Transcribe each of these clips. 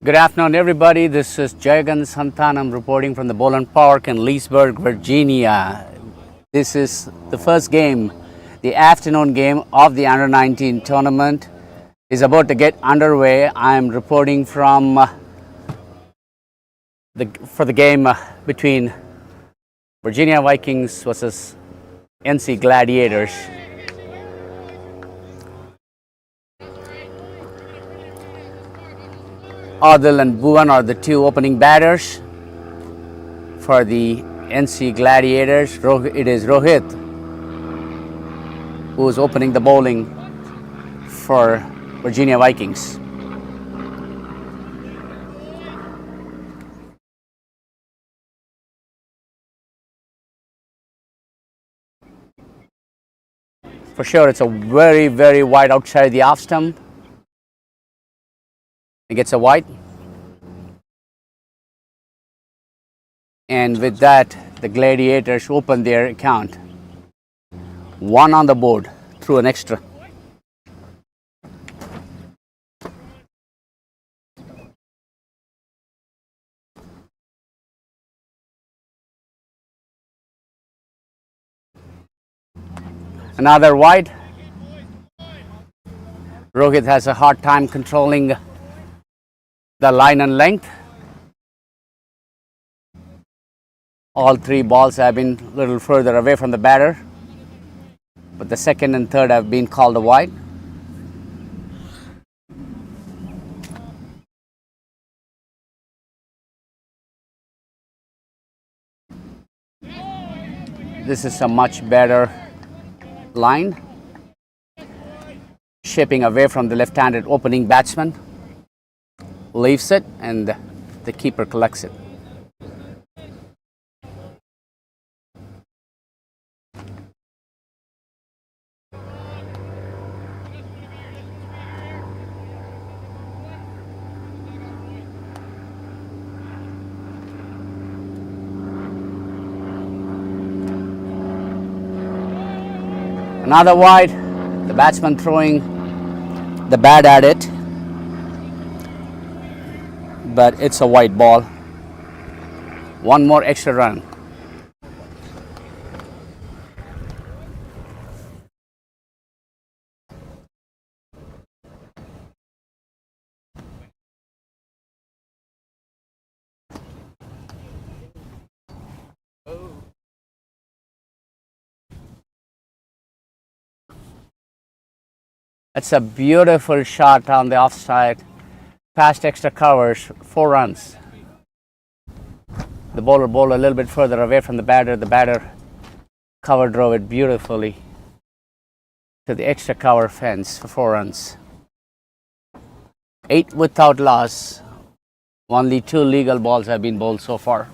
Good afternoon, everybody. This is Jagan Santanam reporting from the Bolen Park in Leesburg, Virginia. This is the first game, the afternoon game of the Under-19 tournament is about to get underway. I am reporting from the game between Virginia Vikings versus NC Gladiators. Adil and Bolen are the two opening batters for the NC Gladiators. It is Rohit who is opening the bowling for Virginia Vikings. For sure, it's a very, very wide outside the off stump. It gets a wide. And with that, the Gladiators open their account. One on the board through an extra. Another wide. Rohit has a hard time controlling the line and length. All three balls have been a little further away from the batter, but the second and third have been called a wide. This is a much better line, shaping away from the left-handed opening batsman. Leaves it and the keeper collects it. Another wide, the batsman throwing the bat at it, but it's a wide ball. One more extra run. It's a beautiful shot on the offside, past extra covers, 4 runs. The bowler bowled a little bit further away from the batter. The batter cover drove it beautifully to the extra cover fence for 4 runs. 8 without loss. Only 2 legal balls have been bowled so far.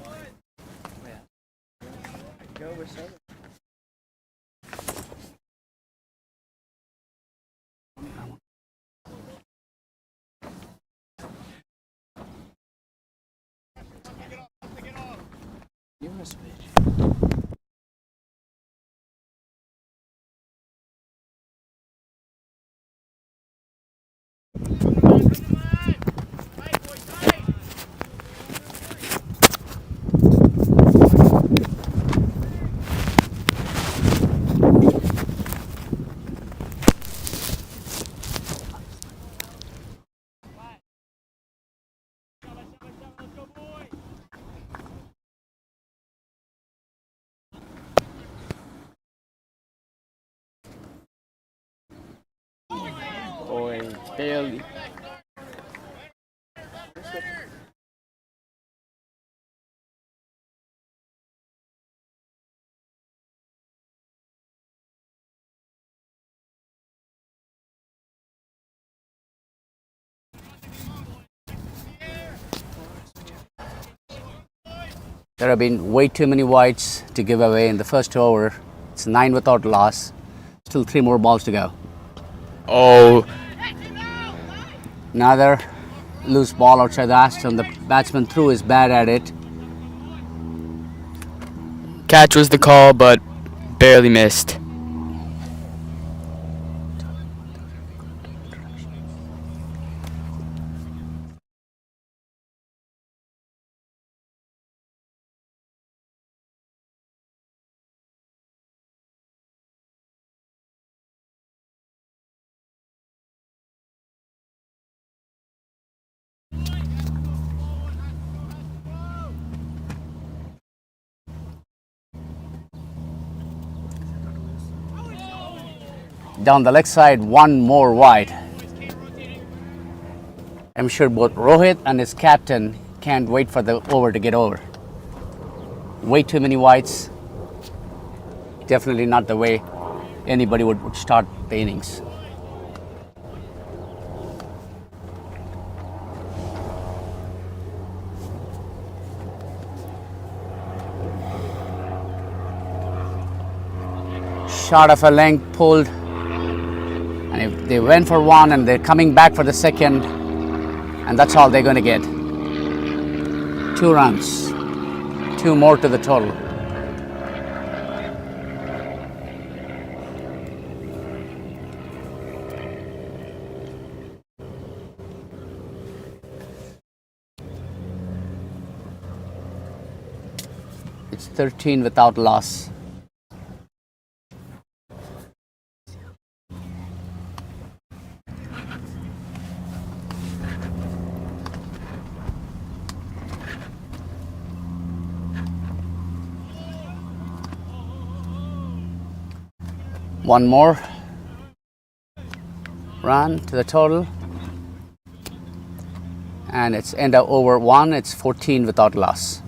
Barely. There have been way too many wides to give away in the first over. It's 9 without loss. Still 3 more balls to go. Oh, Another loose ball outside the Aston. The batsman threw his bat at it. catch was the call, but barely missed. down the leg side, one more wide. I'm sure both Rohit and his captain can't wait for the over to get over. Way too many wides. Definitely not the way anybody would start the innings. Shot of a length pulled, and if they went for one and they're coming back for the second, and that's all they're going to get. 2 runs, 2 more to the total. It's 13 without loss. One more run to the total, and it's end up over 1. It's 14 without loss.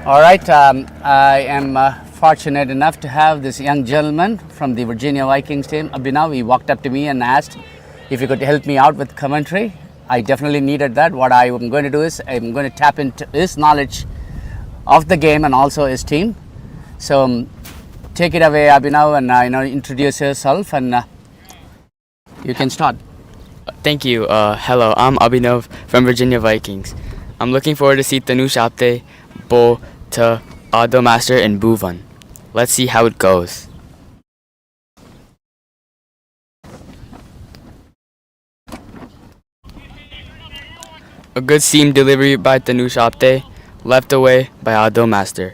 All right, I am fortunate enough to have this young gentleman from the Virginia Vikings team. Abhinav, he walked up to me and asked if he could help me out with commentary. I definitely needed that. What I am going to do is I'm going to tap into his knowledge of the game and also his team. So take it away, Abhinav, and introduce yourself, and you can start. Thank you. Hello, I'm Abhinav from Virginia Vikings. I'm looking forward to see Tanush Apte bowl to Adil Master and Bhuvan. Let's see how it goes. A good seam delivery by Tanush Apte, left away by Adil Master.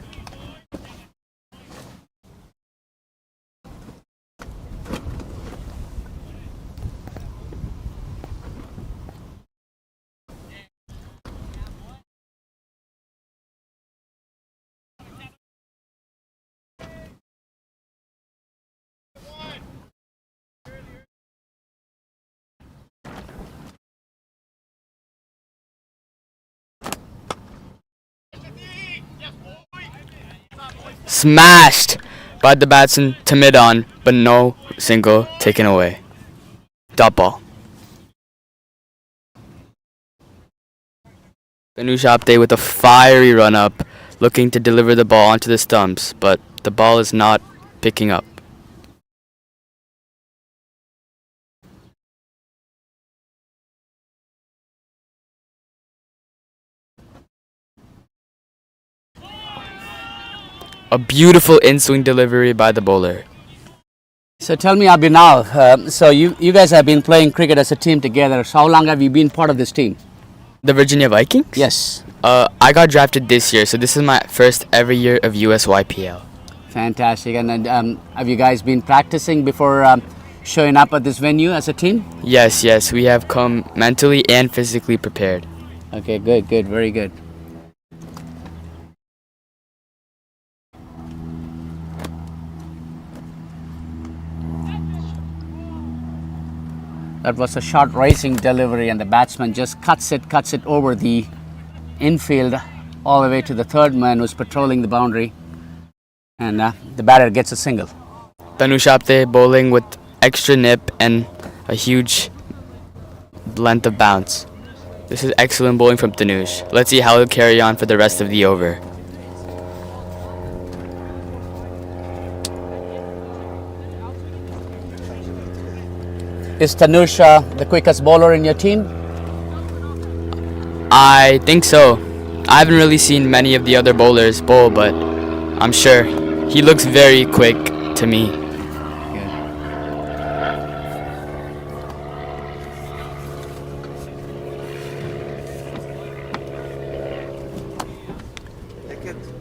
Smashed by the batsman to mid-on, but no single taken away. Dot ball. Tanush Apte with a fiery run-up, looking to deliver the ball onto the stumps, but the ball is not picking up. A beautiful in-swing delivery by the bowler. So tell me, Abhinav, so you guys have been playing cricket as a team together. So how long have you been part of this team? The Virginia Vikings? Yes. I got drafted this year, so this is my first ever year of USYPL. Fantastic. And have you guys been practicing before showing up at this venue as a team? Yes, we have come mentally and physically prepared. Okay, good, very good. That was a short racing delivery, and the batsman just cuts it over the infield all the way to the third man who's patrolling the boundary, and the batter gets a single. Tanush Apte bowling with extra nip and a huge length of bounce. This is excellent bowling from Tanush. Let's see how he'll carry on for the rest of the over. Is Tanusha the quickest bowler in your team? I think so. I haven't really seen many of the other bowlers bowl, but I'm sure. He looks very quick to me.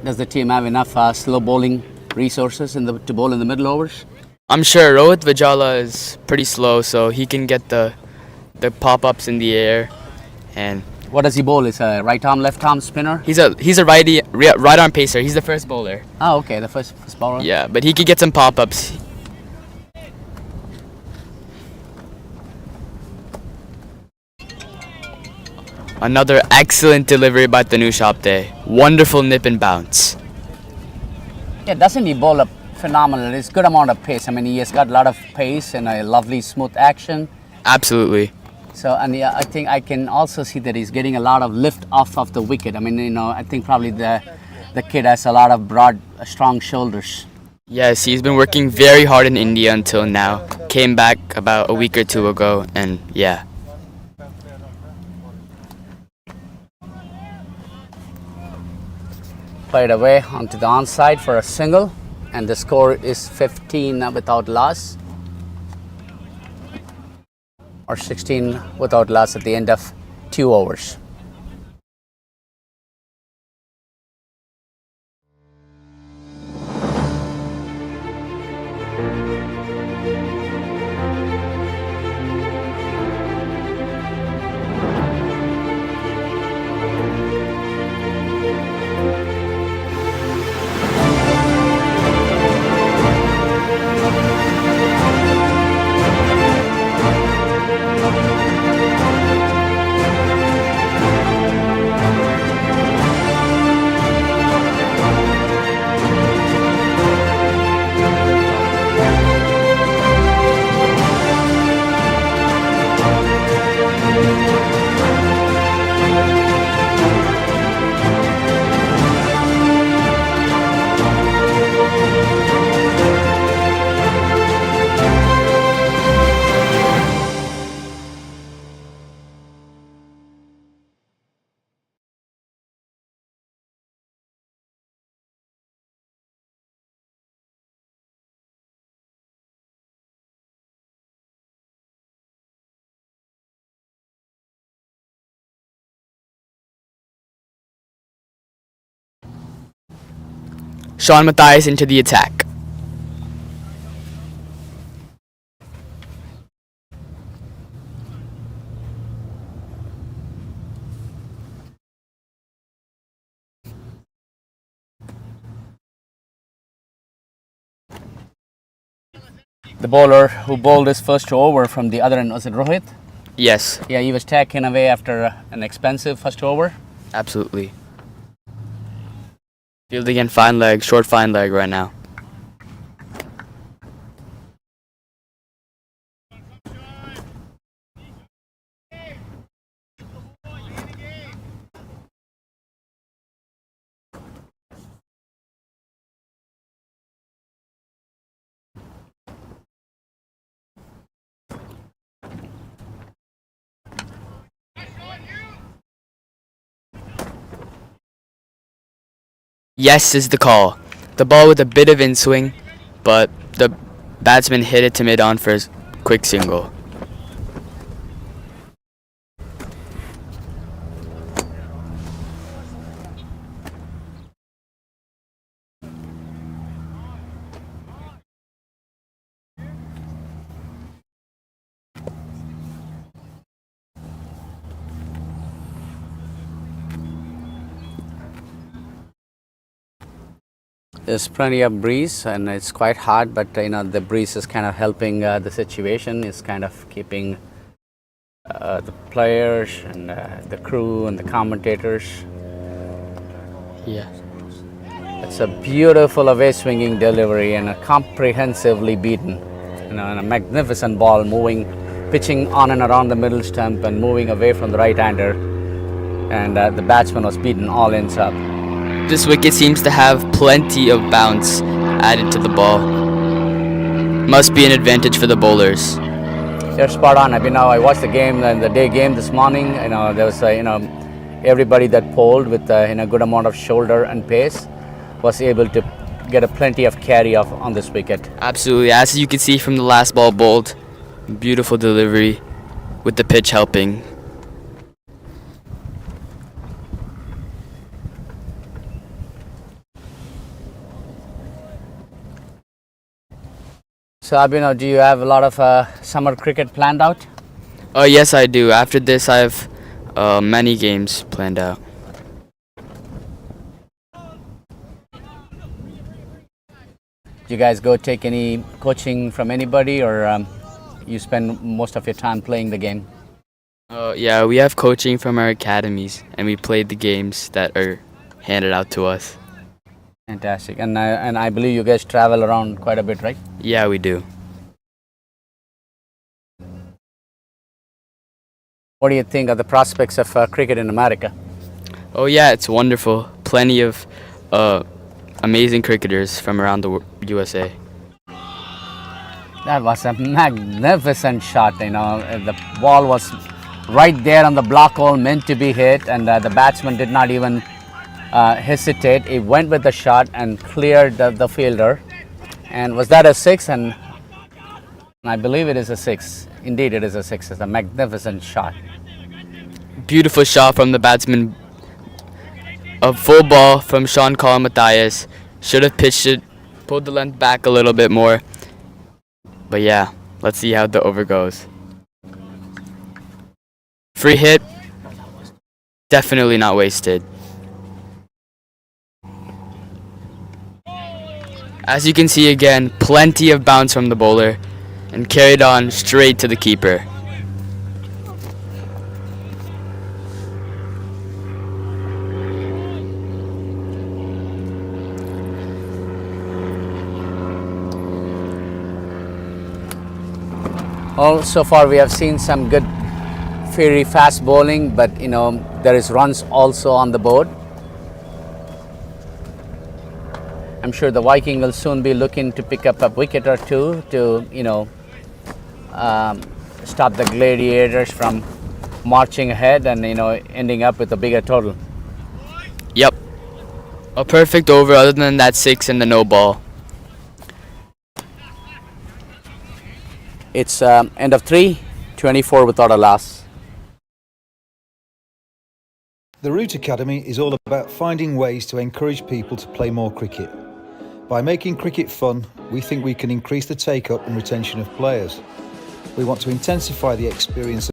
Does the team have enough slow bowling resources to bowl in the middle overs? I'm sure Rohit Vijala is pretty slow, so he can get the pop-ups in the air. And What does he bowl? Is a right arm, left arm spinner? he's a right arm pacer. He's the first bowler. Oh, okay, the first bowler. Yeah, but he could get some pop-ups. Another excellent delivery by Tanush Apte. Wonderful nip and bounce. Yeah, doesn't he bowl a phenomenal? It's good amount of pace. I mean, he has got a lot of pace and a lovely smooth action. Absolutely. So, and yeah, I think I can also see that he's getting a lot of lift off of the wicket. I mean, I think probably the kid has a lot of broad, strong shoulders. Yes, he's been working very hard in India until now. Came back about a week or two ago, and yeah. Played away onto the onside for a single, and the score is 15 without loss, or 16 without loss at the end of 2 overs. Sean Matthias into the attack. The bowler who bowled his first over from the other end, was it Rohit? Yes, Yeah, he was taken away after an expensive first over. absolutely. Fielding in fine leg, short fine leg right now. Yes is the call. The ball with a bit of in-swing, but the batsman hit it to mid-on for a quick single. There's plenty of breeze and it's quite hot, but the breeze is kind of helping the situation. It's kind of keeping the players and the crew and the commentators. Yeah. It's a beautiful away swinging delivery and a comprehensively beaten, and a magnificent ball moving, pitching on and around the middle stump and moving away from the right-hander, and the batsman was beaten all ends up. This wicket seems to have plenty of bounce added to the ball. Must be an advantage for the bowlers. You're spot on. I watched the game, the day game this morning. There was, everybody that polled with a good amount of shoulder and pace was able to get a plenty of carry off on this wicket. Absolutely. As you can see from the last ball bowled, beautiful delivery with the pitch helping. So, Abhinav, do you have a lot of summer cricket planned out? Yes, I do. After this, I have many games planned out. Do you guys go take any coaching from anybody, or you spend most of your time playing the game? Yeah, we have coaching from our academies, and we played the games that are handed out to us. Fantastic. And I believe you guys travel around quite a bit, right? Yeah, we do. What do you think of the prospects of cricket in America? Oh yeah, it's wonderful. Plenty of amazing cricketers from around the USA. That was a magnificent shot. The ball was right there on the block hole, meant to be hit, and the batsman did not even hesitate. He went with the shot and cleared the fielder. And was that a six? And I believe it is a six. Indeed, it is a six. It's a magnificent shot. Beautiful shot from the batsman. A full ball from Sean Colin Matthias. Should have pitched it, pulled the length back a little bit more. But yeah, let's see how the over goes. Free hit, definitely not wasted. As you can see again, plenty of bounce from the bowler and carried on straight to the keeper. Well, so far we have seen some good, fiery, fast bowling, but there is runs also on the board. I'm sure the Viking will soon be looking to pick up a wicket or two to, stop the Gladiators from marching ahead and, ending up with a bigger total. Yep. A perfect over other than that six and the no ball. It's end of 3, 24 without a loss. The Root Academy is all about finding ways to encourage people to play more cricket. By making cricket fun, we think we can increase the take-up and retention of players. We want to intensify the experience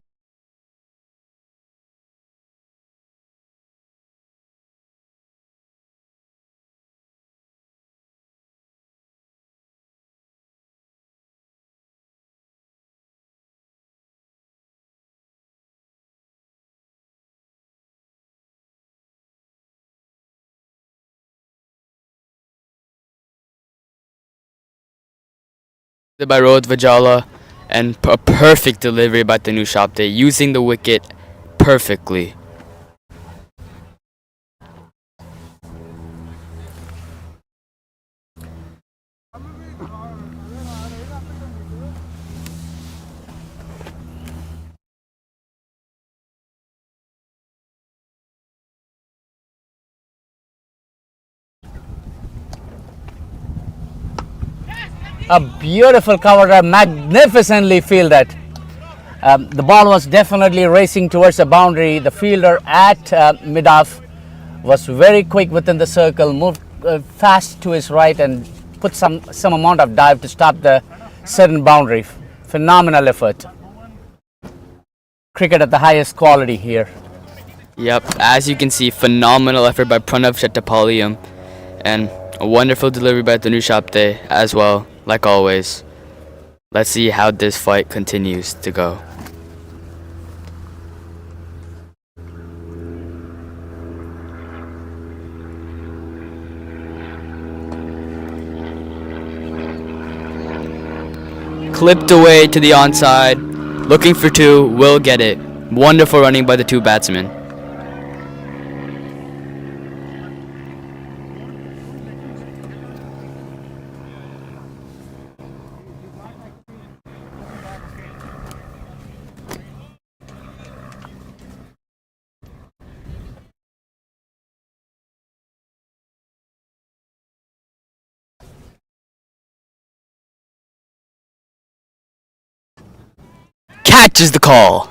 By Rohit Vajala and a perfect delivery by Tanu Shapte, using the wicket perfectly. A beautiful cover, magnificently fielded. The ball was definitely racing towards the boundary. The fielder at mid-off was very quick within the circle, moved fast to his right and put some amount of dive to stop the sudden boundary. Phenomenal effort. Cricket at the highest quality here. Yep, as you can see, phenomenal effort by Pranav Chattopadhyay and a wonderful delivery by Tanu Shapte as well, like always. Let's see how this fight continues to go. Clipped away to the onside, looking for two, will get it. Wonderful running by the two batsmen. catches the call.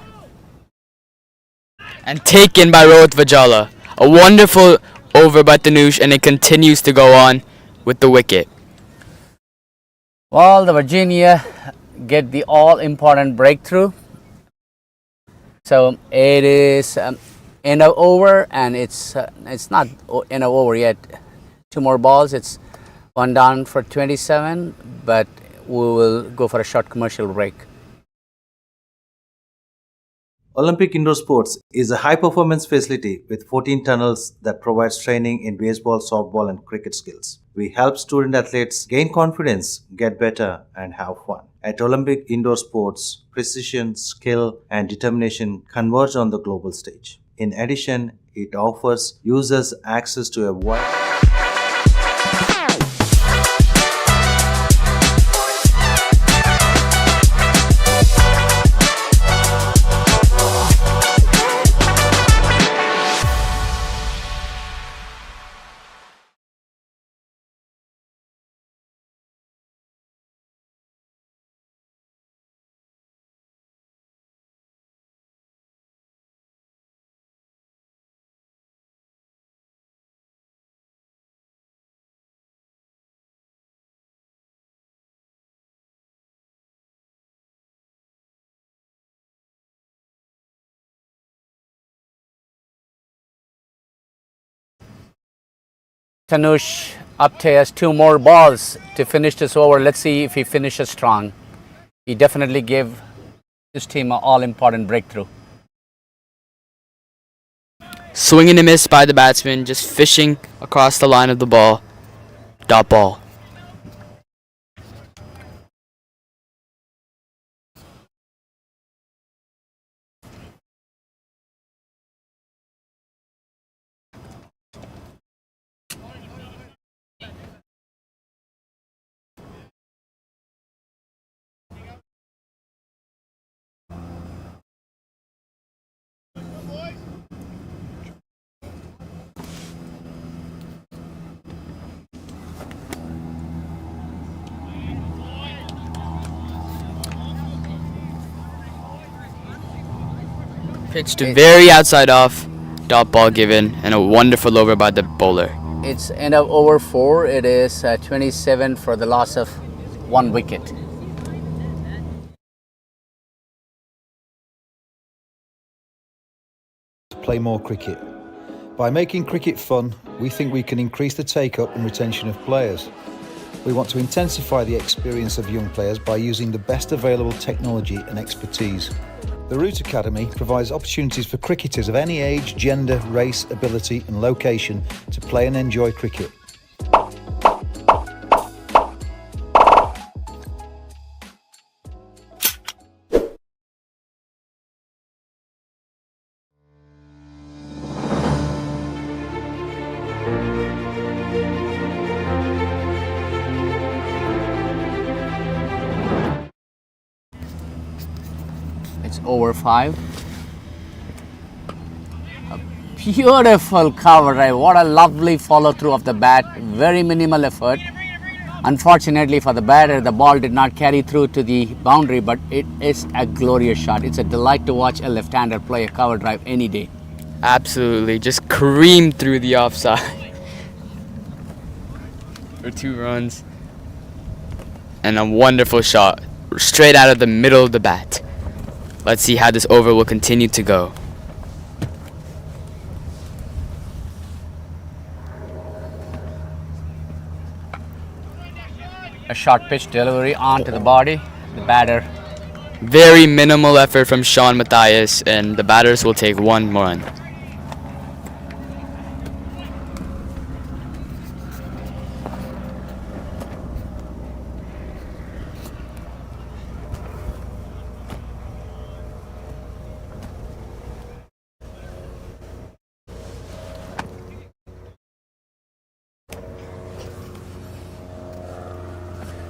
And taken by Rohit Vajala. A wonderful over by Tanush, and it continues to go on with the wicket. Well, the Virginia get the all-important breakthrough. So it is end of over, and it's not end of over yet. 2 more balls. It's 1 down for 27, but we will go for a short commercial break. Olympic Indoor Sports is a high-performance facility with 14 tunnels that provides training in baseball, softball, and cricket skills. We help student athletes gain confidence, get better, and have fun. At Olympic Indoor Sports, precision, skill, and determination converge on the global stage. In addition, it offers users access to a wide Tanush Apte has 2 more balls to finish this over. Let's see if he finishes strong. He definitely gave his team an all-important breakthrough. Swing and a miss by the batsman, just fishing across the line of the ball. Dot ball. Pitched very outside off. Dot ball given, and a wonderful over by the bowler. It's end of over 4. It is 27 for the loss of 1 wicket. Play more cricket. By making cricket fun, we think we can increase the take-up and retention of players. We want to intensify the experience of young players by using the best available technology and expertise. The Root Academy provides opportunities for cricketers of any age, gender, race, ability and location to play and enjoy cricket. It's over 5. A beautiful cover drive. What a lovely follow through of the bat. Very minimal effort. Unfortunately for the batter, the ball did not carry through to the boundary, but it is a glorious shot. It's a delight to watch a left-hander play a cover drive any day. Absolutely, just creamed through the offside for 2 runs. And a wonderful shot straight out of the middle of the bat. Let's see how this over will continue to go. A short pitch delivery onto the body. The batter. Very minimal effort from Sean Matthias, and the batters will take 1 run.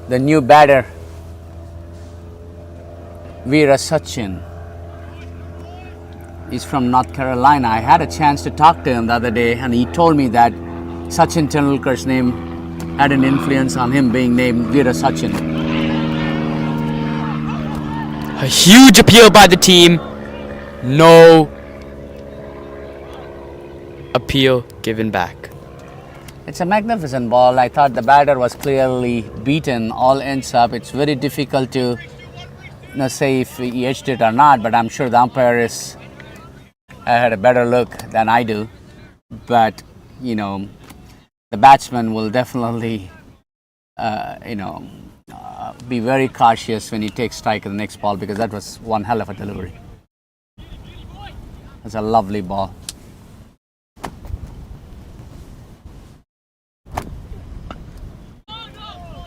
The new batter, Veera Sachin. He's from North Carolina. I had a chance to talk to him the other day, and he told me that Sachin Tendulkar's name had an influence on him being named Veera Sachin. A huge appeal by the team. No appeal given back. It's a magnificent ball. I thought the batter was clearly beaten. All ends up. It's very difficult to say if he edged it or not, but I'm sure the umpire had a better look than I do. But, the batsman will definitely, be very cautious when he takes strike in the next ball, because that was one hell of a delivery. It's a lovely ball.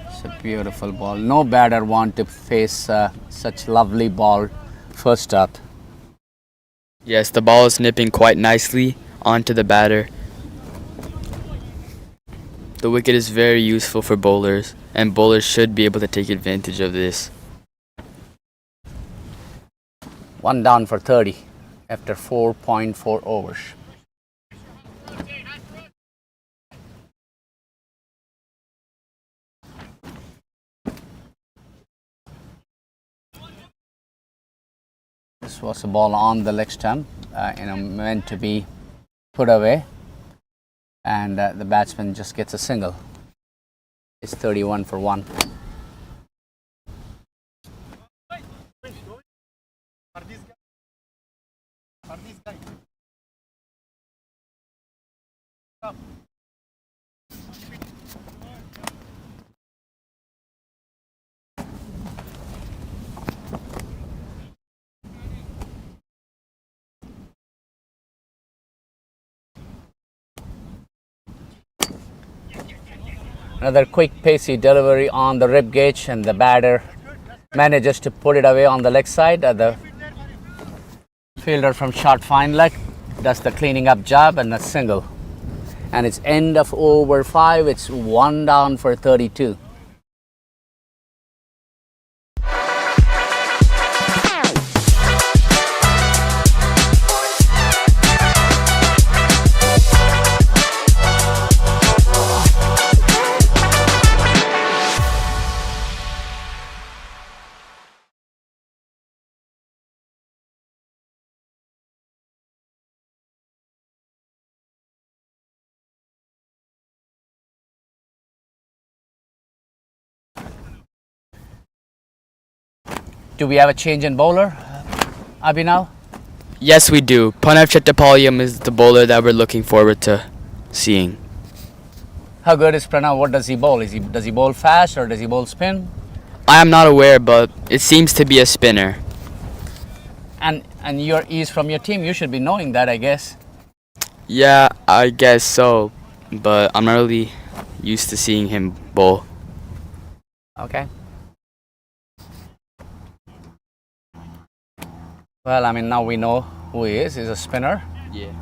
It's a beautiful ball. No batter want to face such lovely ball first up. Yes, the ball is nipping quite nicely onto the batter. The wicket is very useful for bowlers, and bowlers should be able to take advantage of this. One down for 30 after 4.4 overs. This was a ball on the leg stump, meant to be put away, and the batsman just gets a single. It's 31 for 1. Another quick pacey delivery on the rib cage, and the batter manages to put it away on the leg side. The fielder from short fine leg does the cleaning up job, and a single. And it's end of over 5. It's 1 down for 32. Do we have a change in bowler, Abhinav? Yes, we do. Pranav Chattopadhyay is the bowler that we're looking forward to seeing. How good is Pranav? What does he bowl? Does he bowl fast or does he bowl spin? I am not aware, but it seems to be a spinner. And he's from your team. You should be knowing that, I guess. Yeah, I guess so, but I'm not really used to seeing him bowl. Okay. Well, now we know who he is. He's a spinner. Yeah.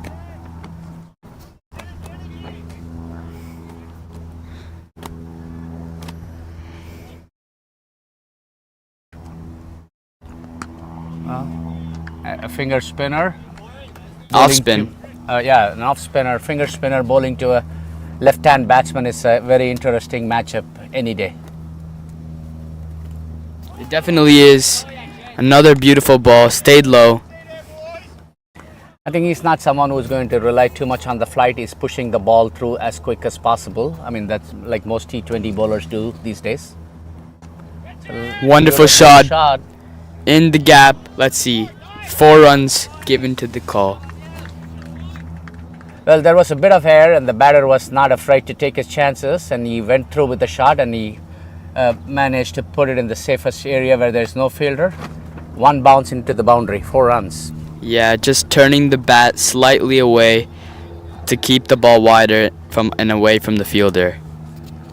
A finger spinner. Off spin. An off spinner, finger spinner bowling to a left-hand batsman is a very interesting matchup any day. It definitely is. Another beautiful ball, stayed low. I think he's not someone who's going to rely too much on the flight. He's pushing the ball through as quick as possible. That's like most T20 bowlers do these days. Wonderful shot. In the gap. Let's see. 4 runs given to the call. Well, there was a bit of air, and the batter was not afraid to take his chances, and he went through with the shot, and he managed to put it in the safest area where there's no fielder. 1 bounce into the boundary, 4 runs. Yeah, just turning the bat slightly away to keep the ball wider and away from the fielder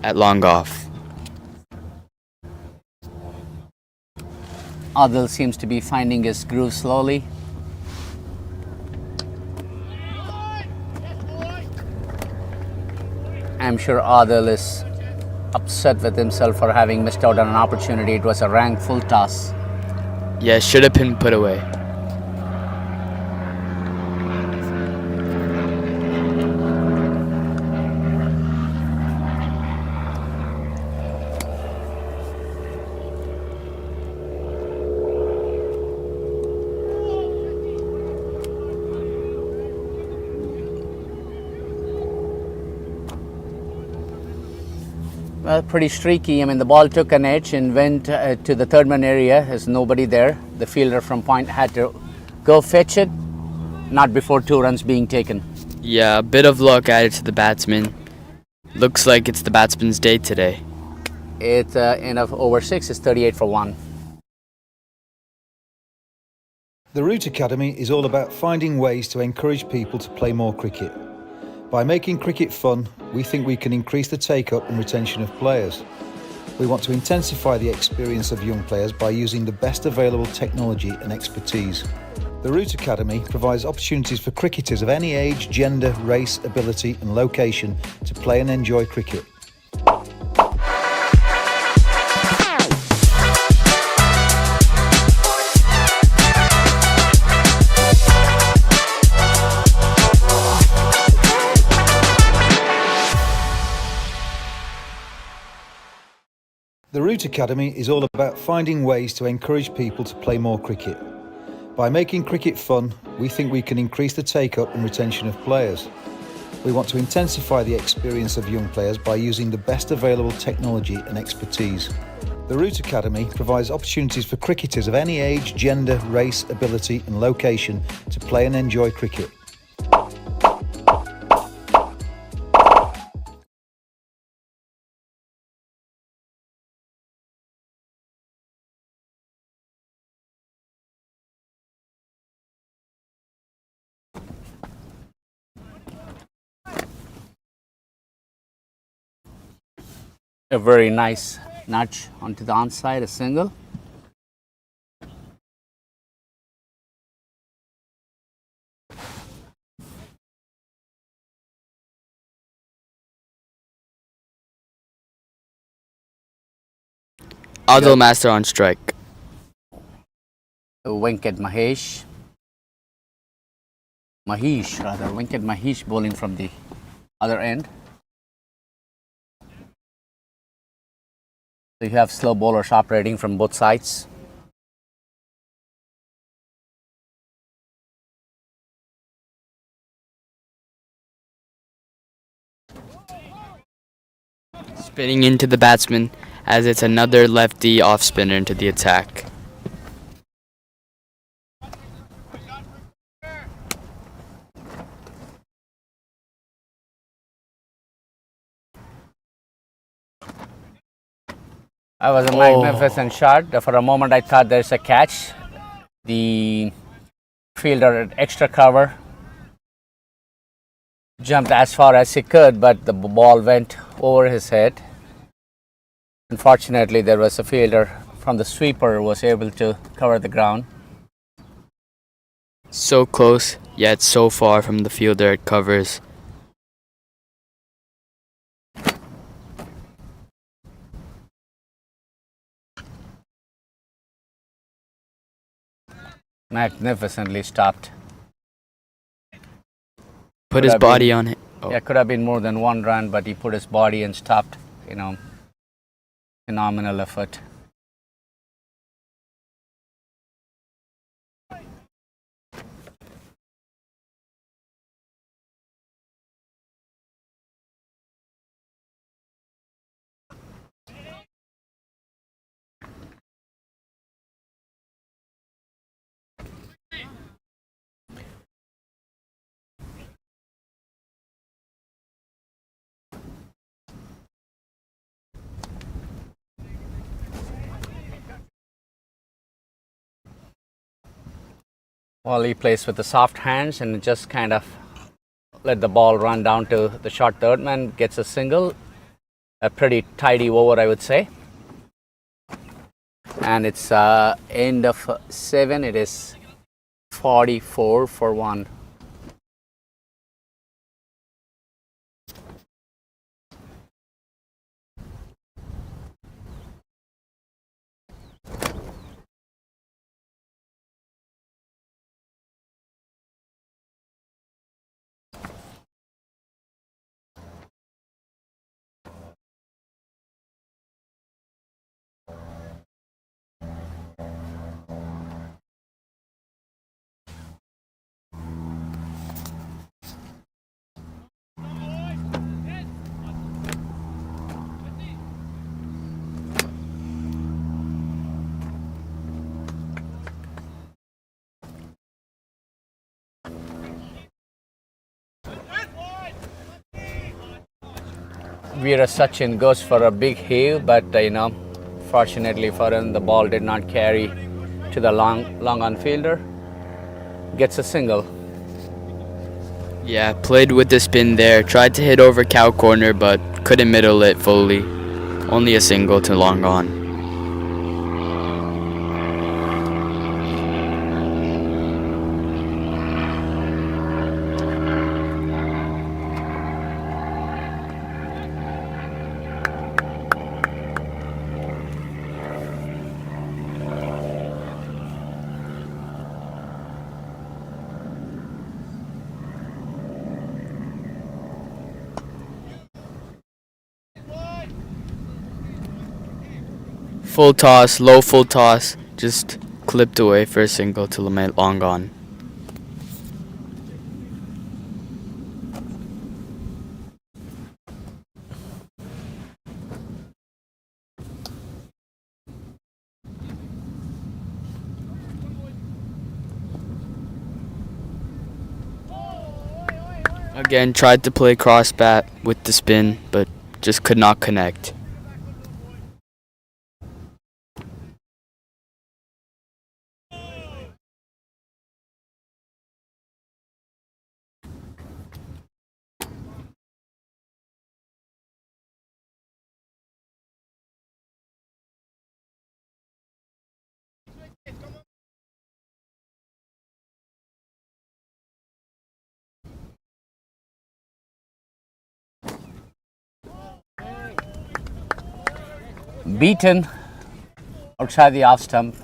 at long off. Adil seems to be finding his groove slowly. I'm sure Adil is upset with himself for having missed out on an opportunity. It was a rank full toss. Yeah, should have been put away. Well, pretty streaky. I mean, the ball took an edge and went to the third man area. There's nobody there. The fielder from point had to go fetch it, not before 2 runs being taken. Yeah, a bit of luck added to the batsman. Looks like it's the batsman's day today. It end of over 6 is 38 for 1. The Root Academy is all about finding ways to encourage people to play more cricket. By making cricket fun, we think we can increase the take-up and retention of players. We want to intensify the experience of young players by using the best available technology and expertise. The Root Academy provides opportunities for cricketers of any age, gender, race, ability and location to play and enjoy cricket. The Root Academy is all about finding ways to encourage people to play more cricket. By making cricket fun, we think we can increase the take-up and retention of players. We want to intensify the experience of young players by using the best available technology and expertise. The Root Academy provides opportunities for cricketers of any age, gender, race, ability and location to play and enjoy cricket. A very nice nudge onto the onside, a single. Adil Master on strike. Venkat Mahesh bowling from the other end. So you have slow bowlers operating from both sides. Spinning into the batsman as it's another lefty off spinner into the attack. That was a magnificent shot. For a moment I thought there's a catch. The fielder had extra cover, jumped as far as he could, but the ball went over his head. Unfortunately, there was a fielder from the sweeper who was able to cover the ground. So close, yet so far from the fielder it covers. Magnificently stopped. Put his body on it. Oh. Yeah, could have been more than 1 run, but he put his body and stopped. Phenomenal effort. Well, he plays with the soft hands and just kind of let the ball run down to the short third man, gets a single. A pretty tidy over, I would say. And it's end of 7. It is 44 for 1. Veera Sachin goes for a big heave, but fortunately for him, the ball did not carry to the long on fielder. Gets a single. Yeah, played with the spin there. Tried to hit over cow corner, but couldn't middle it fully. Only a single to long on. Full toss, low full toss, just clipped away for a single to long gone. Again, tried to play cross bat with the spin, but just could not connect. Beaten outside the off stump.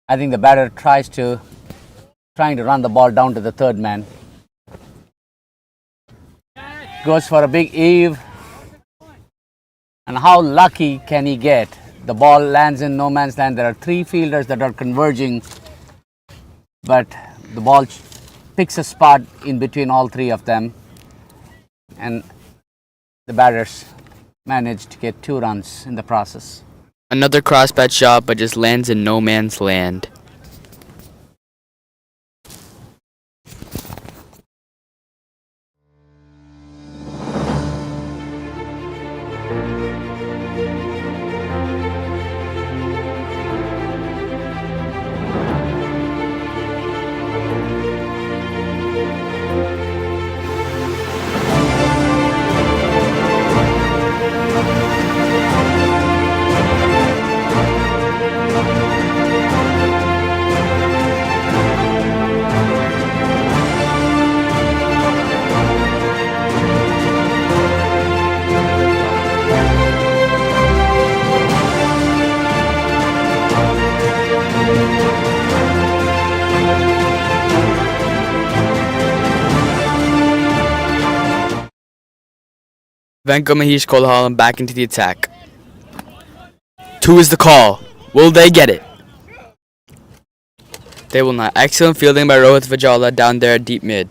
I think the batter trying to run the ball down to the third man. Goes for a big eve. And how lucky can he get? The ball lands in no man's land. There are three fielders that are converging, but the ball picks a spot in between all three of them, and the batters managed to get 2 runs in the process. Another cross bat shot, but just lands in no man's land. Venko Mahesh Kolahalam back into the attack. 2 is the call. Will they get it? They will not. Excellent fielding by Rohit Vajala down there at deep mid.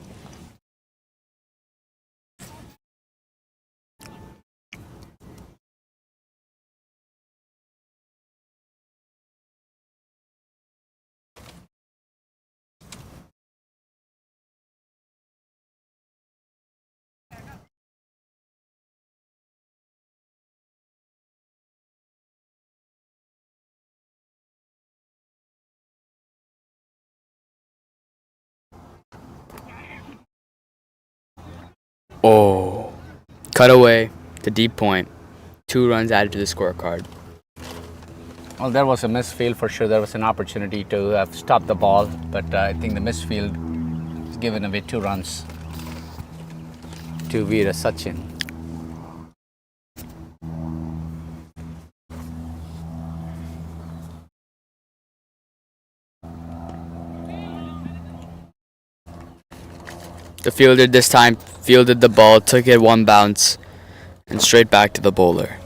Oh. Cut away to deep point. 2 runs added to the scorecard. Well, there was a misfield for sure. There was an opportunity to have stopped the ball, but I think the misfield has given away 2 runs to Veera Sachin. The fielder this time fielded the ball, took it 1 bounce, and straight back to the bowler.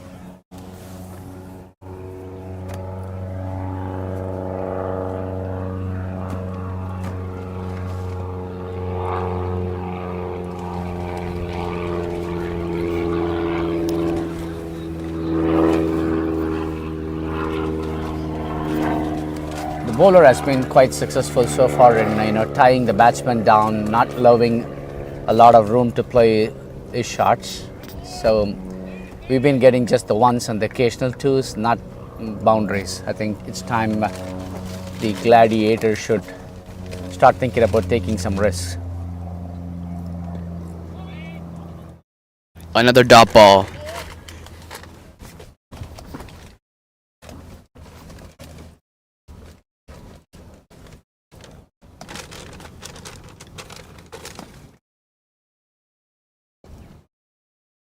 The bowler has been quite successful so far in tying the batsman down, not allowing a lot of room to play his shots. So We've been getting just the ones and the occasional twos, not boundaries. I think it's time the Gladiators should start thinking about taking some risks. Another dot ball.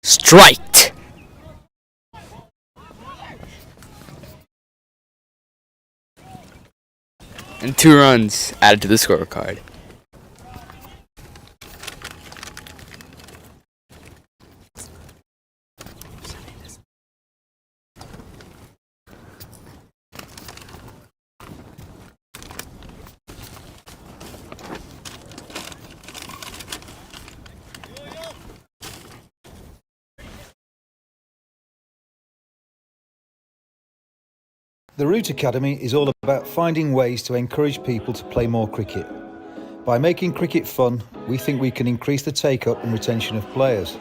Striked. And 2 runs added to the scorecard. The Root Academy is all about finding ways to encourage people to play more cricket. By making cricket fun, we think we can increase the take-up and retention of players.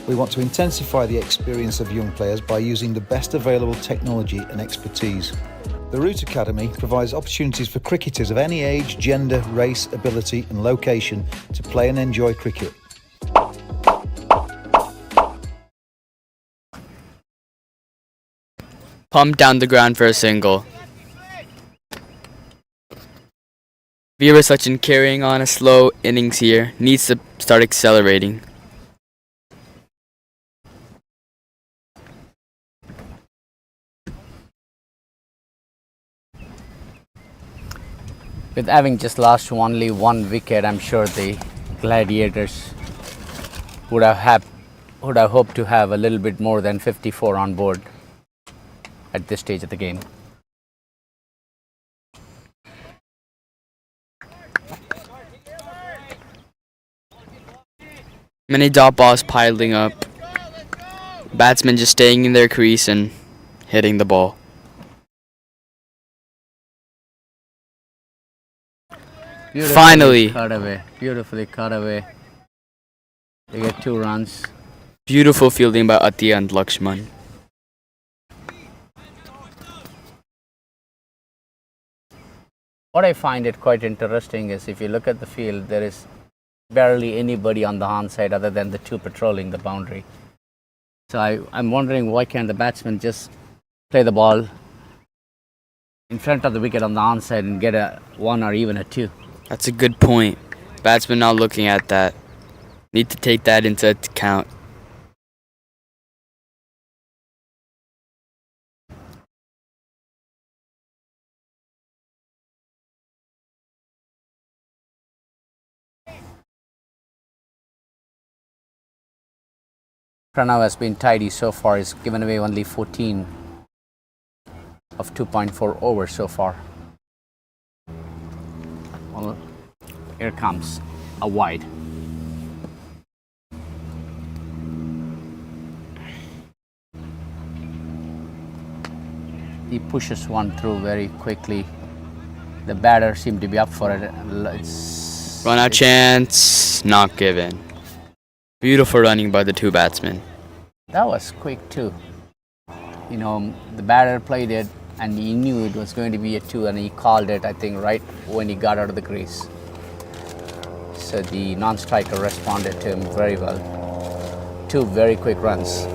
We want to intensify the experience of young players by using the best available technology and expertise. The Root Academy provides opportunities for cricketers of any age, gender, race, ability and location to play and enjoy cricket. Pumped down the ground for a single. Veera Sachin carrying on a slow innings here. Needs to start accelerating. With having just lost only 1 wicket, I'm sure the Gladiators would have hoped to have a little bit more than 54 on board at this stage of the game. Many dot balls piling up. Batsmen just staying in their crease and hitting the ball. Finally. Cut away. Beautifully cut away. They get 2 runs. Beautiful fielding by Atiya and Lakshman. What I find it quite interesting is if you look at the field, there is barely anybody on the on side other than the 2 patrolling the boundary. So I'm wondering why can't the batsman just play the ball in front of the wicket on the on side and get a 1 or even a 2. That's a good point. Batsmen not looking at that. Need to take that into account. Pranav has been tidy so far. He's given away only 14 of 2.4 overs so far. Well, here comes a wide. He pushes one through very quickly. The batter seemed to be up for it. Run out chance. Not given. Beautiful running by the 2 batsmen. That was quick too. You know, the batter played it and he knew it was going to be a 2 and he called it, I think, right when he got out of the crease. So the non-striker responded to him very well. 2 very quick runs.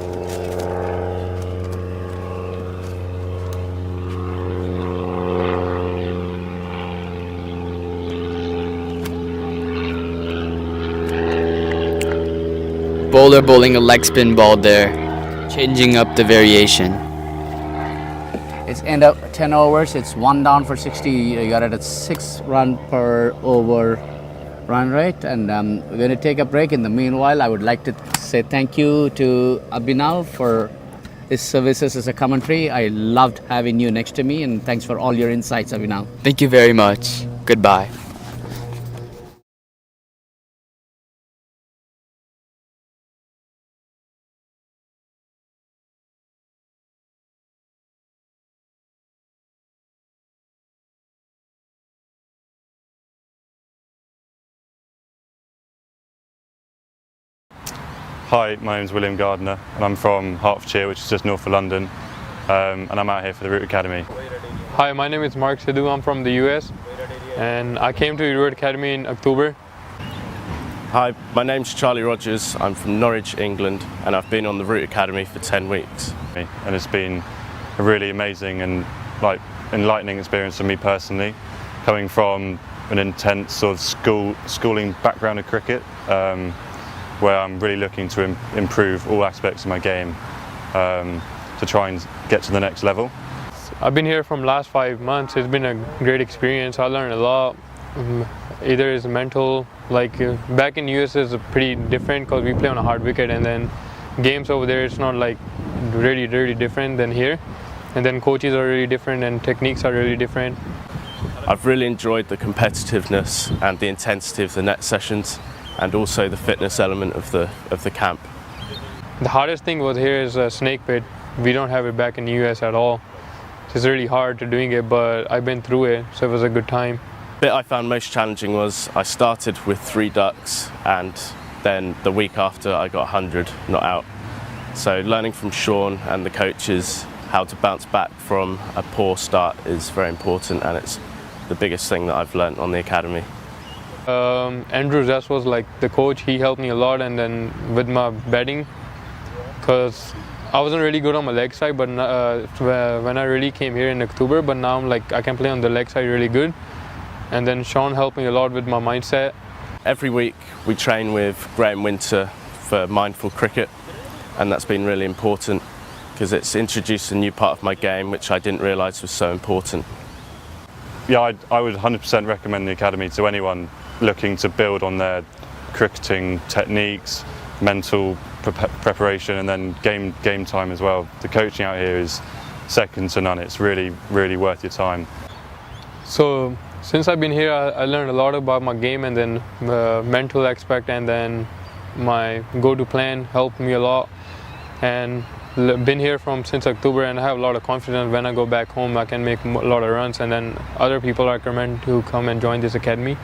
Bowler bowling a leg spin ball there, changing up the variation. It's end up 10 overs. It's 1 down for 60. You got it at 6 run per over run rate. And we're going to take a break. In the meanwhile, I would like to say thank you to Abhinav for his services as a commentary. I loved having you next to me, and thanks for all your insights, Abhinav. Thank you very much. Goodbye. Hi, my name is William Gardner and I'm from Hertfordshire, which is just north of London, and I'm out here for the Root Academy. Hi, my name is Mark Sidhu. I'm from the US and I came to the Root Academy in October. Hi, my name's Charlie Rogers. I'm from Norwich, England, and I've been on the Root Academy for 10 weeks. And it's been a really amazing and enlightening experience for me personally, coming from an intense sort of schooling background of cricket, where I'm really looking to improve all aspects of my game to try and get to the next level. I've been here from last 5 months. It's been a great experience. I learned a lot. Either is mental, back in US is pretty different because we play on a hard wicket, and then games over there it's not like really different than here, and then coaches are really different and techniques are really different. I've really enjoyed the competitiveness and the intensity of the net sessions, and also the fitness element of the camp. The hardest thing was here is a snake pit. We don't have it back in the US at all. It's really hard to doing it, but I've been through it, so it was a good time. The bit I found most challenging was I started with 3 ducks, and then the week after I got 100 not out. So learning from Sean and the coaches how to bounce back from a poor start is very important, and it's the biggest thing that I've learned on the academy. Andrew Zess was like the coach. He helped me a lot, and then with my batting, because I wasn't really good on my leg side, but when I really came here in October, but now I can play on the leg side really good. And then Sean helped me a lot with my mindset. Every week we train with Graham Winter for mindful cricket, and that's been really important because it's introduced a new part of my game which I didn't realise was so important. Yeah, I would 100% recommend the academy to anyone looking to build on their cricketing techniques, mental preparation, and then game time as well. The coaching out here is second to none. It's really worth your time. So since I've been here, I learned a lot about my game, and then mental aspect, and then my go-to plan helped me a lot. And been here since October, and I have a lot of confidence. When I go back home, I can make a lot of runs, and then other people I recommend to come and join this academy.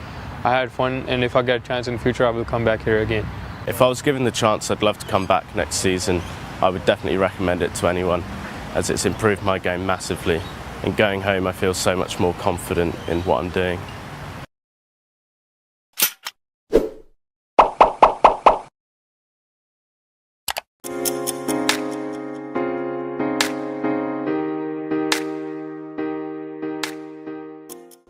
I had fun, and if I get a chance in the future, I will come back here again. If I was given the chance, I'd love to come back next season. I would definitely recommend it to anyone, as it's improved my game massively. And going home, I feel so much more confident in what I'm doing.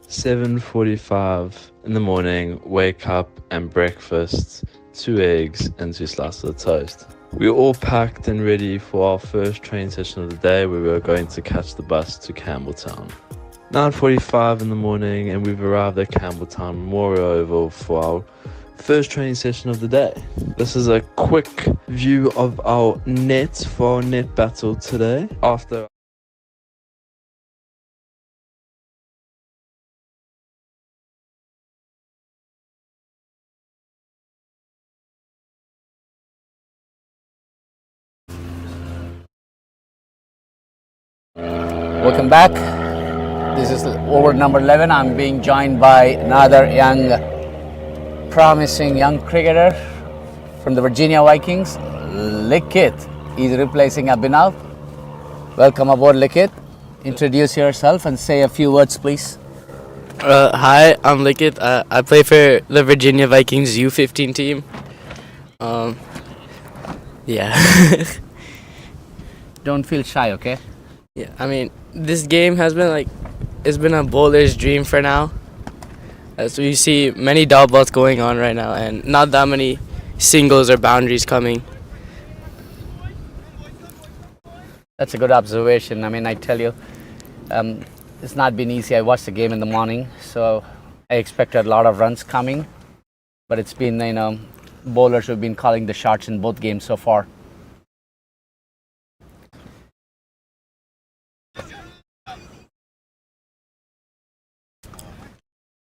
"7:45 in the morning, wake up and breakfast, 2 eggs and 2 slices of toast. We were all packed and ready for our first training session of the day, where we were going to catch the bus to Campbelltown. 9:45 in the morning, and we've arrived at Campbelltown Memorial Oval for our first training session of the day. This is a quick view of our net for our net battle today. After Welcome back. This is over number 11. I'm being joined by another promising young cricketer from the Virginia Vikings, Likit. He's replacing Abhinav. Welcome aboard, Likit. Introduce yourself and say a few words, please. Hi, I'm Likit. I play for the Virginia Vikings U19 team. Yeah. Don't feel shy, okay? Yeah, I mean, this game has been it's been a bowler's dream for now. As we see many dot balls going on right now, and not that many singles or boundaries coming. That's a good observation. I mean, I tell you, it's not been easy. I watched the game in the morning, so I expected a lot of runs coming, but it's been, bowlers who've been calling the shots in both games so far.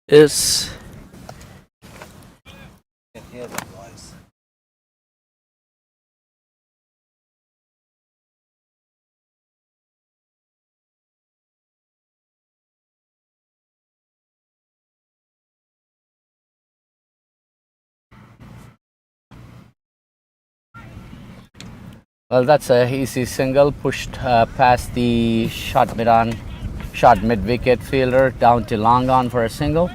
It's Well, that's a easy single pushed past the shot mid wicket fielder down to long on for a single.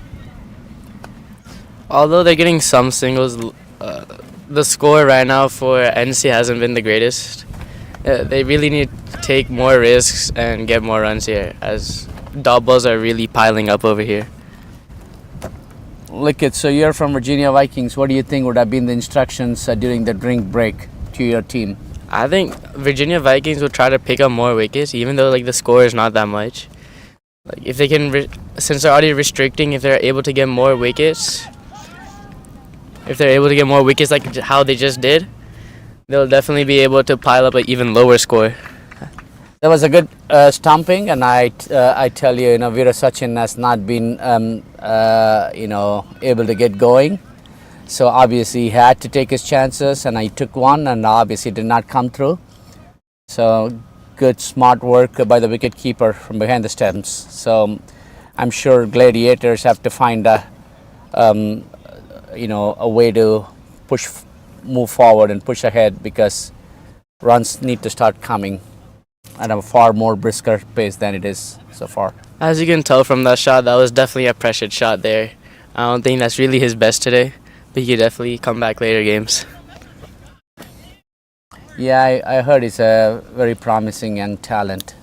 Although they're getting some singles, the score right now for NC hasn't been the greatest. They really need to take more risks and get more runs here, as dot balls are really piling up over here. Look, so you're from Virginia Vikings. What do you think would have been the instructions during the drink break to your team? I think Virginia Vikings will try to pick up more wickets, even though the score is not that much. If they can, since they're already restricting, if they're able to get more wickets, like how they just did, they'll definitely be able to pile up an even lower score. There was a good stomping, and I tell you, Veera Sachin has not been, able to get going. So obviously he had to take his chances, and I took one, and obviously did not come through. So good, smart work by the wicket keeper from behind the stumps. So I'm sure Gladiators have to find a way to move forward and push ahead, because runs need to start coming at a far more brisker pace than it is so far. As you can tell from that shot, that was definitely a pressured shot there. I don't think that's really his best today, but he could definitely come back later games. Yeah, I heard he's a very promising young talent.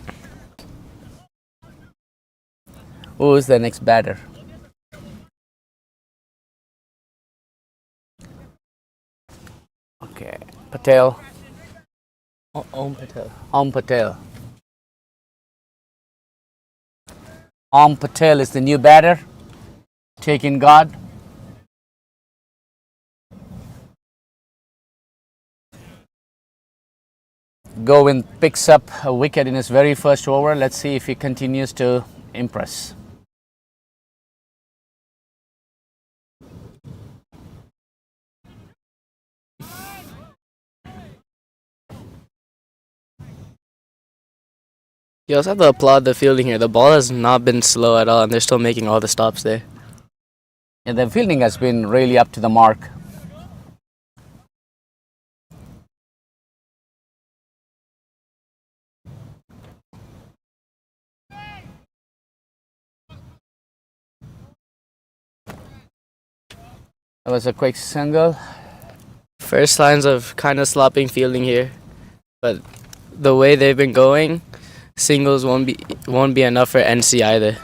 Who's the next batter? Okay, Patel. Om Patel. Om Patel. Om Patel is the new batter. Taking God. Govind picks up a wicket in his very first over. Let's see if he continues to impress. You also have to applaud the fielding here. The ball has not been slow at all, and they're still making all the stops there. And the fielding has been really up to the mark. That was a quick single. First signs of kind of slopping fielding here, but the way they've been going, singles won't be enough for NC either.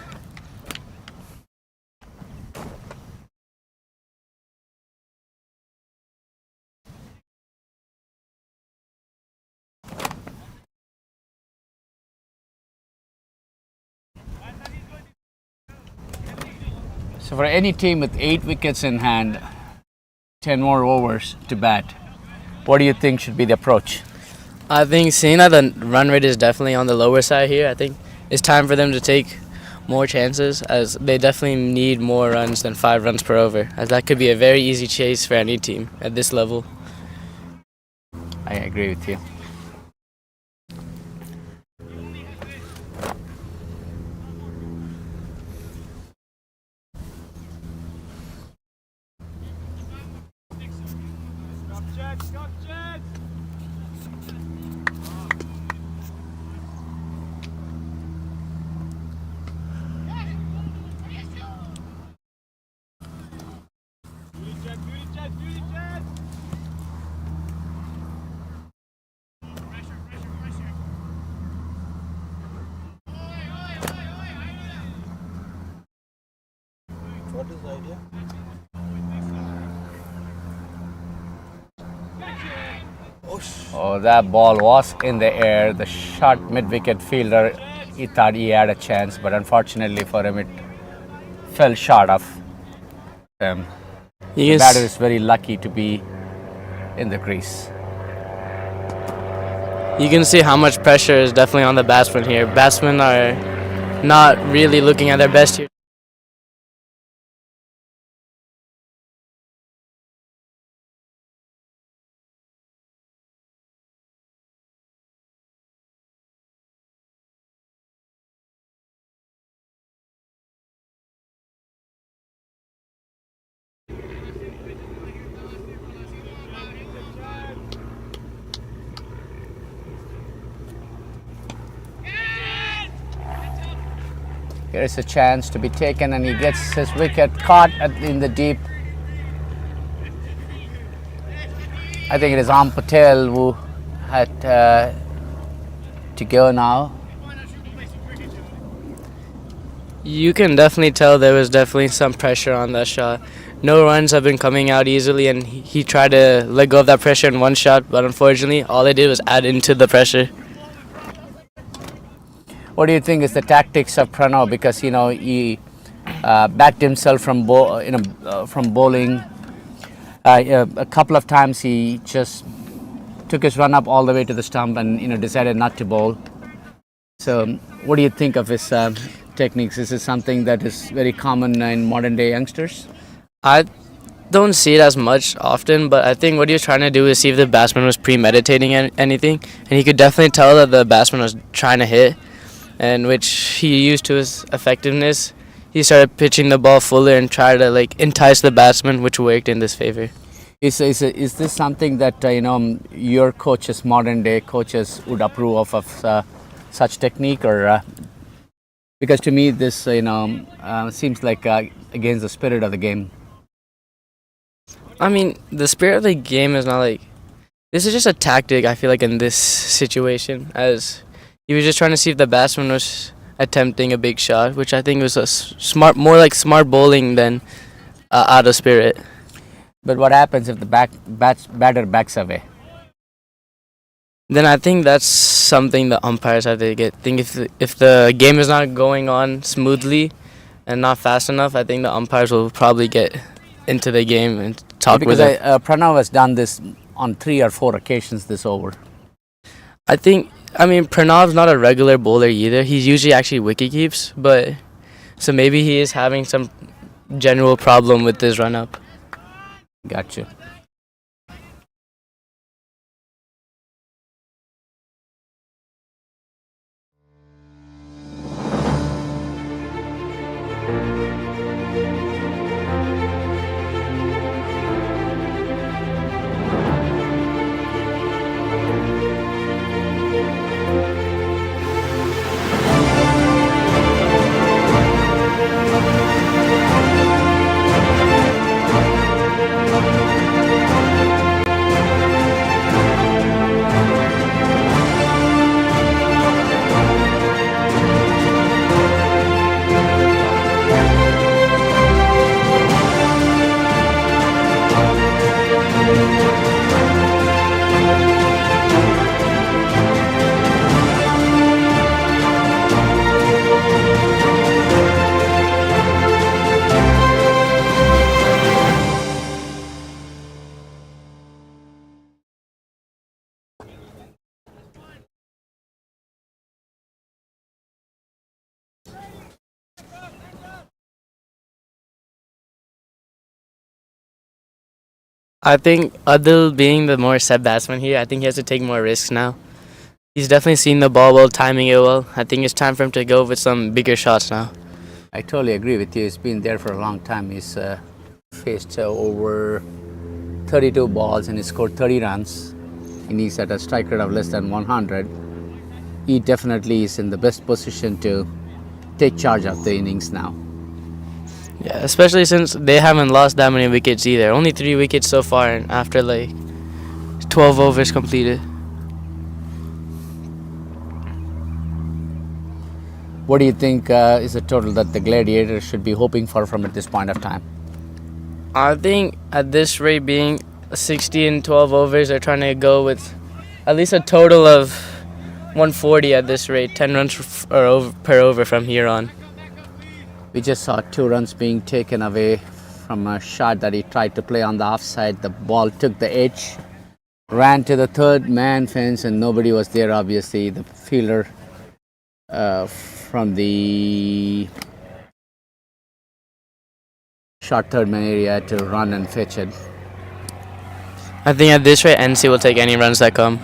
So for any team with 8 wickets in hand, 10 more overs to bat, what do you think should be the approach? I think seeing that the run rate is definitely on the lower side here, I think it's time for them to take more chances, as they definitely need more runs than 5 runs per over, as that could be a very easy chase for any team at this level. I agree with you. What is the idea? Oh, that ball was in the air. The short mid-wicket fielder, he thought he had a chance, but unfortunately for him, it fell short of him. The batter is very lucky to be in the crease. You can see how much pressure is definitely on the batsmen here. Batsmen are not really looking at their best here. Here's a chance to be taken, and he gets his wicket caught in the deep. I think it is Am Patel who had to go now. You can definitely tell there was definitely some pressure on that shot. No runs have been coming out easily, and he tried to let go of that pressure in one shot, but unfortunately, all they did was add into the pressure. What do you think is the tactics of Pranav? Because he backed himself from from bowling. A couple of times he just took his run up all the way to the stump and decided not to bowl. So, what do you think of his techniques? Is this something that is very common in modern day youngsters? I don't see it as much often, but I think what he was trying to do is see if the batsman was premeditating anything, and he could definitely tell that the batsman was trying to hit, and which he used to his effectiveness. He started pitching the ball fuller and tried to entice the batsman, which worked in this favor. Is this something that your coaches, modern day coaches, would approve of such technique, or because to me this seems like against the spirit of the game? I mean, the spirit of the game is not this is just a tactic, I feel like, in this situation, as he was just trying to see if the batsman was attempting a big shot, which I think was more like smart bowling than out of spirit. But what happens if the batter backs away? Then I think that's something the umpires have to get. I think if the game is not going on smoothly and not fast enough, I think the umpires will probably get into the game and talk with it. Because Pranav has done this on 3 or 4 occasions this over. I mean, Pranav's not a regular bowler either. He's usually actually wicket keeps, but so maybe he is having some general problem with his run up. Gotcha. I think Adil being the more set batsman here, I think he has to take more risks now. He's definitely seen the ball well, timing it well. I think it's time for him to go with some bigger shots now. I totally agree with you. He's been there for a long time. He's faced over 32 balls and he scored 30 runs. And he's at a strike rate of less than 100. He definitely is in the best position to take charge of the innings now. Yeah, especially since they haven't lost that many wickets either. Only 3 wickets so far, and after 12 overs completed. What do you think is the total that the Gladiators should be hoping for from at this point of time? I think at this rate, being 60 in 12 overs, they're trying to go with at least a total of 140 at this rate, 10 runs per over from here on. We just saw 2 runs being taken away from a shot that he tried to play on the offside. The ball took the edge, ran to the third man fence, and nobody was there, obviously. The fielder from the short third man area to run and fetch it. I think at this rate, NC will take any runs that come.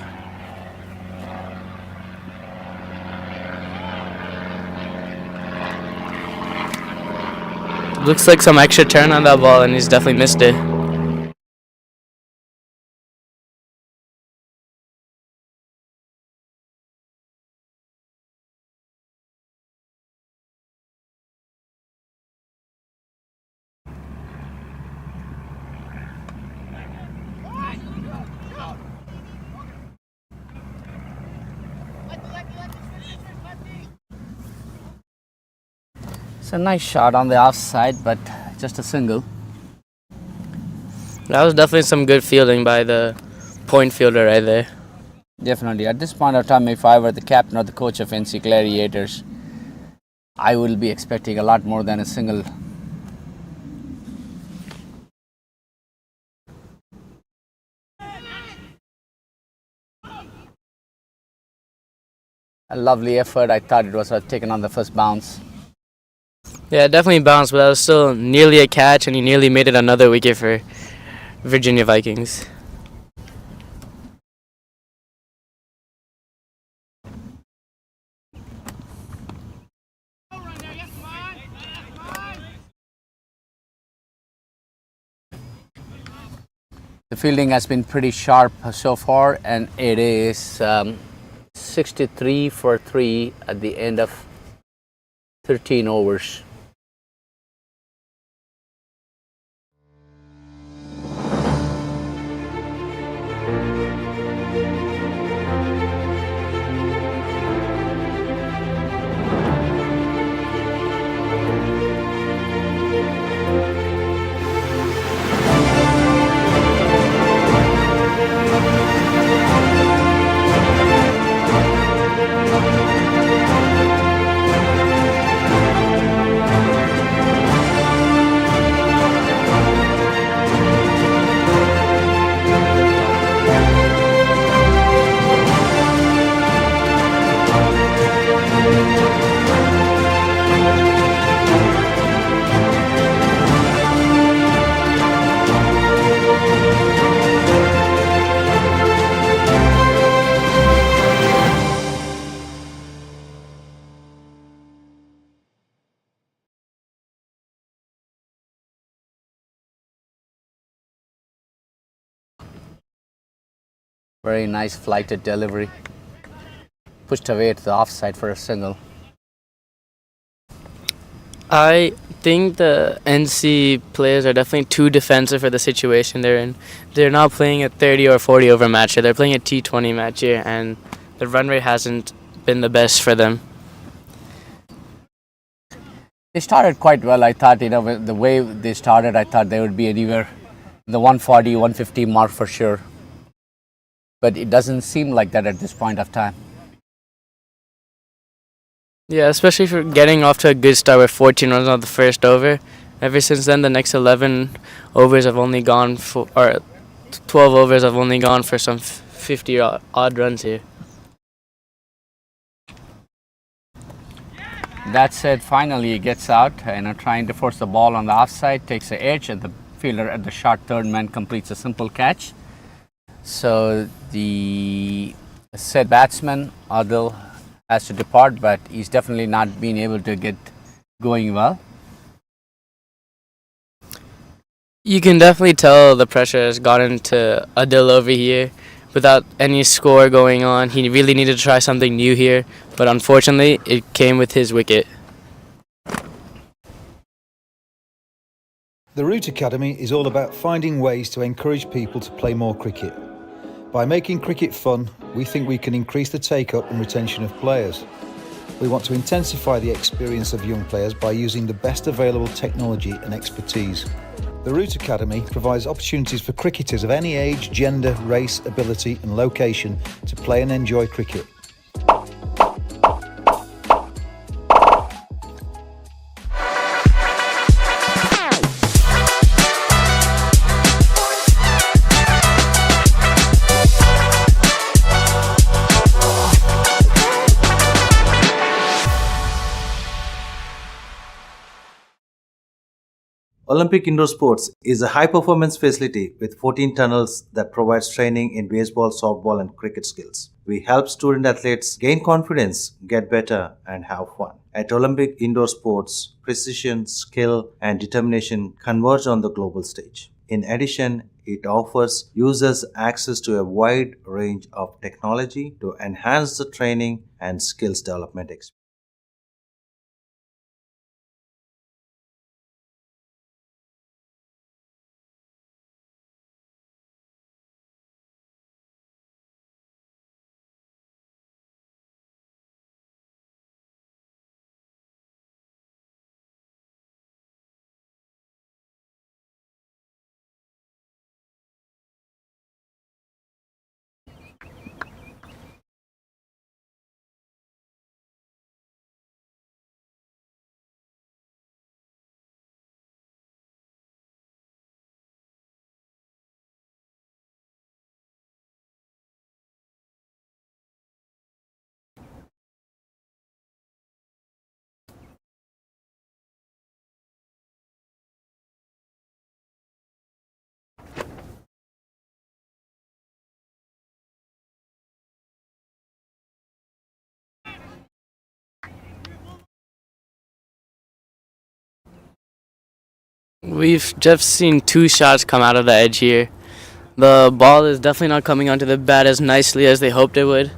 Looks like some extra turn on that ball, and he's definitely missed it. It's a nice shot on the offside, but just a single. That was definitely some good fielding by the point fielder right there. Definitely. At this point of time, if I were the captain or the coach of NC Gladiators, I will be expecting a lot more than a single. A lovely effort. I thought it was taken on the first bounce. Yeah, it definitely bounced, but that was still nearly a catch, and he nearly made it another wicket for Virginia Vikings. The fielding has been pretty sharp so far, and it is 63 for 3 at the end of 13 overs. Very nice flighted delivery. Pushed away to the offside for a single. I think the NC players are definitely too defensive for the situation they're in. They're not playing a 30 or 40 over match here. They're playing a T20 match here, and the run rate hasn't been the best for them. They started quite well. I thought, the way they started, I thought they would be anywhere in the 140, 150 mark for sure. But it doesn't seem like that at this point of time. Yeah, especially for getting off to a good start with 14 runs on the first over. Ever since then, the next 11 overs have only gone for, or 12 overs have only gone for some 50 odd runs here. That said, finally he gets out, trying to force the ball on the offside, takes the edge, and the fielder at the short third man completes a simple catch. So the said batsman, Adil, has to depart, but he's definitely not been able to get going well. You can definitely tell the pressure has gotten to Adil over here. Without any score going on, he really needed to try something new here, but unfortunately, it came with his wicket. The Root Academy is all about finding ways to encourage people to play more cricket. By making cricket fun, we think we can increase the take-up and retention of players. We want to intensify the experience of young players by using the best available technology and expertise. The Root Academy provides opportunities for cricketers of any age, gender, race, ability and location to play and enjoy cricket. Olympic Indoor Sports is a high-performance facility with 14 tunnels that provides training in baseball, softball and cricket skills. We help student athletes gain confidence, get better and have fun. At Olympic Indoor Sports, precision, skill and determination converge on the global stage. In addition, it offers users access to a wide range of technology to enhance the training and skills development experience. We've just seen 2 shots come out of the edge here. The ball is definitely not coming onto the bat as nicely as they hoped it would.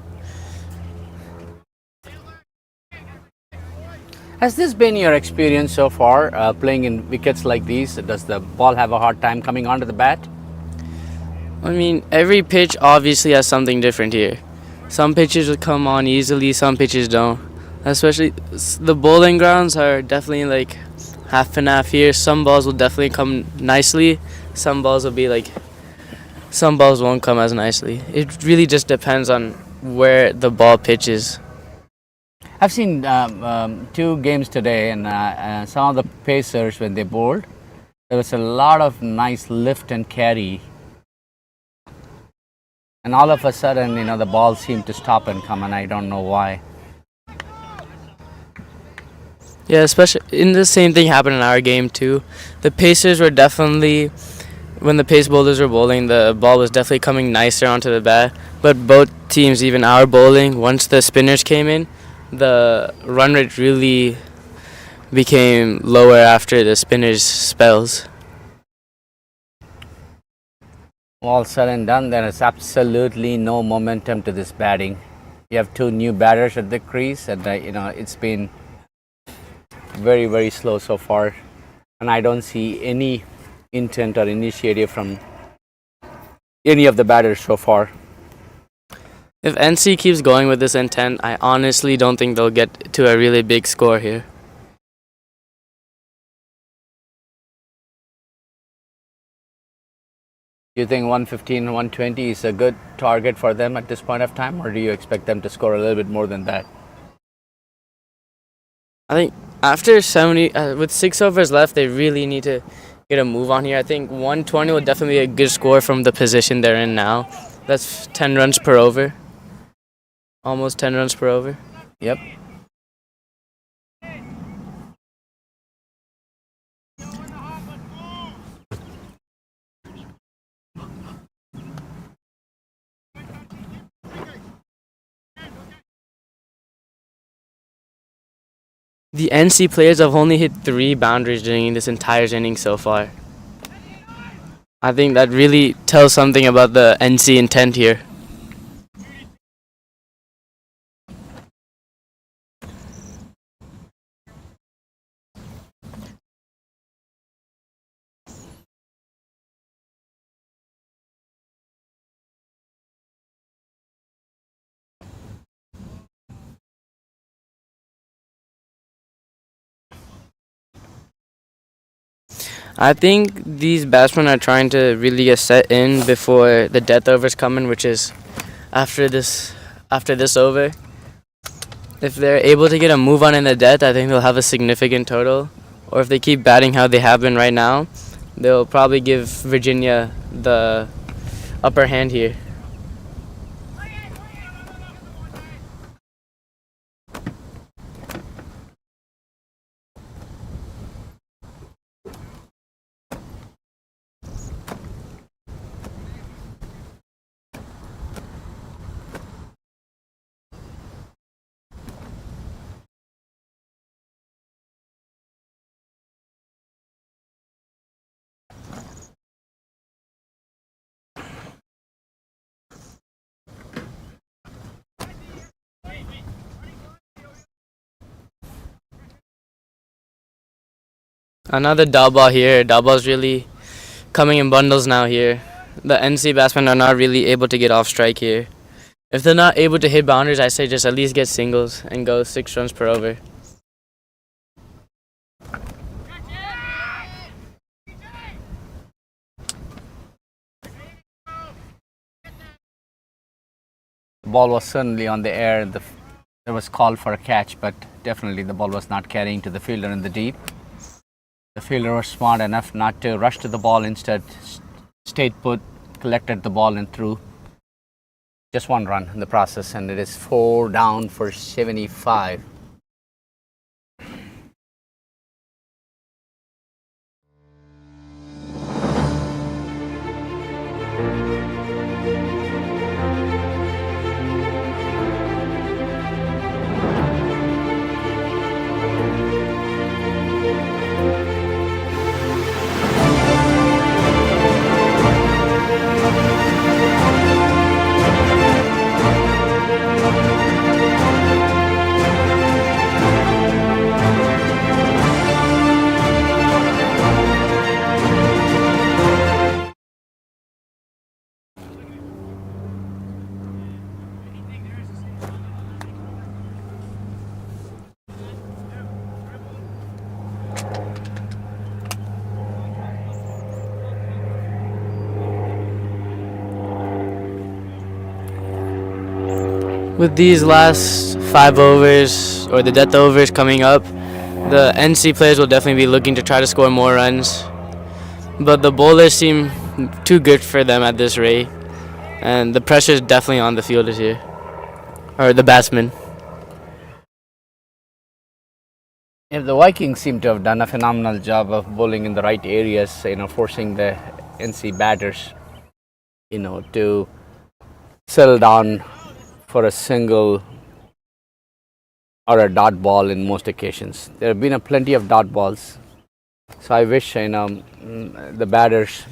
Has this been your experience so far, playing in wickets like these? Does the ball have a hard time coming onto the bat? I mean, every pitch obviously has something different here. Some pitches will come on easily, some pitches don't. Especially the bowling grounds are definitely like half and half here. Some balls will definitely come nicely. Some balls won't come as nicely. It really just depends on where the ball pitches. I've seen 2 games today, and some of the pacers, when they bowled, there was a lot of nice lift and carry. And all of a sudden, the ball seemed to stop and come, and I don't know why. Yeah, especially in the same thing happened in our game too. The pacers were definitely, when the pace bowlers were bowling, the ball was definitely coming nicer onto the bat. But both teams, even our bowling, once the spinners came in, the run rate really became lower after the spinners' spells. All said and done, there is absolutely no momentum to this batting. You have 2 new batters at the crease, and it's been very, very slow so far, and I don't see any intent or initiative from any of the batters so far. If NC keeps going with this intent, I honestly don't think they'll get to a really big score here. Do you think 115, 120 is a good target for them at this point of time, or do you expect them to score a little bit more than that? I think after 70, with 6 overs left, they really need to get a move on here. I think 120 will definitely be a good score from the position they're in now. That's 10 runs per over. Almost 10 runs per over. Yep. The NC players have only hit 3 boundaries during this entire inning so far. I think that really tells something about the NC intent here. I think these batsmen are trying to really get set in before the death overs come in, which is after this over. If they're able to get a move on in the death, I think they'll have a significant total. Or if they keep batting how they have been right now, they'll probably give Virginia the upper hand here. Another dot ball here. Dot ball's really coming in bundles now here. The NC batsmen are not really able to get off strike here. If they're not able to hit boundaries, I say just at least get singles and go 6 runs per over. The ball was certainly on the air. There was call for a catch, but definitely the ball was not carrying to the fielder in the deep. The fielder was smart enough not to rush to the ball, instead stayed put, collected the ball and threw. Just 1 run in the process, and it is 4 down for 75. With these last 5 overs or the death overs coming up, the NC players will definitely be looking to try to score more runs. But the bowlers seem too good for them at this rate, and the pressure is definitely on the fielders here, or the batsmen. Yeah, the Vikings seem to have done a phenomenal job of bowling in the right areas, forcing the NC batters, to settle down for a single or a dot ball in most occasions. There have been a plenty of dot balls, so I wish the batters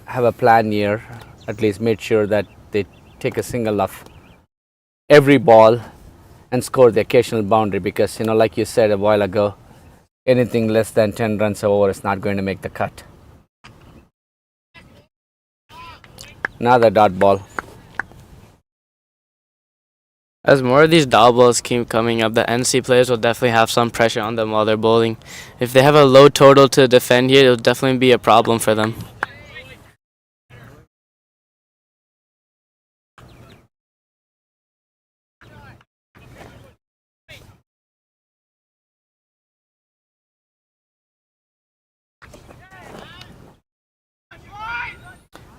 have a plan here. At least made sure that they take a single of every ball and score the occasional boundary, because like you said a while ago, anything less than 10 runs over is not going to make the cut. Another dot ball. As more of these dot balls keep coming up, the NC players will definitely have some pressure on them while they're bowling. If they have a low total to defend here, it'll definitely be a problem for them.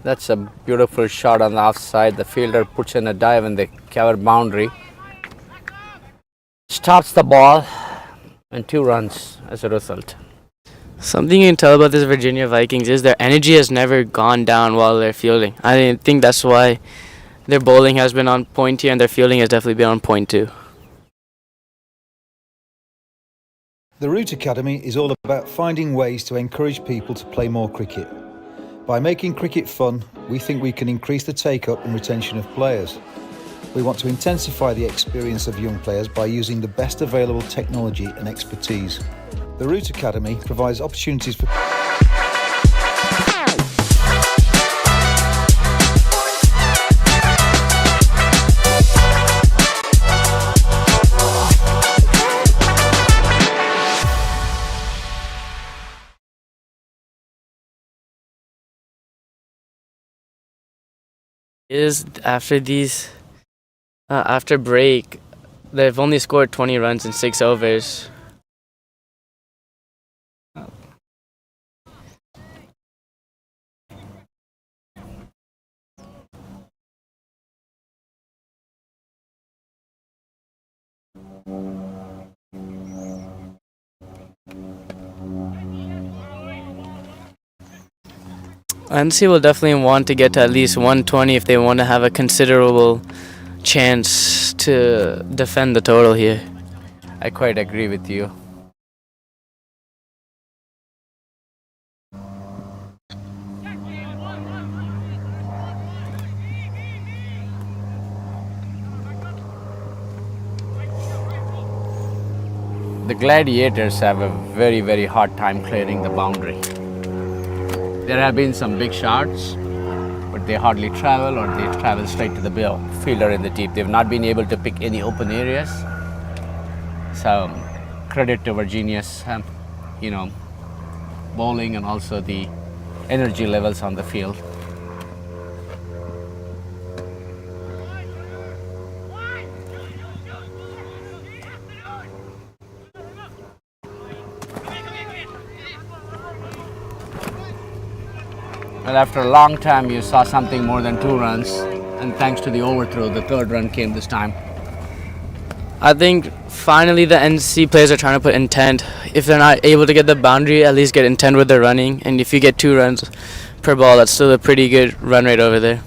That's a beautiful shot on the offside. The fielder puts in a dive in the cover boundary, stops the ball, and 2 runs as a result. Something you can tell about this Virginia Vikings is their energy has never gone down while they're fielding. I think that's why their bowling has been on point here, and their fielding has definitely been on point too. The Root Academy is all about finding ways to encourage people to play more cricket. By making cricket fun, we think we can increase the take-up and retention of players. We want to intensify the experience of young players by using the best available technology and expertise. The Root Academy provides opportunities for Is after break, they've only scored 20 runs in 6 overs. NC will definitely want to get to at least 120 if they want to have a considerable chance to defend the total here. I quite agree with you. The Gladiators have a very, very hard time clearing the boundary. There have been some big shots, but they hardly travel, or they travel straight to the fielder in the deep. They've not been able to pick any open areas. So credit to Virginia's, bowling and also the energy levels on the field. Well, after a long time, you saw something more than 2 runs, and thanks to the overthrow, the 3rd run came this time. I think finally the NC players are trying to put intent. If they're not able to get the boundary, at least get intent with their running. And if you get 2 runs per ball, that's still a pretty good run rate over there.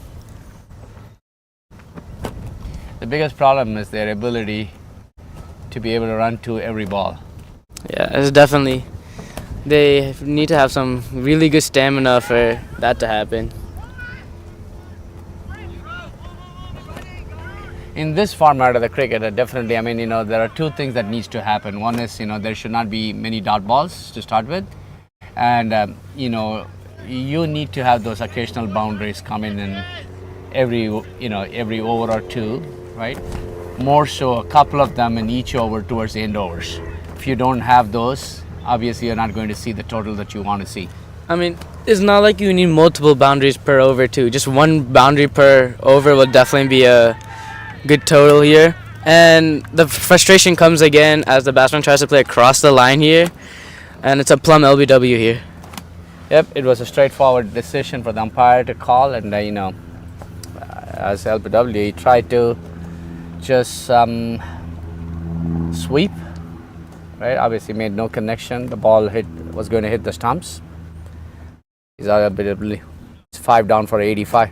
The biggest problem is their ability to be able to run to every ball. Yeah, it's definitely. They need to have some really good stamina for that to happen. In this format of the cricket, definitely, there are 2 things that needs to happen. One is, there should not be many dot balls to start with. And, you need to have those occasional boundaries come in every over or 2, right? More so, a couple of them in each over towards the end overs. If you don't have those, obviously you're not going to see the total that you want to see. It's not like you need multiple boundaries per over too. Just 1 boundary per over will definitely be good total here. And the frustration comes again as the batsman tries to play across the line here, and it's a plumb LBW here. Yep, it was a straightforward decision for the umpire to call, and as LBW, he tried to just sweep, right? Obviously, made no connection. The ball was going to hit the stumps. He's LBW. It's 5 down for 85.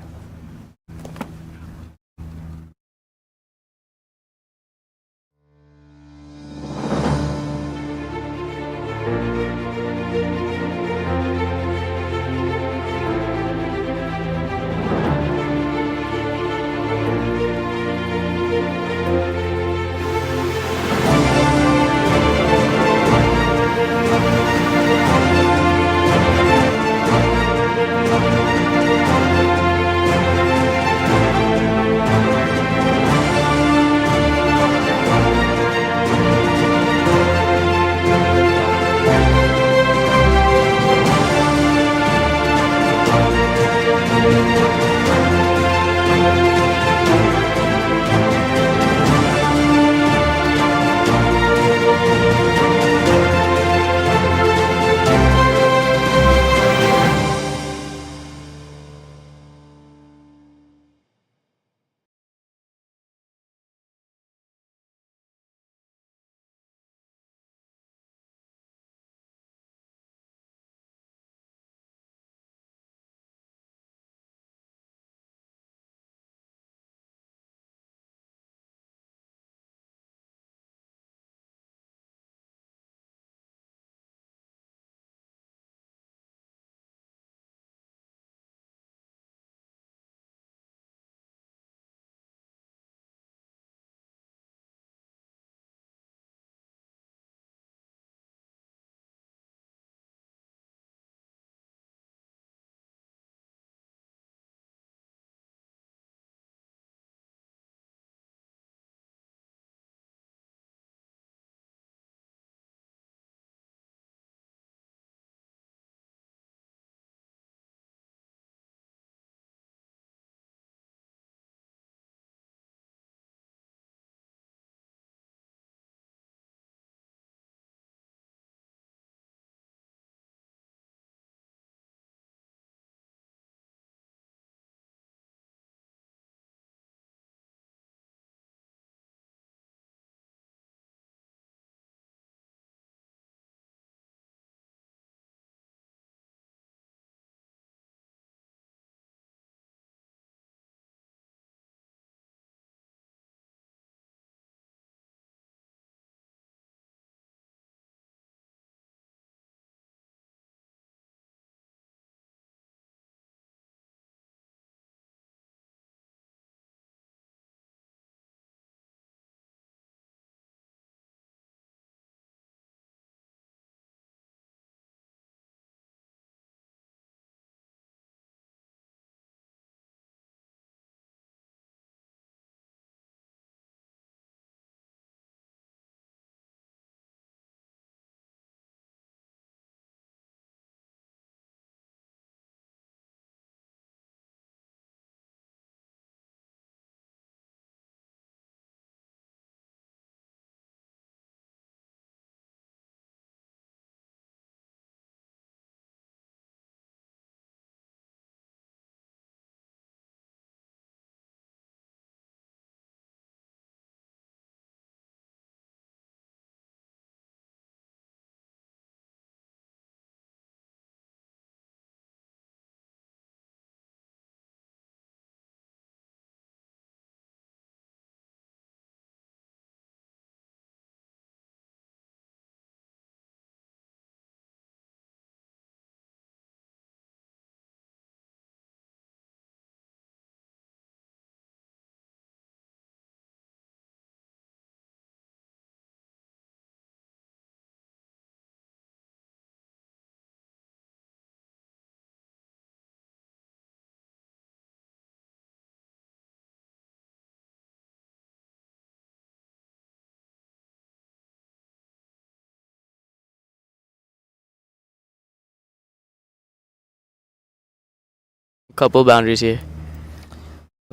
Couple boundaries here.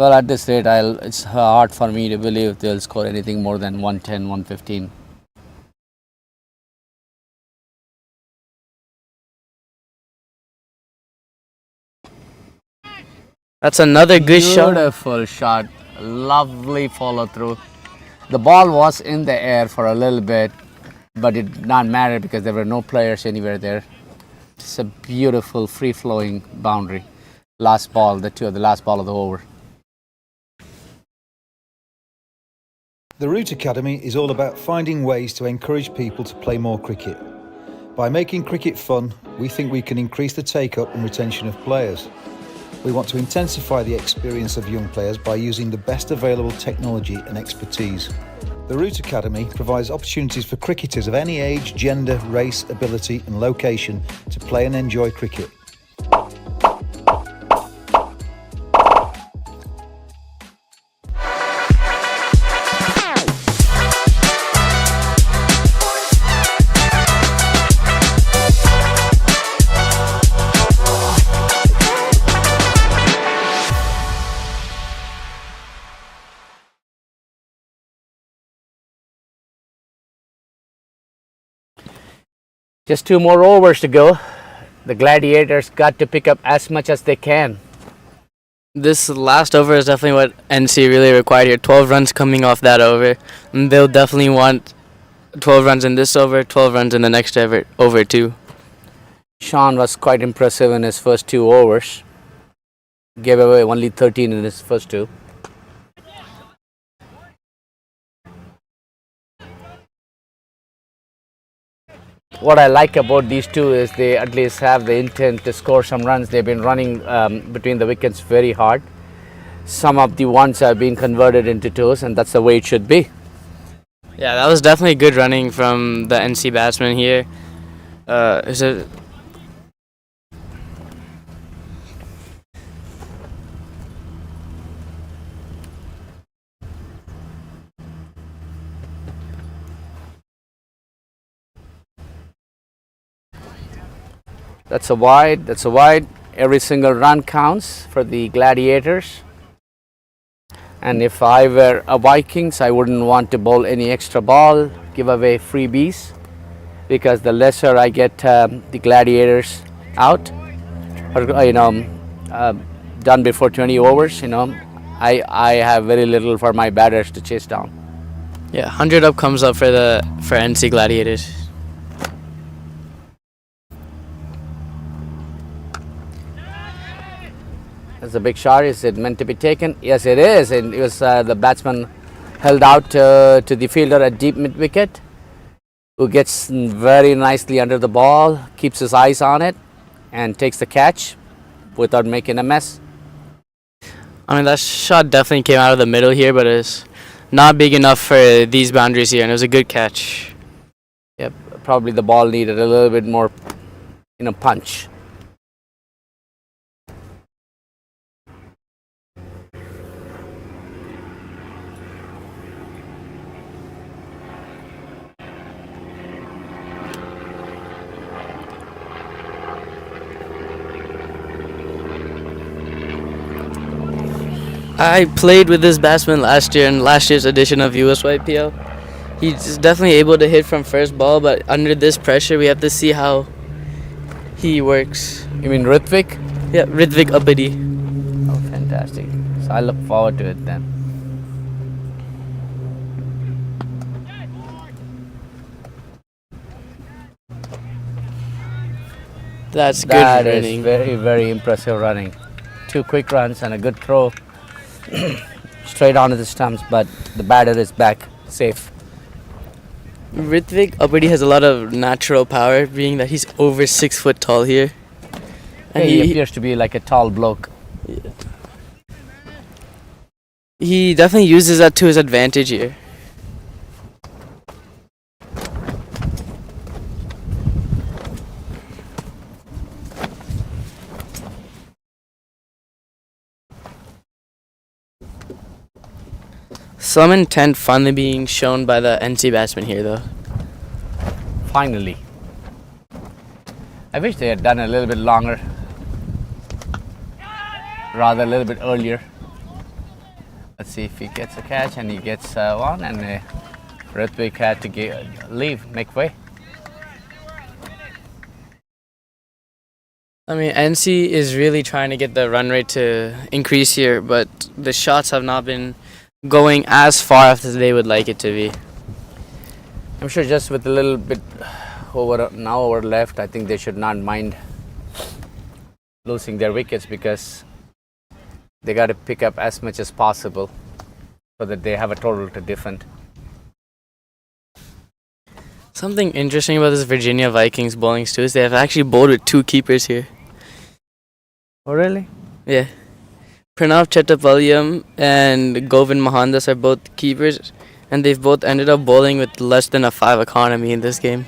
Well, at this rate, it's hard for me to believe they'll score anything more than 110, 115. That's another good shot. Beautiful shot. Lovely follow through. The ball was in the air for a little bit, but it did not matter because there were no players anywhere there. It's a beautiful free flowing boundary. Last ball, the last ball of the over. The Root Academy is all about finding ways to encourage people to play more cricket. By making cricket fun, we think we can increase the take-up and retention of players. We want to intensify the experience of young players by using the best available technology and expertise. The Root Academy provides opportunities for cricketers of any age, gender, race, ability and location to play and enjoy cricket. Just 2 more overs to go. The Gladiators got to pick up as much as they can. This last over is definitely what NC really required here. 12 runs coming off that over. And they'll definitely want 12 runs in this over, 12 runs in the next over too. Sean was quite impressive in his first 2 overs. Gave away only 13 in his first 2. What I like about these two is they at least have the intent to score some runs. They've been running between the wickets very hard. Some of the ones have been converted into 2s, and that's the way it should be. Yeah, that was definitely good running from the NC batsman here. That's a wide, that's a wide. Every single run counts for the Gladiators. And if I were a Vikings, I wouldn't want to bowl any extra ball, give away freebies, because the lesser I get the Gladiators out, or done before 20 overs, I have very little for my batters to chase down. Yeah, 100 up comes up for NC Gladiators. That's a big shot. Is it meant to be taken? Yes, it is. And it was the batsman held out to the fielder at deep mid wicket, who gets very nicely under the ball, keeps his eyes on it, and takes the catch without making a mess. I mean, that shot definitely came out of the middle here, but it's not big enough for these boundaries here, and it was a good catch. Yep, probably the ball needed a little bit more, punch. I played with this batsman last year in last year's edition of USYPL. He's definitely able to hit from first ball, but under this pressure, we have to see how he works. You mean Ritvik? Yeah, Ritvik Uppity. Oh, fantastic. So I look forward to it then. That's good That running. is very, very impressive running. 2 quick runs and a good throw straight onto the stumps, but the batter is back safe. Ritvik Uppity has a lot of natural power, being that he's over 6 foot tall here. And he appears to be like a tall bloke. He definitely uses that to his advantage here. Some intent finally being shown by the NC batsman here, though. Finally. I wish they had done a little bit longer, rather a little bit earlier. Let's see if he gets a catch, and he gets one, and Ritvik had to leave, make way. I mean, NC is really trying to get the run rate to increase here, but the shots have not been going as far as they would like it to be. I'm sure just with a little bit over left, I think they should not mind losing their wickets, because they got to pick up as much as possible so that they have a total to defend. Something interesting about this Virginia Vikings bowling too is they have actually bowled with 2 keepers here. Oh, really? Yeah. Pranav Chattopalyam and Govind Mohandas are both keepers, and they've both ended up bowling with less than a 5 economy in this game.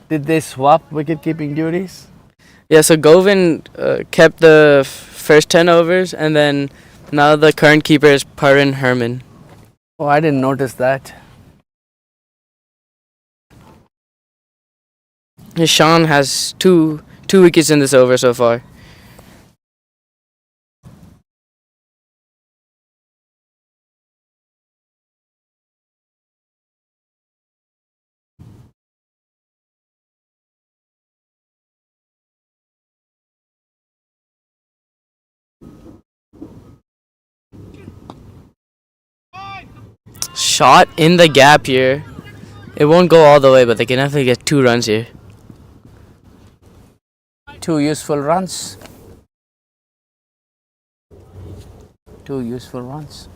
Did they swap wicket-keeping duties? Yeah, so Govind kept the first 10 overs, and then now the current keeper is Parin Herman. Oh, I didn't notice that. Sean has two wickets in this over so far. Shot in the gap here. It won't go all the way, but they can definitely get 2 runs here. 2 useful runs. 2 useful runs.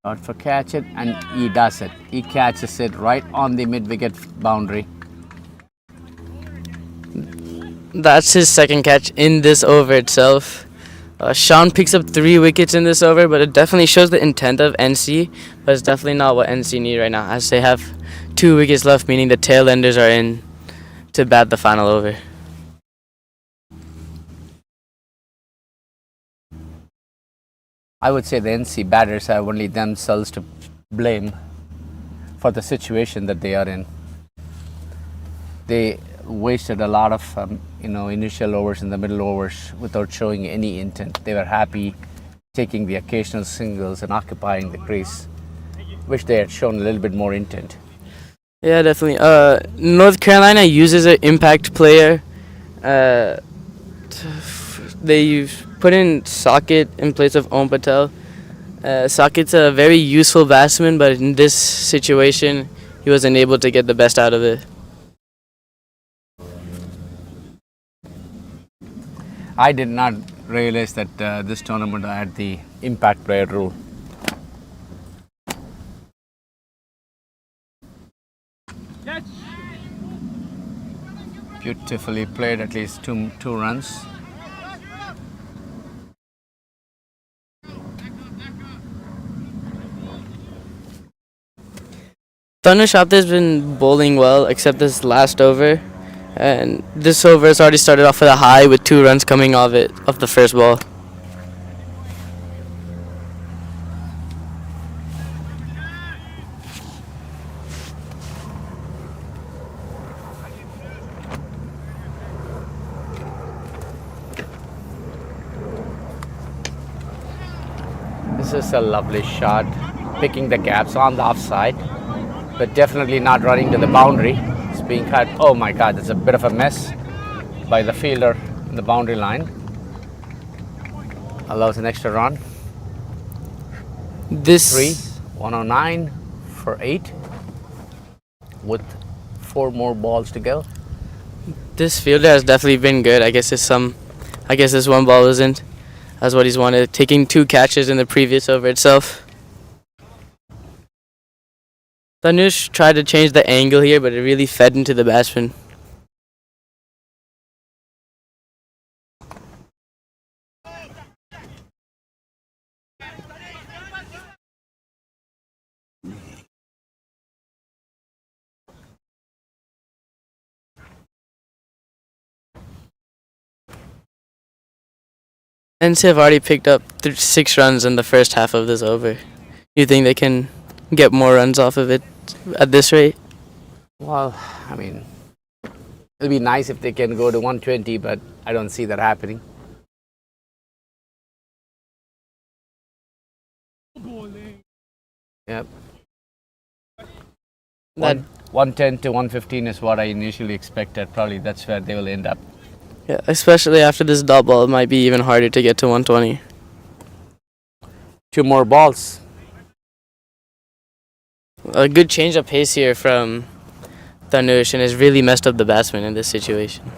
Shot for catch it, and he does it. He catches it right on the mid-wicket boundary. That's his second catch in this over itself. Sean picks up 3 wickets in this over, but it definitely shows the intent of NC, but it's definitely not what NC need right now, as they have 2 wickets left, meaning the tail enders are in to bat the final over. I would say the NC batters have only themselves to blame for the situation that they are in. They wasted a lot of initial overs and the middle overs without showing any intent. They were happy taking the occasional singles and occupying the crease. Wish they had shown a little bit more intent. Yeah, definitely. North Carolina uses an impact player. They put in Saket in place of Om Patel. Saket's a very useful batsman, but in this situation, he wasn't able to get the best out of it. I did not realize that this tournament had the impact player rule. Beautifully played, at least two runs. Tanush has been bowling well, except this last over. And this over has already started off with a high with 2 runs coming off the first ball. This is a lovely shot, picking the gaps on the offside, but definitely not running to the boundary. It's being cut. Oh my God, that's a bit of a mess by the fielder in the boundary line. Allows an extra run. This 3, 109 for 8, with 4 more balls to go. This fielder has definitely been good. I guess this one ball isn't as what he's wanted, taking 2 catches in the previous over itself. Tanush tried to change the angle here, but it really fed into the batsman. NC have already picked up 6 runs in the first half of this over. You think they can get more runs off of it at this rate? Well, I mean, it'll be nice if they can go to 120, but I don't see that happening. Yep. That 110 to 115 is what I initially expected. Probably that's where they will end up. Yeah, especially after this double, it might be even harder to get to 120. 2 more balls. A good change of pace here from Tanush and has really messed up the batsman in this situation.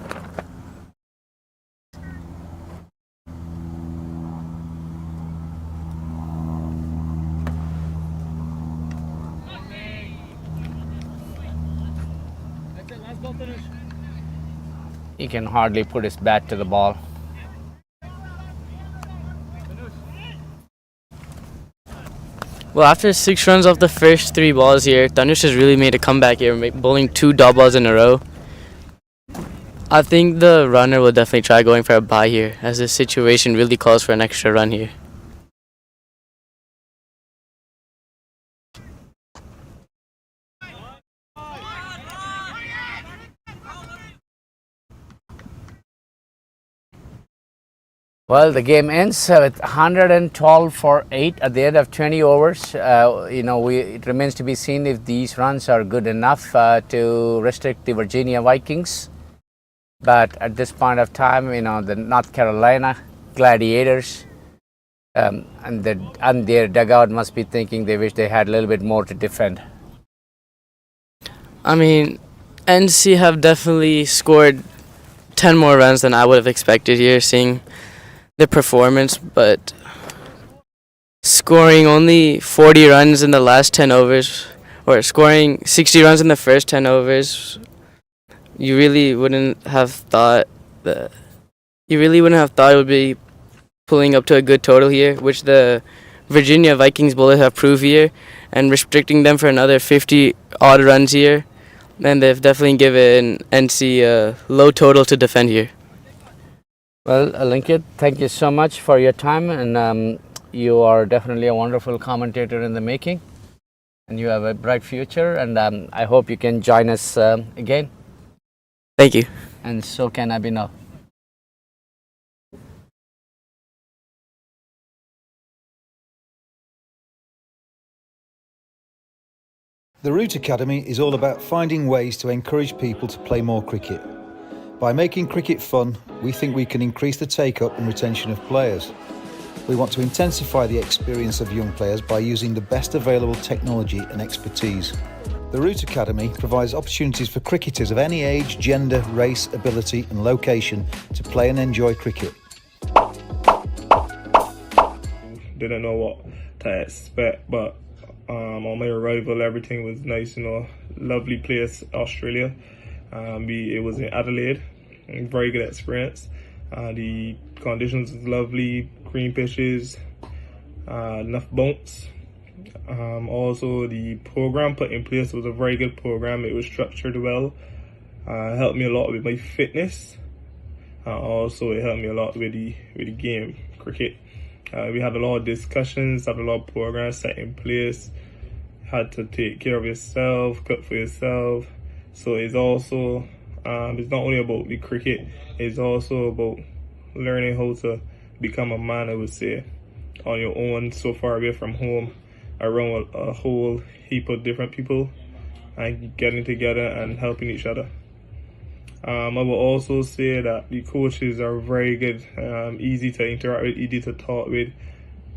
He can hardly put his bat to the ball. Well, after 6 runs off the first 3 balls here, Tanush has really made a comeback here, bowling 2 dot balls in a row. I think the runner will definitely try going for a bye here, as this situation really calls for an extra run here. Well, the game ends with 112 for 8 at the end of 20 overs. It remains to be seen if these runs are good enough to restrict the Virginia Vikings. But at this point of time, the North Carolina Gladiators and their dugout must be thinking they wish they had a little bit more to defend. I mean, NC have definitely scored 10 more runs than I would have expected here, seeing their performance, but scoring only 40 runs in the last 10 overs, or scoring 60 runs in the first 10 overs, you really wouldn't have thought it would be pulling up to a good total here, which the Virginia Vikings bowlers have proved here, and restricting them for another 50 odd runs here. And they've definitely given NC a low total to defend here. Well, Linkit, thank you so much for your time, and you are definitely a wonderful commentator in the making, and you have a bright future, and I hope you can join us again. Thank you. And so can Abhinav. The Root Academy is all about finding ways to encourage people to play more cricket. By making cricket fun, we think we can increase the take-up and retention of players. We want to intensify the experience of young players by using the best available technology and expertise. The Root Academy provides opportunities for cricketers of any age, gender, race, ability and location to play and enjoy cricket. Didn't know what to expect, but on my arrival, everything was nice, lovely place, Australia. It was in Adelaide, very good experience. The conditions was lovely, green pitches, enough bumps. Also, the program put in place was a very good program. It was structured well, helped me a lot with my fitness. Also, it helped me a lot with the game, cricket. We had a lot of discussions, had a lot of programs set in place, had to take care of yourself, cook for yourself. So it's also, it's not only about the cricket, it's also about learning how to become a man, I would say, on your own, so far away from home, around a whole heap of different people, and getting together and helping each other. I will also say that the coaches are very good, easy to interact with, easy to talk with,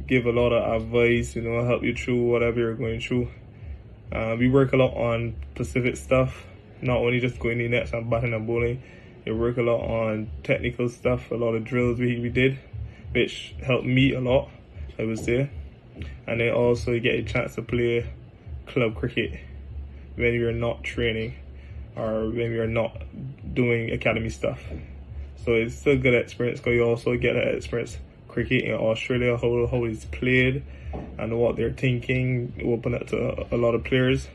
give a lot of advice, help you through whatever you're going through. We work a lot on specific stuff, not only just going in nets and batting and bowling. We work a lot on technical stuff, a lot of drills we did, which helped me a lot, I would say. And then also you get a chance to play club cricket when you're not training or when you're not doing academy stuff. So it's still a good experience, because you also get that experience cricket in Australia, how it's played and what they're thinking, open up to a lot of players.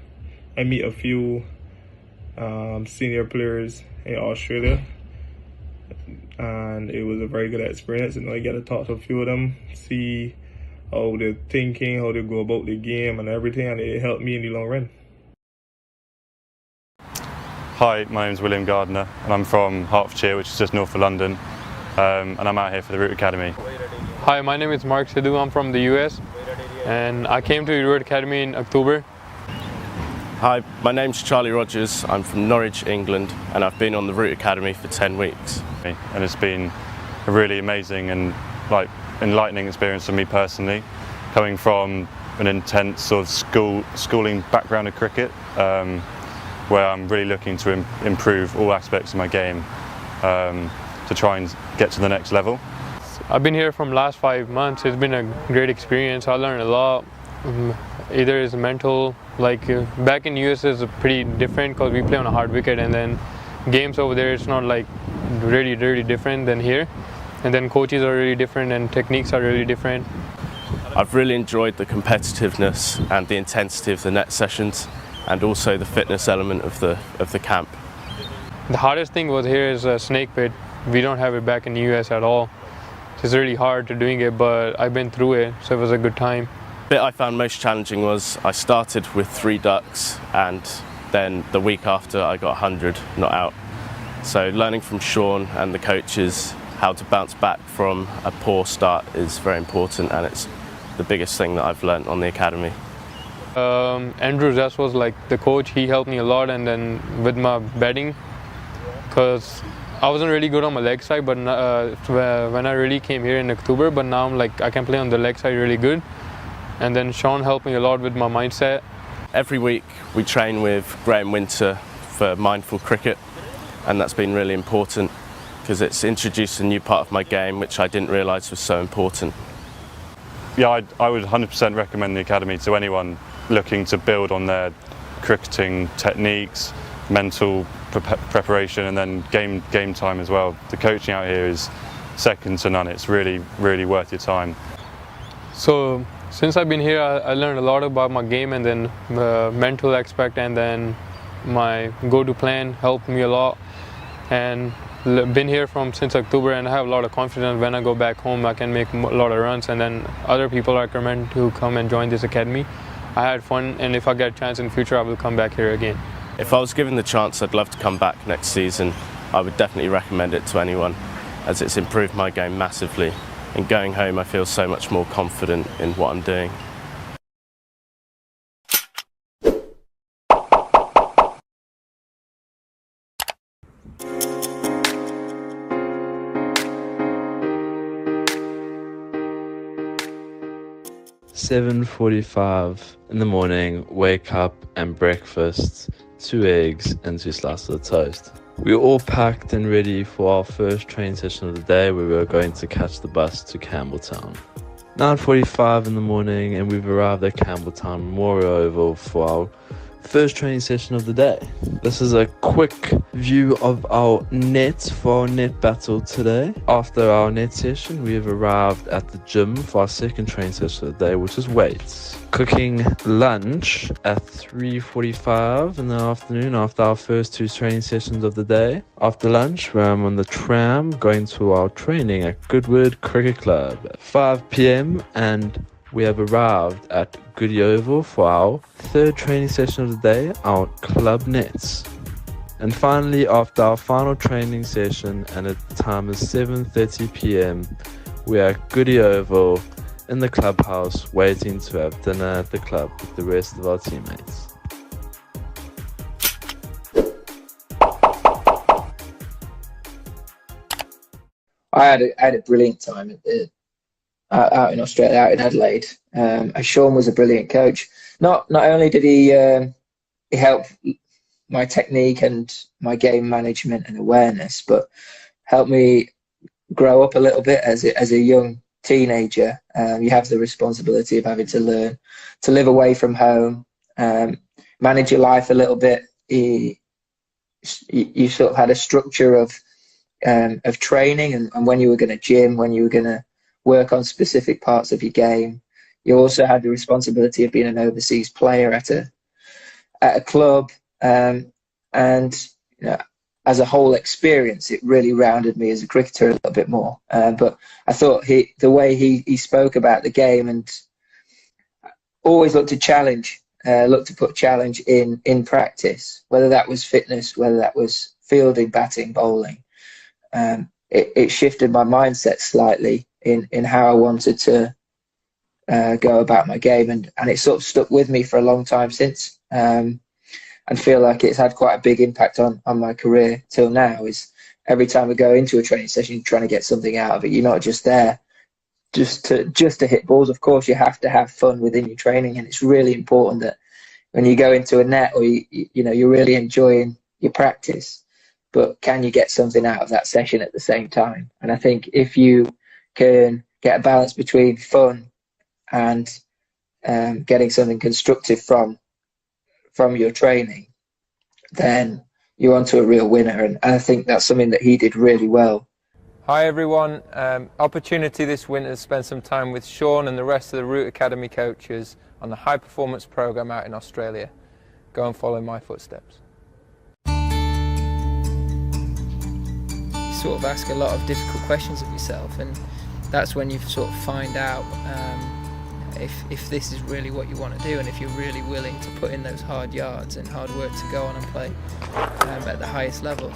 I meet a few senior players in Australia, and it was a very good experience. And I get to talk to a few of them, see how they're thinking, how they go about the game and everything, and it helped me in the long run. Hi, my name is William Gardner and I'm from Hertfordshire, which is just north of London, and I'm out here for the Root Academy. Hi, my name is Mark Sidhu. I'm from the US, and I came to the Root Academy in October. Hi, my name's Charlie Rogers. I'm from Norwich, England, and I've been on the Root Academy for 10 weeks. And it's been a really amazing and enlightening experience for me personally, coming from an intense sort of schooling background of cricket, where I'm really looking to improve all aspects of my game to try and get to the next level. I've been here from last 5 months. It's been a great experience. I learned a lot. Either it's mental, like back in US is pretty different because we play on a hard wicket, and then games over there it's not like really different than here, and then coaches are really different and techniques are really different. I've really enjoyed the competitiveness and the intensity of the net sessions, and also the fitness element of the camp. The hardest thing was here is a snake pit. We don't have it back in the US at all. It's really hard to doing it, but I've been through it, so it was a good time. The bit I found most challenging was I started with 3 ducks, and then the week after I got 100 not out. So learning from Sean and the coaches how to bounce back from a poor start is very important, and it's the biggest thing that I've learned on the academy. Andrew Zess was like the coach. He helped me a lot, and then with my batting, because I wasn't really good on my leg side, but when I really came here in October, but now I'm like I can play on the leg side really good. And then Sean helped me a lot with my mindset. Every week we train with Graham Winter for mindful cricket, and that's been really important because it's introduced a new part of my game which I didn't realise was so important. Yeah, I would 100% recommend the academy to anyone looking to build on their cricketing techniques, mental preparation, and then game time as well. The coaching out here is second to none. It's really worth your time. So since I've been here, I learned a lot about my game, and then mental aspect, and then my go-to plan helped me a lot. And been here since October, and I have a lot of confidence. When I go back home, I can make a lot of runs, and then other people I recommend to come and join this academy. I had fun, and if I get a chance in the future, I will come back here again. If I was given the chance, I'd love to come back next season. I would definitely recommend it to anyone, as it's improved my game massively. And going home, I feel so much more confident in what I'm doing. "7:45 in the morning, wake up and breakfast, 2 eggs and 2 slices of toast. We were all packed and ready for our first training session of the day, where we were going to catch the bus to Campbelltown. 9:45 in the morning, and we've arrived at Campbelltown Memorial Oval for our first training session of the day. This is a quick view of our net for our net battle today. After our net session, we have arrived at the gym for our second training session of the day, which is weights. Cooking lunch at 3:45 in the afternoon after our first 2 training sessions of the day. After lunch, I'm on the tram going to our training at Goodwood Cricket Club at 5 p.m. and we have arrived at Goody Oval for our third training session of the day, our club nets. And finally, after our final training session, and at the time is 7:30 p.m, we are at Goody Oval in the clubhouse waiting to have dinner at the club with the rest of our teammates. I had a brilliant time out in Australia, out in Adelaide. Sean was a brilliant coach. Not only did he help my technique and my game management and awareness, but helped me grow up a little bit as a young teenager. You have the responsibility of having to learn to live away from home, manage your life a little bit. You sort of had a structure of training and when you were going to gym, when you were going to work on specific parts of your game. You also had the responsibility of being an overseas player at a club, and you know, as a whole experience, it really rounded me as a cricketer a little bit more. But I thought the way he spoke about the game and always looked to challenge, looked to put challenge in practice, whether that was fitness, whether that was fielding, batting, bowling. It shifted my mindset slightly in how I wanted to go about my game, and it sort of stuck with me for a long time since. And feel like it's had quite a big impact on my career till now. Is every time I go into a training session, you're trying to get something out of it. You're not just there just to hit balls. Of course, you have to have fun within your training, and it's really important that when you go into a net or you're really enjoying your practice, but can you get something out of that session at the same time? And I think if you can get a balance between fun and getting something constructive from your training, then you're onto a real winner. And I think that's something that he did really well. Hi everyone, opportunity this winter to spend some time with Sean and the rest of the Root Academy coaches on the high performance program out in Australia. Go and follow my footsteps. You sort of ask a lot of difficult questions of yourself, and that's when you sort of find out if this is really what you want to do, and if you're really willing to put in those hard yards and hard work to go on and play at the highest level.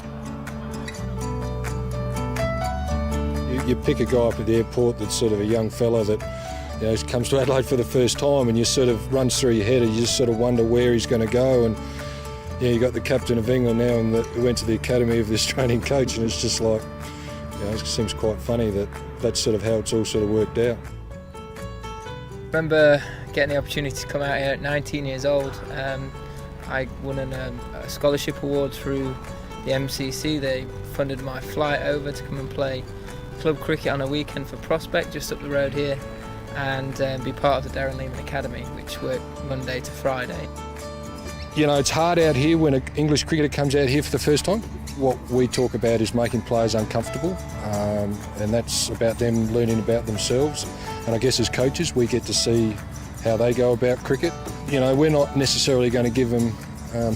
You pick a guy up at the airport that's sort of a young fella that comes to Adelaide for the first time, and you sort of runs through your head and you just sort of wonder where he's going to go. And you got the captain of England now and who went to the academy of the Australian coach, and it's just like, it seems quite funny that that's sort of how it's all sort of worked out. I remember getting the opportunity to come out here at 19 years old. I won a scholarship award through the MCC. They funded my flight over to come and play club cricket on a weekend for Prospect just up the road here, and be part of the Darren Lehman Academy, which worked Monday to Friday. It's hard out here when an English cricketer comes out here for the first time. What we talk about is making players uncomfortable, and that's about them learning about themselves. And I guess as coaches, we get to see how they go about cricket. We're not necessarily going to give them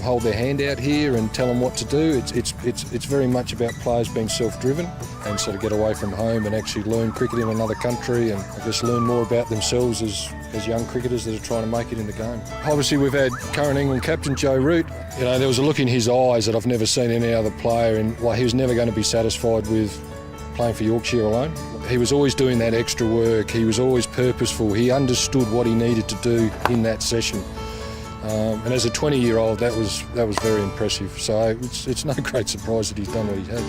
hold their hand out here and tell them what to do. It's very much about players being self-driven and sort of get away from home and actually learn cricket in another country, and I guess learn more about themselves as young cricketers that are trying to make it in the game. Obviously, we've had current England captain Joe Root. There was a look in his eyes that I've never seen in any other player, and he was never going to be satisfied with playing for Yorkshire alone. He was always doing that extra work. He was always purposeful. He understood what he needed to do in that session. And as a 20-year-old, that was very impressive. So it's no great surprise that he's done what he has.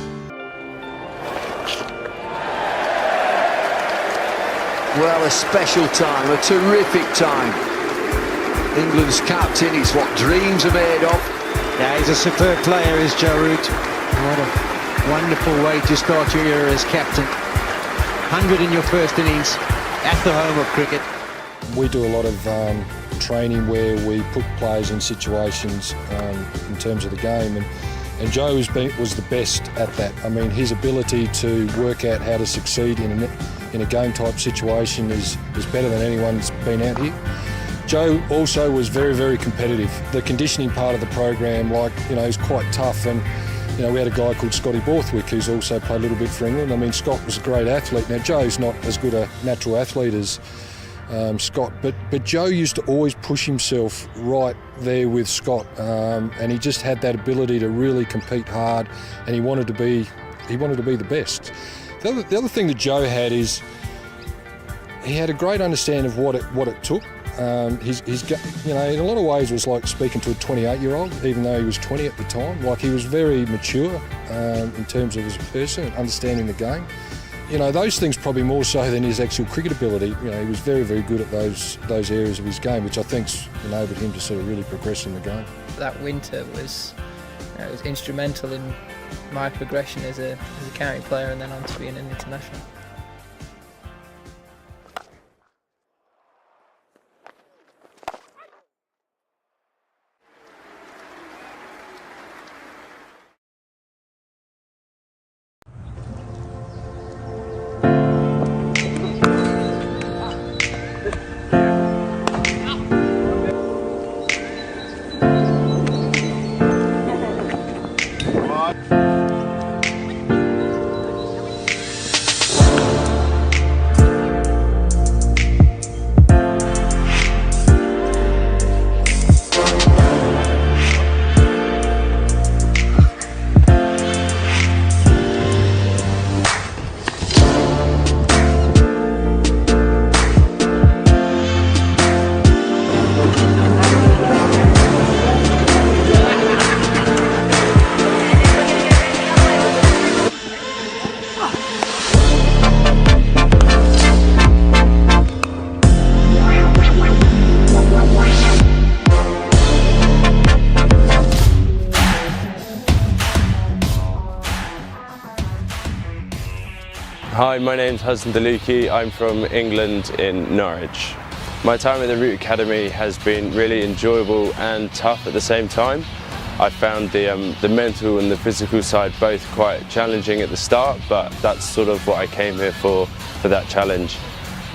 Well, a special time, a terrific time. England's captain, it's what dreams are made of. Yeah, he's a superb player, is Joe Root. What a wonderful way to start your era as captain. 100 in your first innings at the home of cricket. We do a lot of training where we put players in situations in terms of the game, and Joe was the best at that. I mean, his ability to work out how to succeed in a game type situation is better than anyone's been out here. Joe also was very, very competitive. The conditioning part of the program, is quite tough, and we had a guy called Scotty Borthwick who's also played a little bit for England. I mean, Scott was a great athlete. Now, Joe's not as good a natural athlete as Scott, but Joe used to always push himself right there with Scott, and he just had that ability to really compete hard, and he wanted to be the best. The other thing that Joe had is he had a great understanding of what it took. In a lot of ways it was like speaking to a 28-year-old, even though he was 20 at the time. He was very mature in terms of as a person, understanding the game. Those things probably more so than his actual cricket ability. He was very, very good at those areas of his game, which I think's enabled him to sort of really progress in the game. That winter was instrumental in my progression as a county player, and then on to being an international. Hi, my name's Hudson DeLucchi. I'm from England in Norwich. My time at the Root Academy has been really enjoyable and tough at the same time. I found the mental and the physical side both quite challenging at the start, but that's sort of what I came here for that challenge.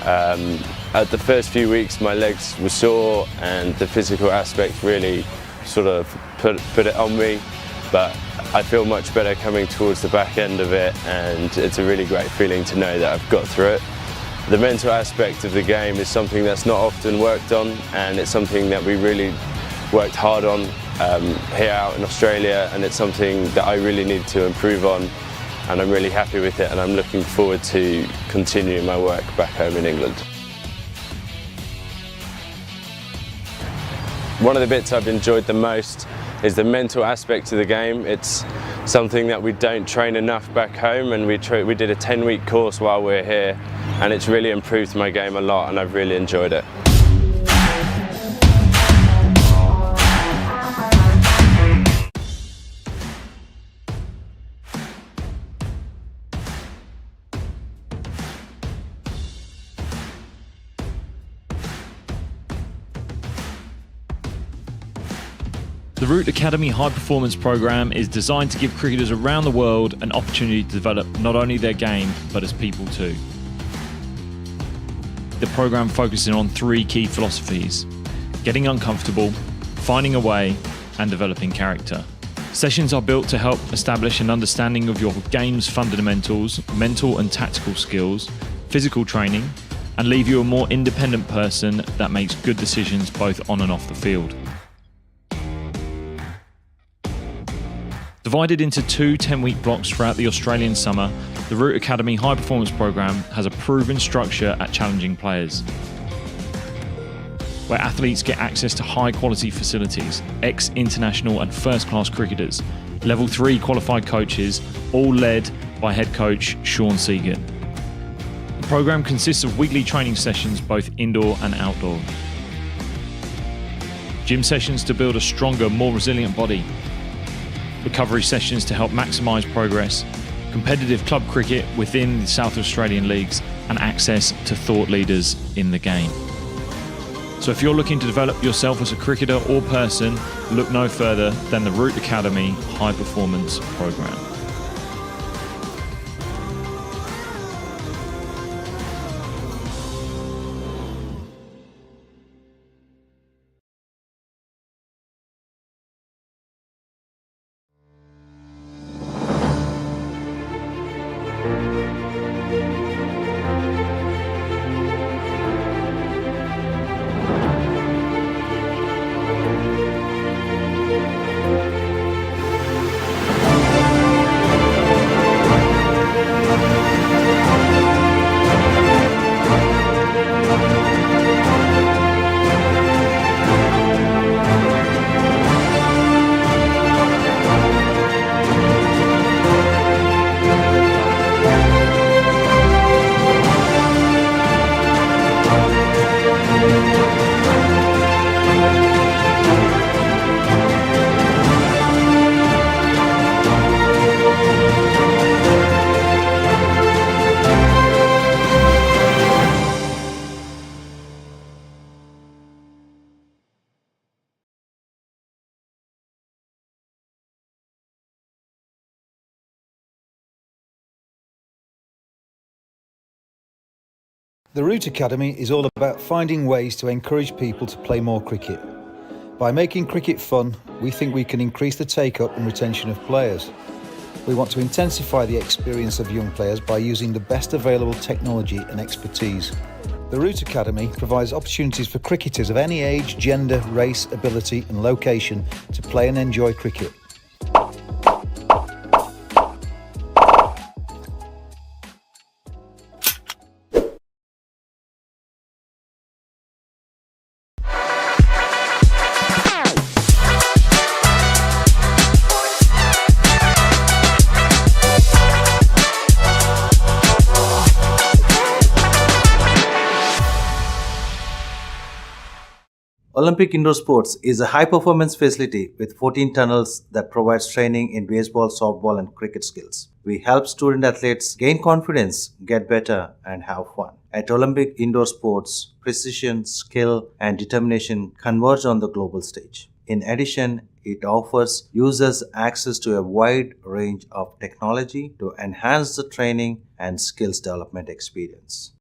At the first few weeks my legs were sore and the physical aspect really sort of put it on me, but I feel much better coming towards the back end of it, and it's a really great feeling to know that I've got through it. The mental aspect of the game is something that's not often worked on, and it's something that we really worked hard on here out in Australia, and it's something that I really need to improve on, and I'm really happy with it, and I'm looking forward to continuing my work back home in England. One of the bits I've enjoyed the most is the mental aspect of the game. It's something that we don't train enough back home, and we did a 10-week course while we're here, and it's really improved my game a lot, and I've really enjoyed it. The Root Academy High Performance Programme is designed to give cricketers around the world an opportunity to develop not only their game, but as people too. The programme focuses on 3 key philosophies: getting uncomfortable, finding a way, and developing character. Sessions are built to help establish an understanding of your game's fundamentals, mental and tactical skills, physical training, and leave you a more independent person that makes good decisions both on and off the field. Divided into 2 10-week blocks throughout the Australian summer, the Root Academy High Performance Programme has a proven structure at challenging players, where athletes get access to high-quality facilities, ex-international and first-class cricketers, Level 3 qualified coaches, all led by head coach Sean Segan. The programme consists of weekly training sessions both indoor and outdoor, gym sessions to build a stronger, more resilient body, recovery sessions to help maximise progress, competitive club cricket within the South Australian leagues, and access to thought leaders in the game. So if you're looking to develop yourself as a cricketer or person, look no further than the Root Academy High Performance Programme. The Root Academy is all about finding ways to encourage people to play more cricket. By making cricket fun, we think we can increase the take-up and retention of players. We want to intensify the experience of young players by using the best available technology and expertise. The Root Academy provides opportunities for cricketers of any age, gender, race, ability and location to play and enjoy cricket. Olympic Indoor Sports is a high-performance facility with 14 tunnels that provides training in baseball, softball and cricket skills. We help student athletes gain confidence, get better, and have fun. At Olympic indoor sports, precision, skill, and determination converge on the global stage. In addition, it offers users access to a wide range of technology to enhance the training and skills development experience.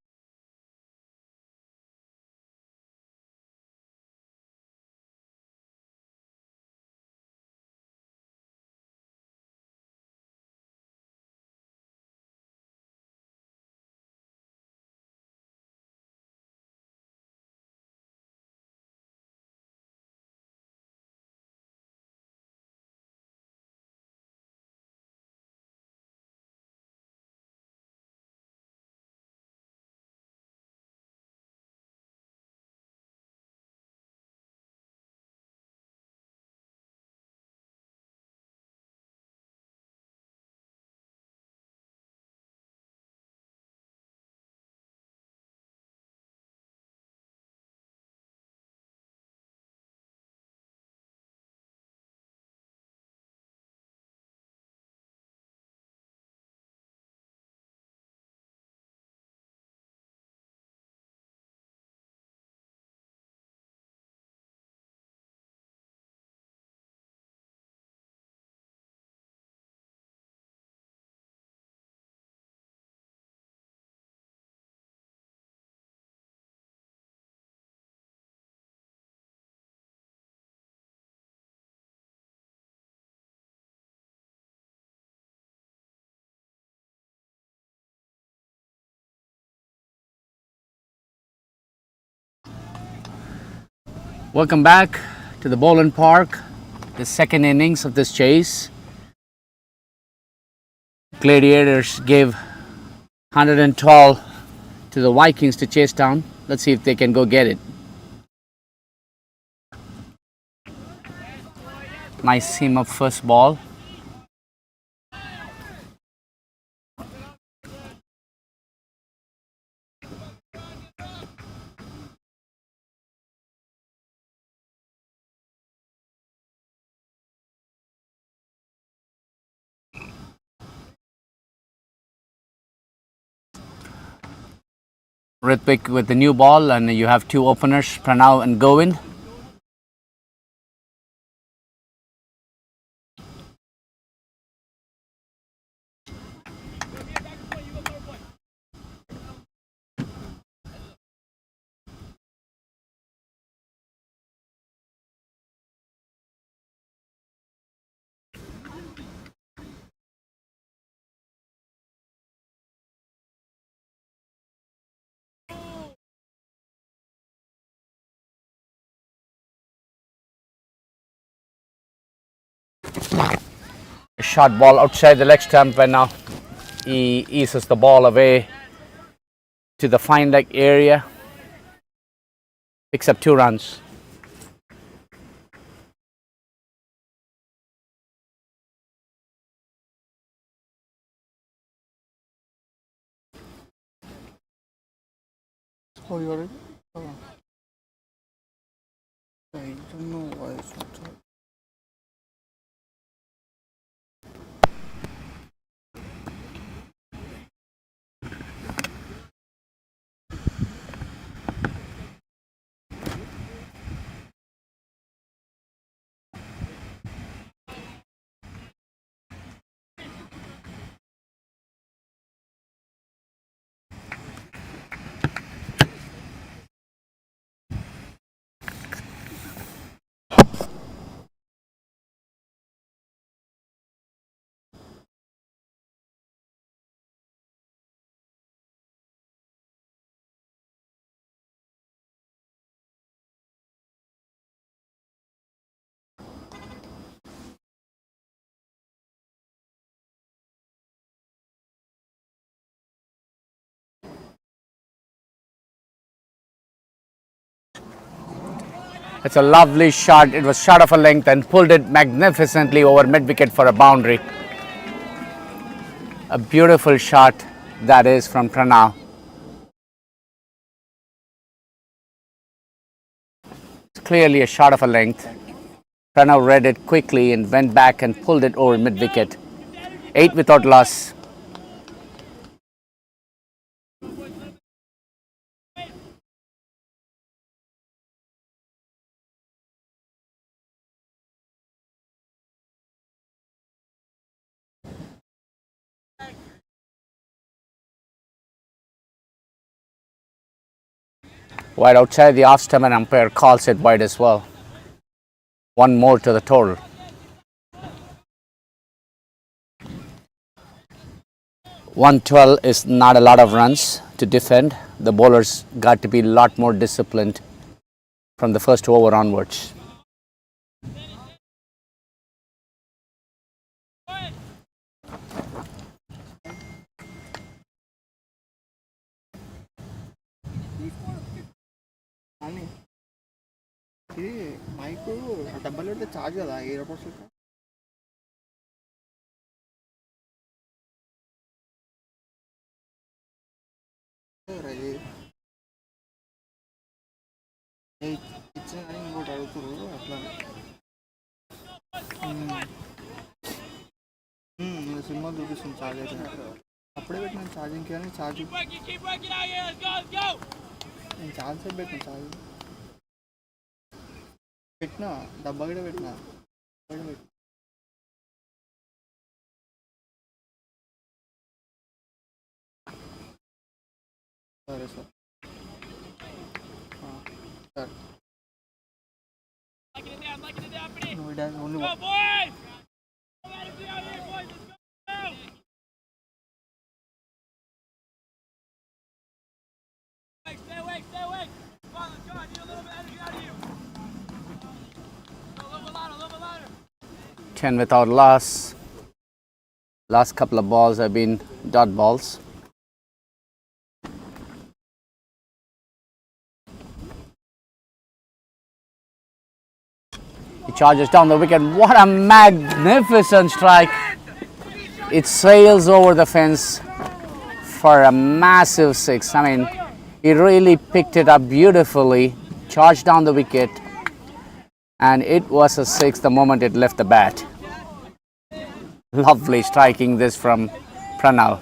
Welcome back to the Bolen Park, the second innings of this chase. Gladiators gave 112 to the Vikings to chase down. Let's see if they can go get it. Nice seam up first ball. Ritvik with the new ball, and you have two openers, Pranav and Govind. A short ball outside the leg stump, and now he eases the ball away to the fine leg area. Picks up 2 runs. Oh, you already? Oh. I don't know why it's not. It's a lovely shot. It was short of a length and pulled it magnificently over mid-wicket for a boundary. A beautiful shot that is from Pranav. It's clearly a shot of a length. Pranav read it quickly and went back and pulled it over mid-wicket. 8 without loss. Wide outside the off stump, and umpire calls it wide as well. One more to the total. $112 is not a lot of runs to defend. The bowlers got to be a lot more disciplined from the first over onwards. ఇది mic డబ్బాలు పెడితే charge కదా ఇయర్పోడ్స్ ఇచ్చిన కానీ ఇంకోటి అడుగుతారు అట్లానే cinema చూపిస్తుంది ఛార్జ్ అయితే అప్పుడే పెట్టిన ఛార్జింగ్ కానీ ఛార్జ్ నేను చాలాసేపు పెట్టిన ఛార్జ్ పెట్టినా డబ్బా కూడా పెట్టినా సరే sir sir only Stay awake, stay awake. Come on, I need a little bit of energy out of you. Go a little bit louder. 10 without loss. Last couple of balls have been dot balls. He charges down the wicket. What a magnificent strike. It sails over the fence for a massive six. I mean, he really picked it up beautifully, charged down the wicket, and it was a six the moment it left the bat. Lovely striking this from Pranav.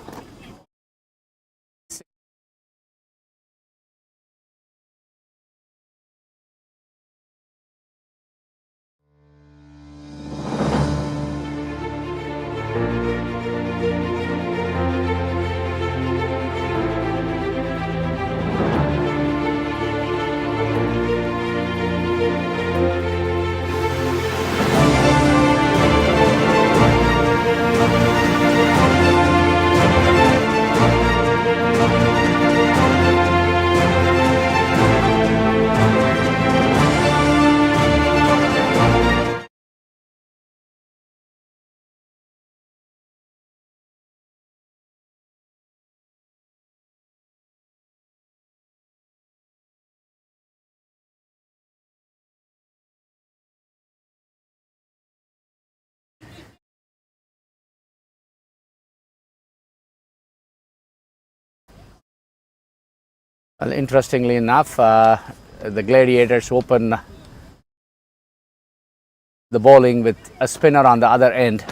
Well, interestingly enough, the Gladiators open the bowling with a spinner on the other end.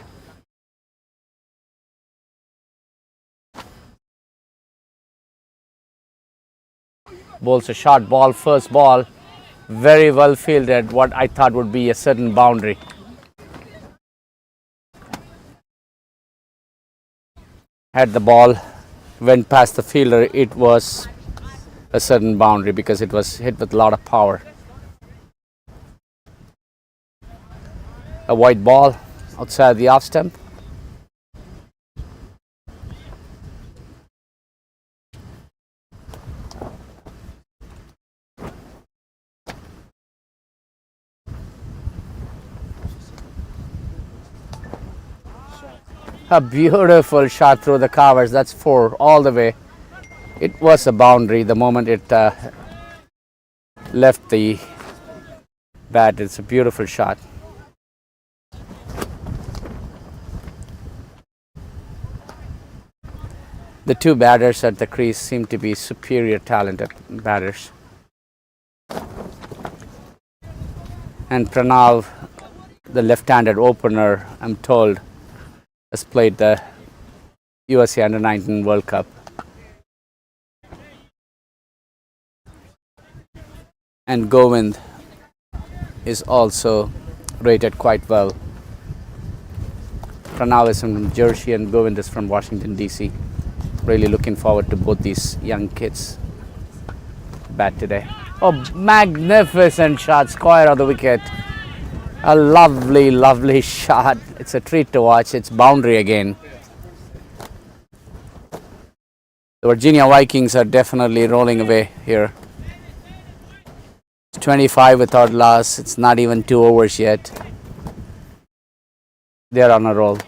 Bowls a short ball, first ball, very well fielded, what I thought would be a certain boundary. Had the ball went past the fielder, it was a certain boundary because it was hit with a lot of power. A white ball outside the off stump. A beautiful shot through the covers. That's 4 all the way. It was a boundary the moment it left the bat. It's a beautiful shot. The two batters at the crease seem to be superior talented batters. And Pranav, the left-handed opener, I'm told, has played the USA Under-19 World Cup. And Govind is also rated quite well. Pranav is from Jersey and Govind is from Washington DC. Really looking forward to both these young kids bat today. Oh, magnificent shot, square of the wicket. A lovely, lovely shot. It's a treat to watch. It's boundary again. The Virginia Vikings are definitely rolling away here. It's 25 without loss. It's not even 2 overs yet. They're on a roll.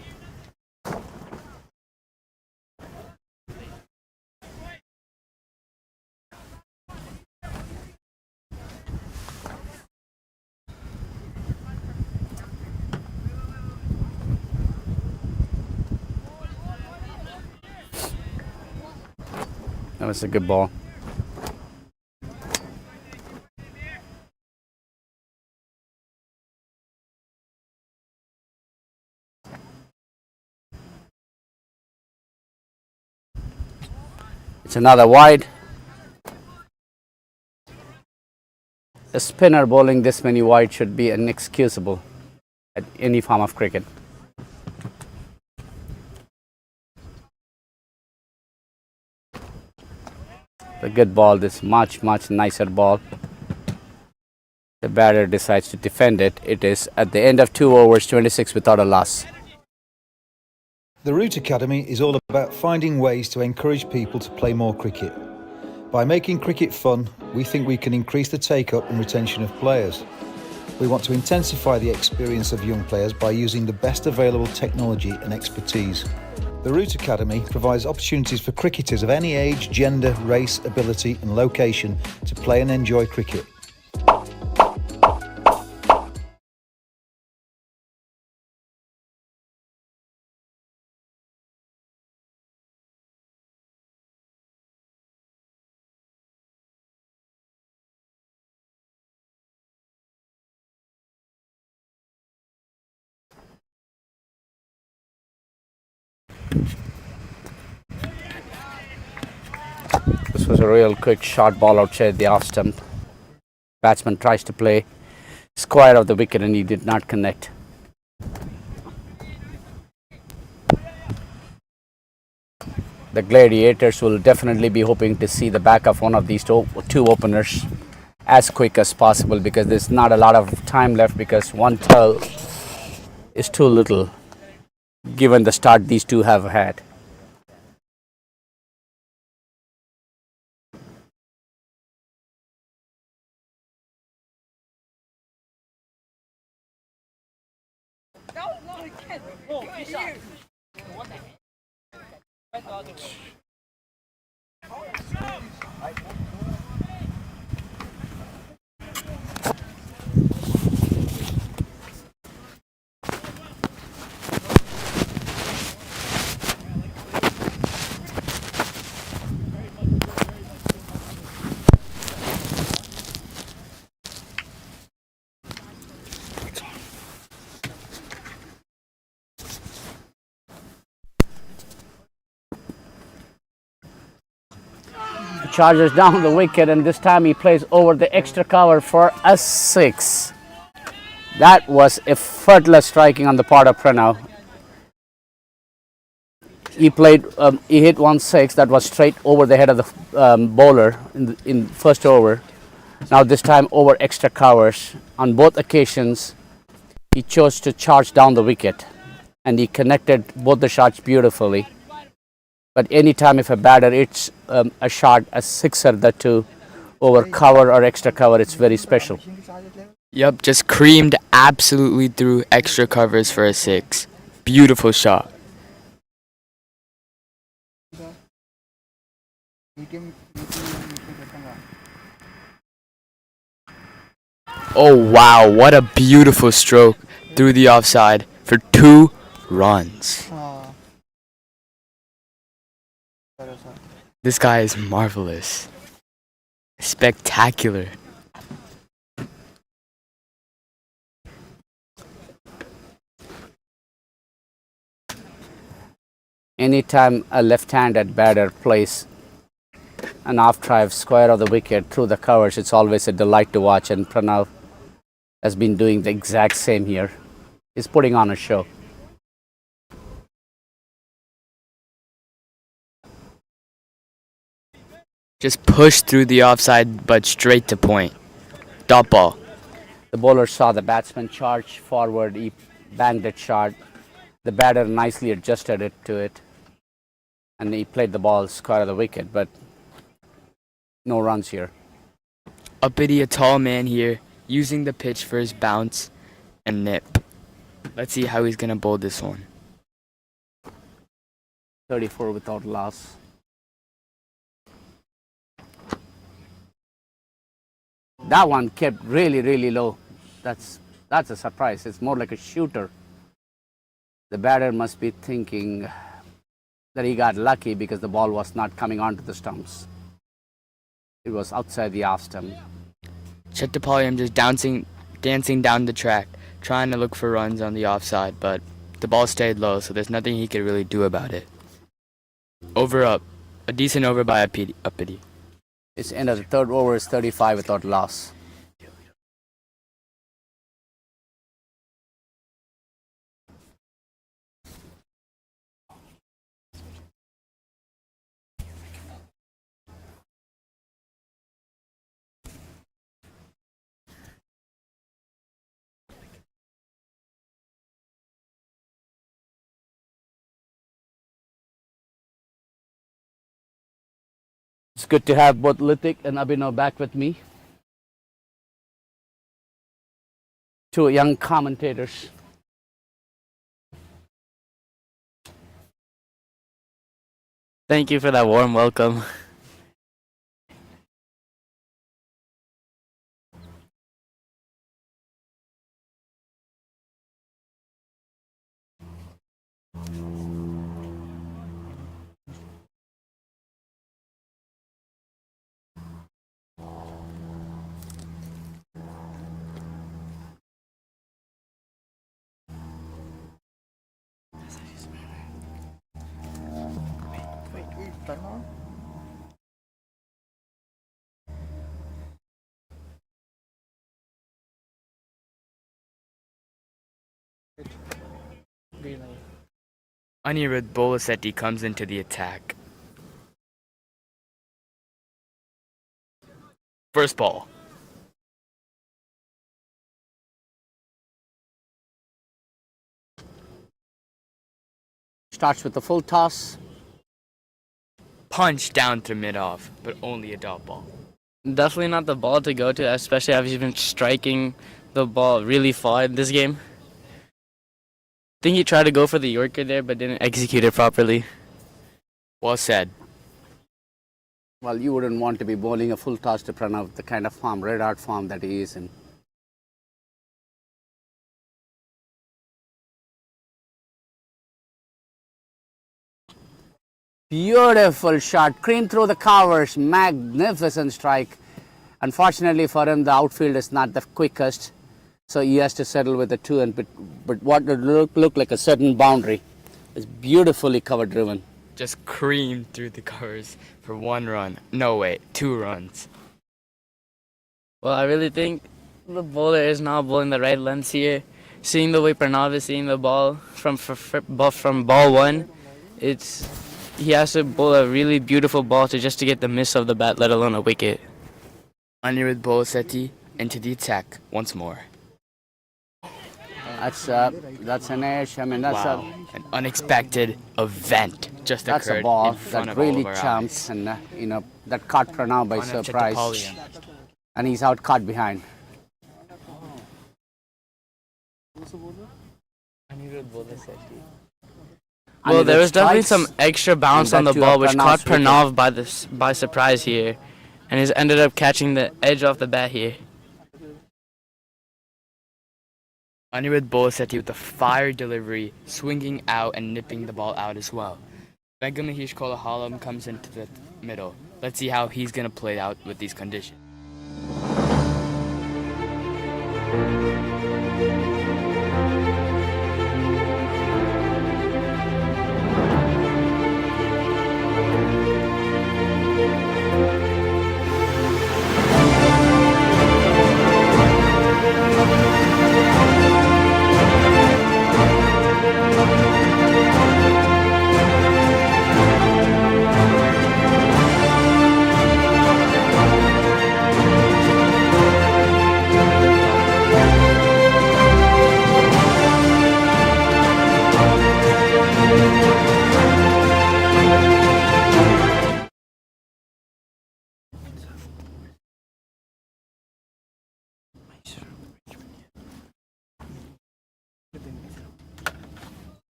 That was a good ball. It's another wide. A spinner bowling this many wide should be inexcusable at any form of cricket. A good ball, this much nicer ball. The batter decides to defend it. It is at the end of 2 overs, 26 without a loss. The Root Academy is all about finding ways to encourage people to play more cricket. By making cricket fun, we think we can increase the take-up and retention of players. We want to intensify the experience of young players by using the best available technology and expertise. The Root Academy provides opportunities for cricketers of any age, gender, race, ability and location to play and enjoy cricket. This was a real quick short ball outside the off stump. Batsman tries to play square of the wicket and he did not connect. The Gladiators will definitely be hoping to see the back of one of these two openers as quick as possible because there's not a lot of time left because 112 is too little given the start these two have had. Charges down the wicket and this time he plays over the extra cover for a 6. That was effortless striking on the part of Pranav. He hit 1-6 that was straight over the head of the bowler in first over. Now this time over extra covers. On both occasions he chose to charge down the wicket and he connected both the shots beautifully. But anytime if a batter hits a shot, a sixer, that too, over cover or extra cover, it's very special. Yup, just creamed absolutely through extra covers for a 6. Beautiful shot. Oh wow, what a beautiful stroke through the offside for 2 runs. This guy is marvelous. Spectacular. anytime a left-handed batter plays an off drive square of the wicket through the covers, it's always a delight to watch, and Pranav has been doing the exact same here. He's putting on a show. Just push through the offside, but straight to point. Dot ball. The bowler saw the batsman charge forward. He banged it short. The batter nicely adjusted it to it, and he played the ball square of the wicket, but no runs here. Uppity, a tall man here, using the pitch for his bounce and nip. Let's see how he's going to bowl this one. 34 without loss. That one kept really low. That's a surprise. It's more like a shooter. The batter must be thinking that he got lucky because the ball was not coming onto the stumps. It was outside the off stump. Chetapalliam just dancing down the track, trying to look for runs on the offside, but the ball stayed low, so there's nothing he could really do about it. Over up. A decent over by Uppity. It's end of the third over, is 35 without loss. It's good to have both Litik and Abhinav back with me. Two young commentators. Thank you for that warm welcome. Anirudh Bolasetti comes into the attack. First ball. Starts with the full toss. Punch down to mid-off, but only a dot ball. Definitely not the ball to go to, especially after he's been striking the ball really far in this game. I think he tried to go for the Yorker there, but didn't execute it properly. Well said. Well, you wouldn't want to be bowling a full toss to Pranav, the kind of form, red art form that he is in. Beautiful shot, cream through the covers, magnificent strike. Unfortunately for him, the outfield is not the quickest, so he has to settle with the two, but what would look like a certain boundary. It's beautifully cover driven. Just creamed through the covers for 1 run. No, wait, 2 runs. Well, I really think the bowler is now bowling the right lengths here. Seeing the way Pranav is seeing the ball from ball 1, he has to bowl a really beautiful ball just to get the miss of the bat, let alone a wicket. Anirudh Bolasetti into the attack once more. That's an edge. I mean, that's an unexpected event just that's occurred a ball in front that of really all of our jumps, eyes. and that caught Pranav by surprise, and he's out caught behind. Well, there was definitely some extra bounce on the ball, which caught Pranav by surprise here, and he's ended up catching the edge off the bat here. Anirudh Bolasetti with a fire delivery, swinging out and nipping the ball out as well. Vengamahesh Kolahalam comes into the middle. Let's see how he's going to play out with these conditions.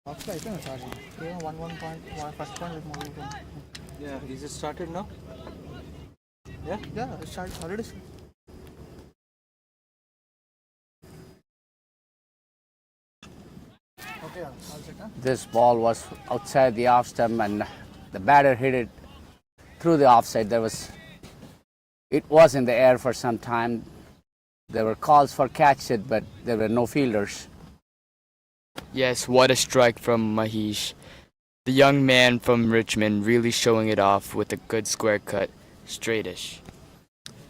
Offside, no charging. Yeah, one point, first point with moving. Yeah, is it started now? Yeah? Yeah, it's already. Okay, all set, huh? This ball was outside the off stump and the batter hit it through the offside. It was in the air for some time. There were calls for catch it, but there were no fielders. Yes, what a strike from Mahesh. The young man from Richmond really showing it off with a good square cut, straightish.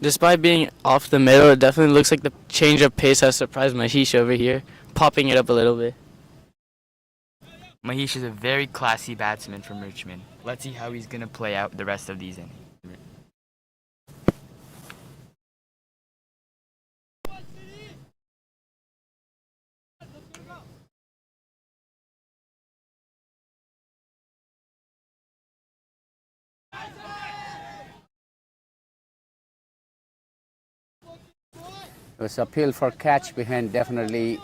Despite being off the middle, it definitely looks like the change of pace has surprised Mahesh over here, popping it up a little bit. Mahesh is a very classy batsman from Richmond. Let's see how he's going to play out the rest of these innings. It was appeal for catch behind. Definitely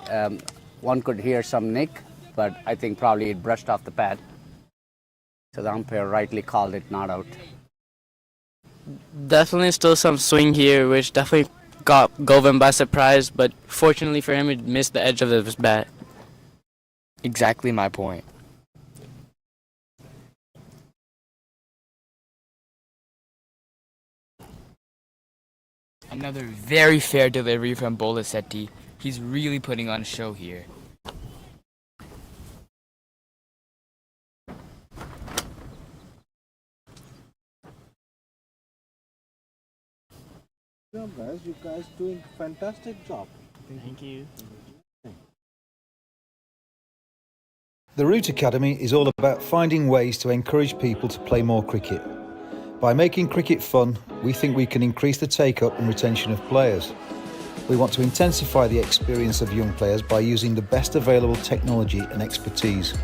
one could hear some nick, but I think probably it brushed off the pad. So the umpire rightly called it not out. Definitely still some swing here, which definitely got Govind by surprise, but fortunately for him, it missed the edge of his bat. Exactly my point. Another very fair delivery from Bolasetti. He's really putting on a show here. Good job, guys. You guys doing fantastic job. Thank you. The Root Academy is all about finding ways to encourage people to play more cricket. By making cricket fun, we think we can increase the take-up and retention of players. We want to intensify the experience of young players by using the best available technology and expertise.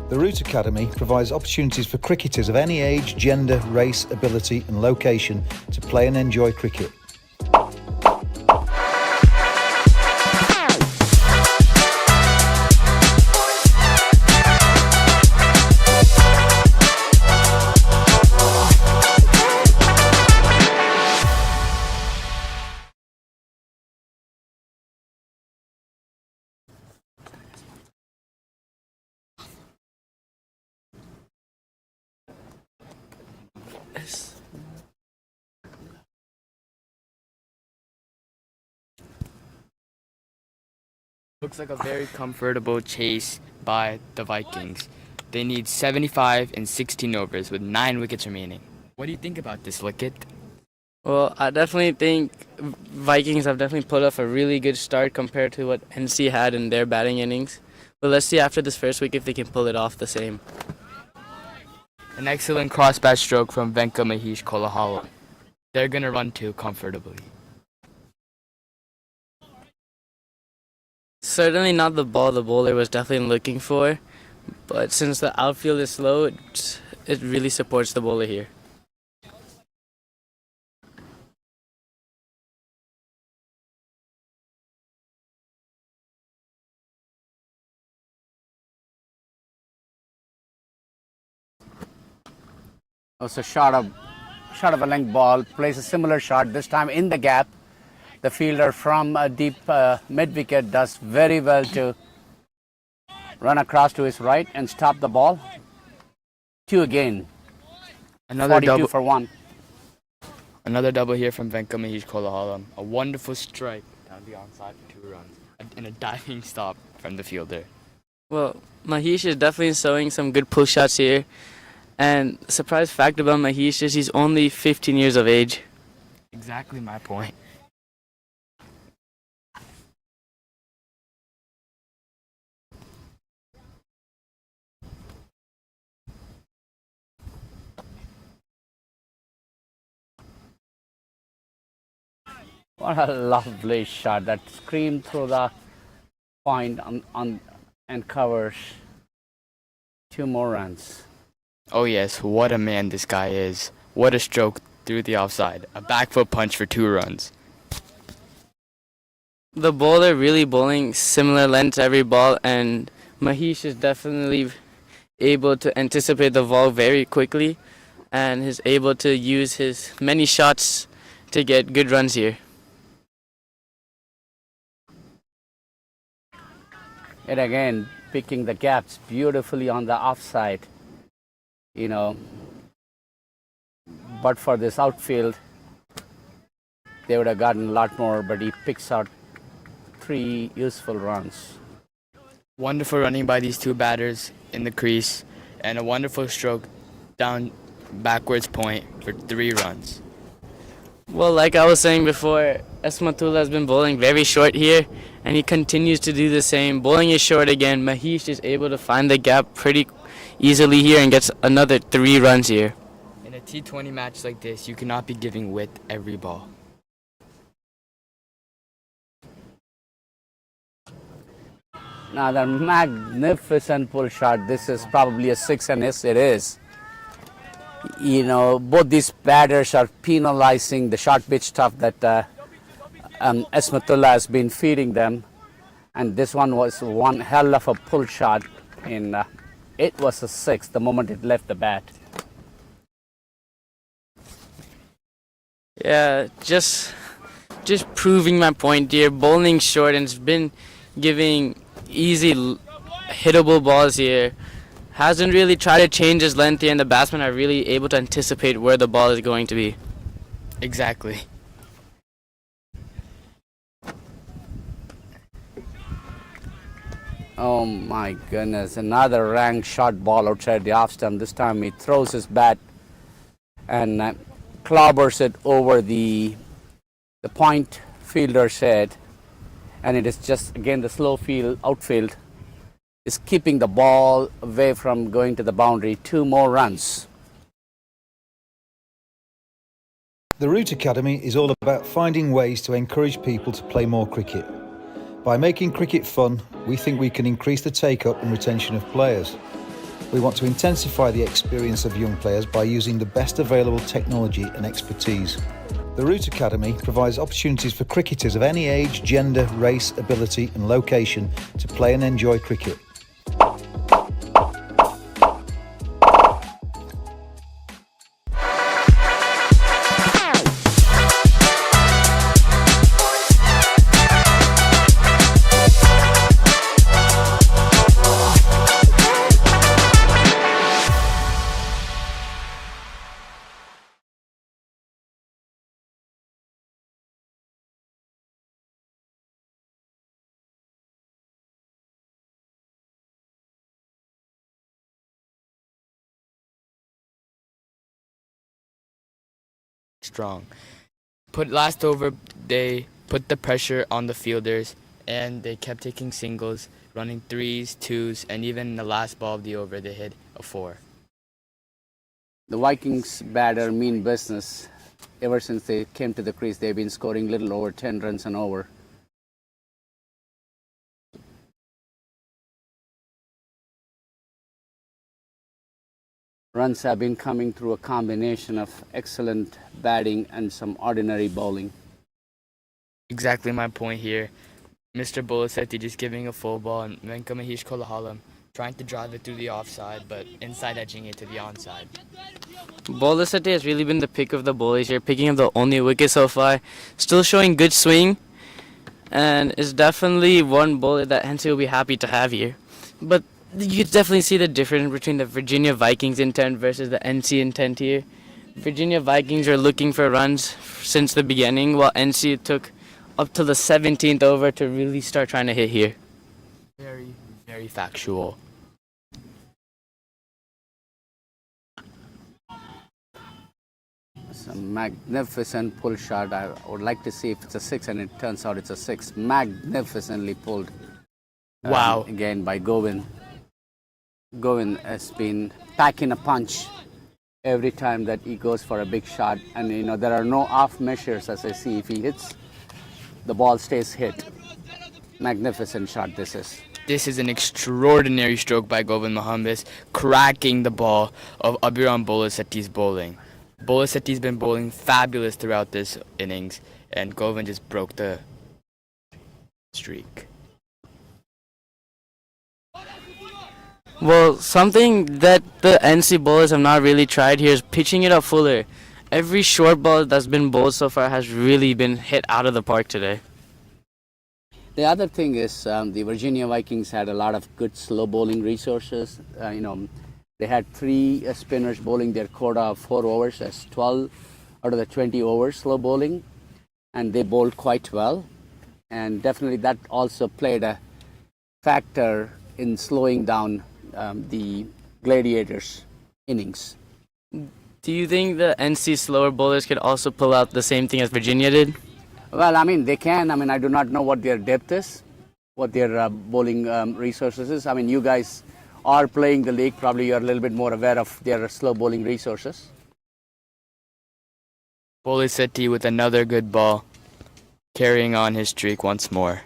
The Root Academy provides opportunities for cricketers of any age, gender, race, ability and location to play and enjoy cricket. Looks like a very comfortable chase by the Vikings. They need 75 in 16 overs with 9 wickets remaining. What do you think about this, Lickett? Well, I definitely think Vikings have definitely put off a really good start compared to what NC had in their batting innings. But let's see after this first week if they can pull it off the same. An excellent cross-bat stroke from Venka Mahesh Kolahala. They're going to run too comfortably. Certainly not the ball the bowler was definitely looking for, but since the outfield is slow, it really supports the bowler here. Also shot of a length ball, plays a similar shot, this time in the gap. The fielder from deep mid-wicket does very well to run across to his right and stop the ball. 2 again. Another 42 double for 1. Another double here from Venka Mahesh Kolahala. A wonderful strike down the onside for 2 runs. And a diving stop from the fielder. Well, Mahesh is definitely showing some good pull shots here. And surprise fact about Mahesh is he's only 15 years of age. Exactly my point. What a lovely shot that screamed through the point and covers 2 more runs. Oh yes, what a man this guy is. What a stroke through the offside. A back foot punch for 2 runs. The bowler really bowling similar length to every ball, and Mahesh is definitely able to anticipate the ball very quickly and is able to use his many shots to get good runs here. And again, picking the gaps beautifully on the offside. You know, but for this outfield, they would have gotten a lot more, but he picks out 3 useful runs. Wonderful running by these two batters in the crease, and a wonderful stroke down backwards point for 3 runs. Well, like I was saying before, Esmatullah has been bowling very short here, and he continues to do the same. Bowling is short again. Mahesh is able to find the gap pretty easily here and gets another 3 runs here. In a T20 match like this, you cannot be giving width every ball. Another magnificent pull shot. This is probably a 6, and yes, it is. You know, both these batters are penalizing the short pitch stuff that Esmatullah has been feeding them. And this one was one hell of a pull shot. It was a 6 the moment it left the bat. Yeah, just proving my point here. Bowling short and it's been giving easy hittable balls here. Hasn't really tried to change his length here, and the batsmen are really able to anticipate where the ball is going to be. Exactly. Oh my goodness, another ranked short ball outside the off stump. This time he throws his bat and clobbers it over the point fielder's head. And it is just, again, the slow outfield is keeping the ball away from going to the boundary. 2 more runs. The Root Academy is all about finding ways to encourage people to play more cricket. By making cricket fun, we think we can increase the take-up and retention of players. We want to intensify the experience of young players by using the best available technology and expertise. The Root Academy provides opportunities for cricketers of any age, gender, race, ability and location to play and enjoy cricket. Strong. Last over, they put the pressure on the fielders, and they kept taking singles, running 3s, 2s, and even in the last ball of the over, they hit a 4. The Vikings batter mean business. Ever since they came to the crease, they've been scoring little over 10 runs and over. Runs have been coming through a combination of excellent batting and some ordinary bowling. Exactly my point here. Mr. Bolasetti just giving a full ball, and Venka Mahesh Kolahalam trying to drive it through the offside, but inside edging it to the onside. Bolasetti has really been the pick of the bowlers here, picking up the only wicket so far. Still showing good swing, and is definitely one bowler that Hensley will be happy to have here. But you definitely see the difference between the Virginia Vikings intent versus the NC intent here. Virginia Vikings are looking for runs since the beginning, while NC took up to the 17th over to really start trying to hit here. Very, very factual. It's a magnificent pull shot. I would like to see if it's a 6, and it turns out it's a 6. Magnificently pulled. Wow. Again by Govind. Govind has been packing a punch every time that he goes for a big shot, and there are no off measures. As I see, if he hits, the ball stays hit. Magnificent shot this is. This is an extraordinary stroke by Govind Mohammed, cracking the ball of Abhiram Bolasetti's bowling. Bolasetti's been bowling fabulous throughout this innings, and Govind just broke the streak. Well, something that the NC bowlers have not really tried here is pitching it up fuller. Every short ball that's been bowled so far has really been hit out of the park today. The other thing is the Virginia Vikings had a lot of good slow bowling resources. They had three spinners bowling their quota of 4 overs. That's 12 out of the 20 overs slow bowling, and they bowled quite well. And definitely that also played a factor in slowing down the Gladiators' innings. Do you think the NC slower bowlers could also pull out the same thing as Virginia did? Well, I mean, they can. I mean, I do not know what their depth is, what their bowling resources is. I mean, you guys are playing the league. Probably you're a little bit more aware of their slow bowling resources. Bolen with another good ball, carrying on his streak once more.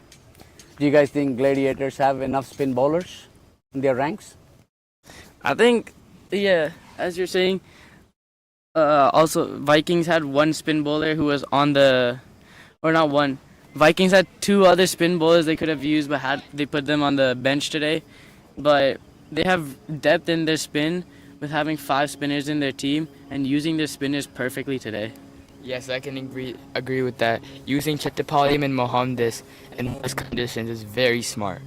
Do you guys think Gladiators have enough spin bowlers in their ranks? I think, yeah, as you're saying, also Vikings had one spin bowler who was on the, or not one. Vikings had 2 other spin bowlers they could have used, but they put them on the bench today. But they have depth in their spin with having 5 spinners in their team and using their spinners perfectly today. Yes, I can agree with that. Using Chettipalayam and Mohamdas in those conditions is very smart.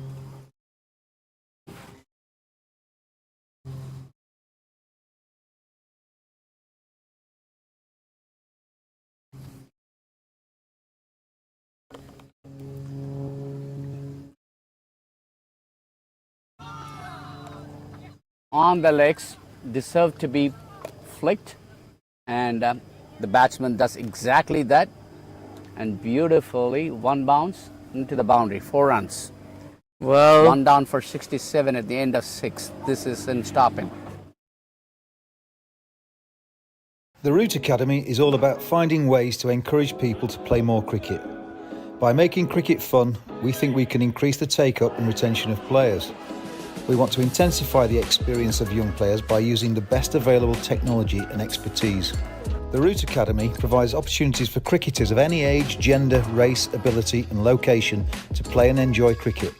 On the legs, deserve to be flicked, and the batsman does exactly that, and beautifully one bounce into the boundary, 4 runs. Well, 1 down for 67 at the end of 6. This is in stopping. The Root Academy is all about finding ways to encourage people to play more cricket. By making cricket fun, we think we can increase the take-up and retention of players. We want to intensify the experience of young players by using the best available technology and expertise. The Root Academy provides opportunities for cricketers of any age, gender, race, ability and location to play and enjoy cricket.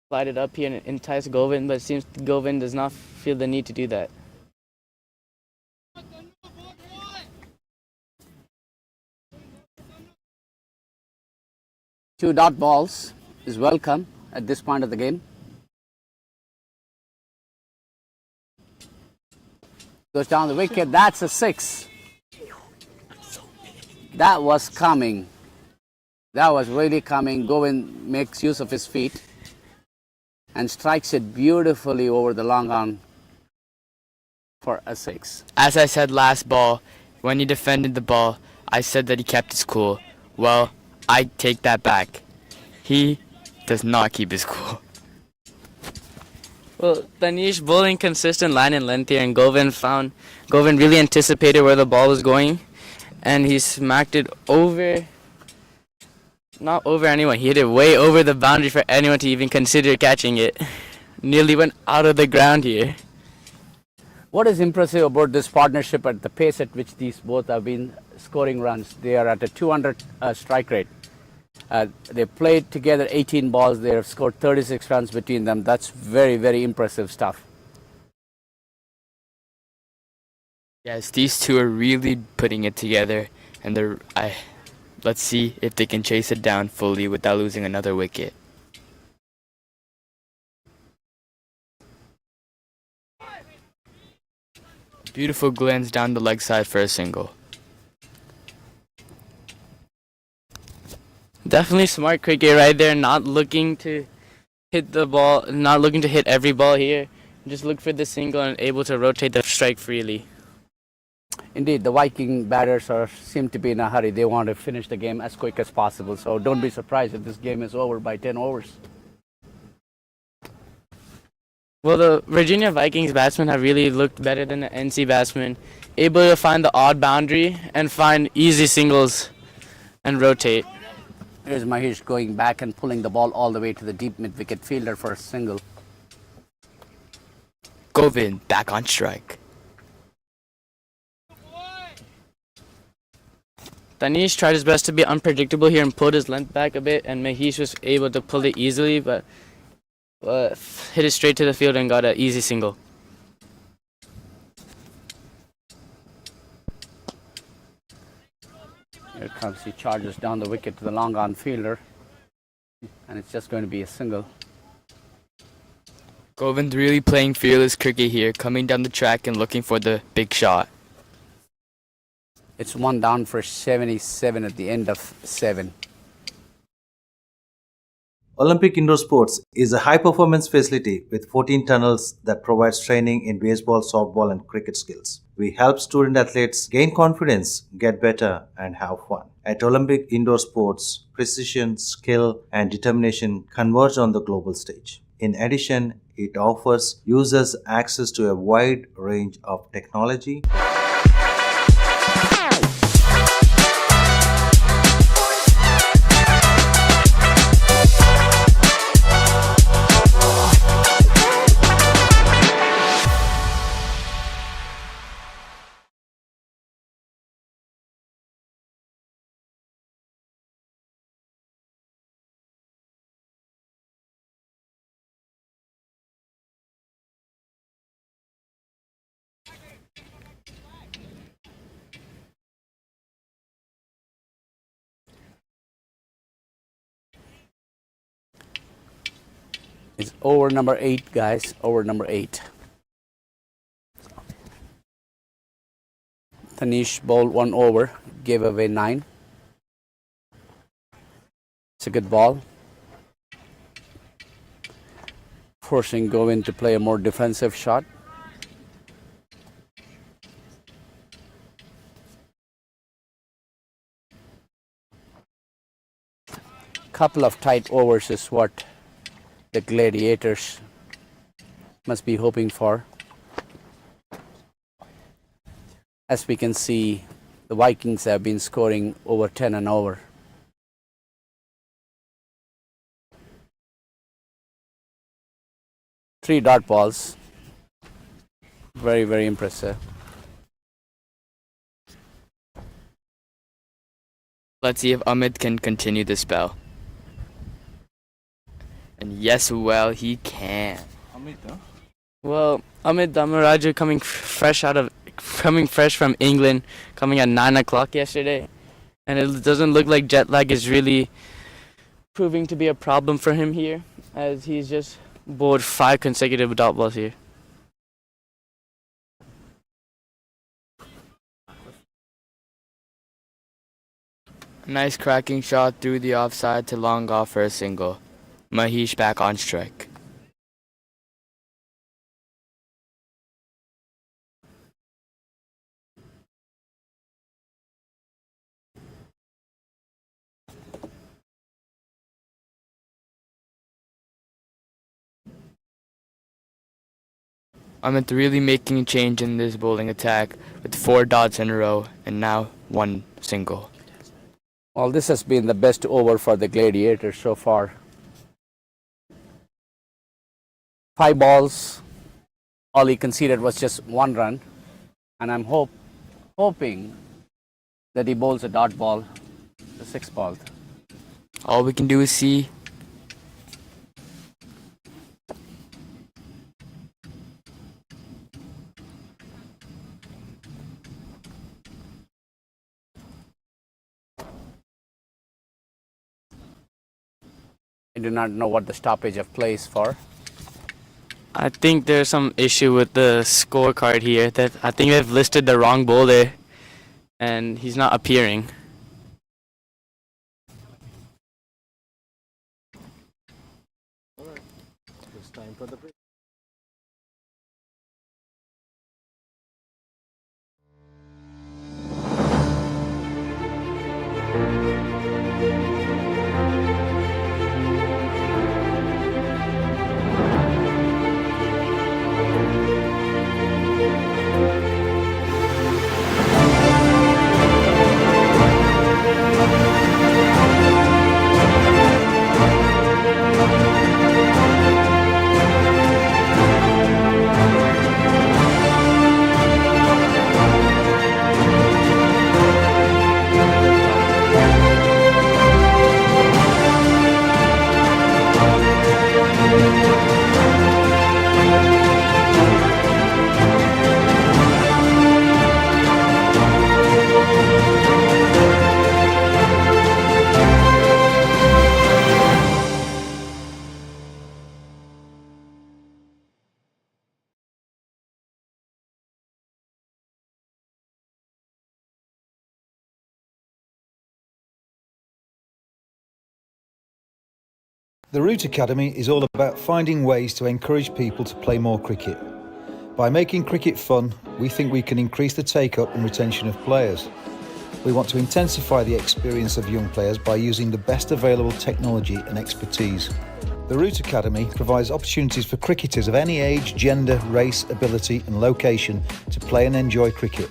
Light it up here and entice Govind, but it seems Govind does not feel the need to do that. Two dot balls is welcome at this point of the game. Goes down the wicket. That's a 6. That was coming. That was really coming. Govind makes use of his feet and strikes it beautifully over the long on for a 6. As I said last ball, when he defended the ball, I said that he kept his cool. Well, I take that back. He does not keep his cool. Well, Tanish bowling consistent line and length here, and Govind really anticipated where the ball was going, and he smacked it over. Not over anyone. He hit it way over the boundary for anyone to even consider catching it. Nearly went out of the ground here. What is impressive about this partnership at the pace at which these both have been scoring runs? They are at a 200 strike rate. They played together 18 balls. They have scored 36 runs between them. That's very, very impressive stuff. Yes, these two are really putting it together, and let's see if they can chase it down fully without losing another wicket. Beautiful glance down the leg side for a single. Definitely smart cricket right there, not looking to hit the ball, not looking to hit every ball here. Just look for the single and able to rotate the strike freely. Indeed, the Viking batters seem to be in a hurry. They want to finish the game as quick as possible. So don't be surprised if this game is over by 10 overs. Well, the Virginia Vikings batsmen have really looked better than the NC batsmen, able to find the odd boundary and find easy singles and rotate. Here's Mahesh going back and pulling the ball all the way to the deep mid-wicket fielder for a single. Govind back on strike. Tanish tried his best to be unpredictable here and pulled his length back a bit, and Mahesh was able to pull it easily, but hit it straight to the field and got an easy single. Here comes, he charges down the wicket to the long on fielder, and it's just going to be a single. Govind really playing fearless cricket here, coming down the track and looking for the big shot. It's one down for 77 at the end of 7. Olympic Indoor Sports is a high-performance facility with 14 tunnels that provides training in baseball, softball and cricket skills. We help student athletes gain confidence, get better and have fun. At Olympic Indoor Sports, precision, skill and determination converge on the global stage. In addition, it offers users access to a wide range of technology, It's over number 8, guys. Over number 8. Tanish bowled 1 over, gave away 9. It's a good ball. Forcing Govind to play a more defensive shot. Couple of tight overs is what the Gladiators must be hoping for. As we can see, the Vikings have been scoring over 10 and over. Three dot balls. Very, very impressive. Let's see if Amit can continue the spell. And yes, well, he can. Well, Amit Damaraju coming fresh from England, coming at 9 o'clock yesterday, and it doesn't look like jet lag is really proving to be a problem for him here, as he's just bowled 5 consecutive dot balls here. Nice cracking shot through the offside to long off for a single. Mahesh back on strike. Amit really making a change in this bowling attack with 4 dots in a row and now 1 single. Well, this has been the best over for the Gladiators so far. 5 balls, all he conceded was just 1 run, and I'm hoping that he bowls a dot ball, the 6th ball. All we can do is see. I do not know what the stoppage of play is for. I think there's some issue with the scorecard here. That I think they've listed the wrong bowler, and he's not appearing. It's time for the break. The Root Academy is all about finding ways to encourage people to play more cricket. By making cricket fun, we think we can increase the take-up and retention of players. We want to intensify the experience of young players by using the best available technology and expertise. The Root Academy provides opportunities for cricketers of any age, gender, race, ability and location to play and enjoy cricket.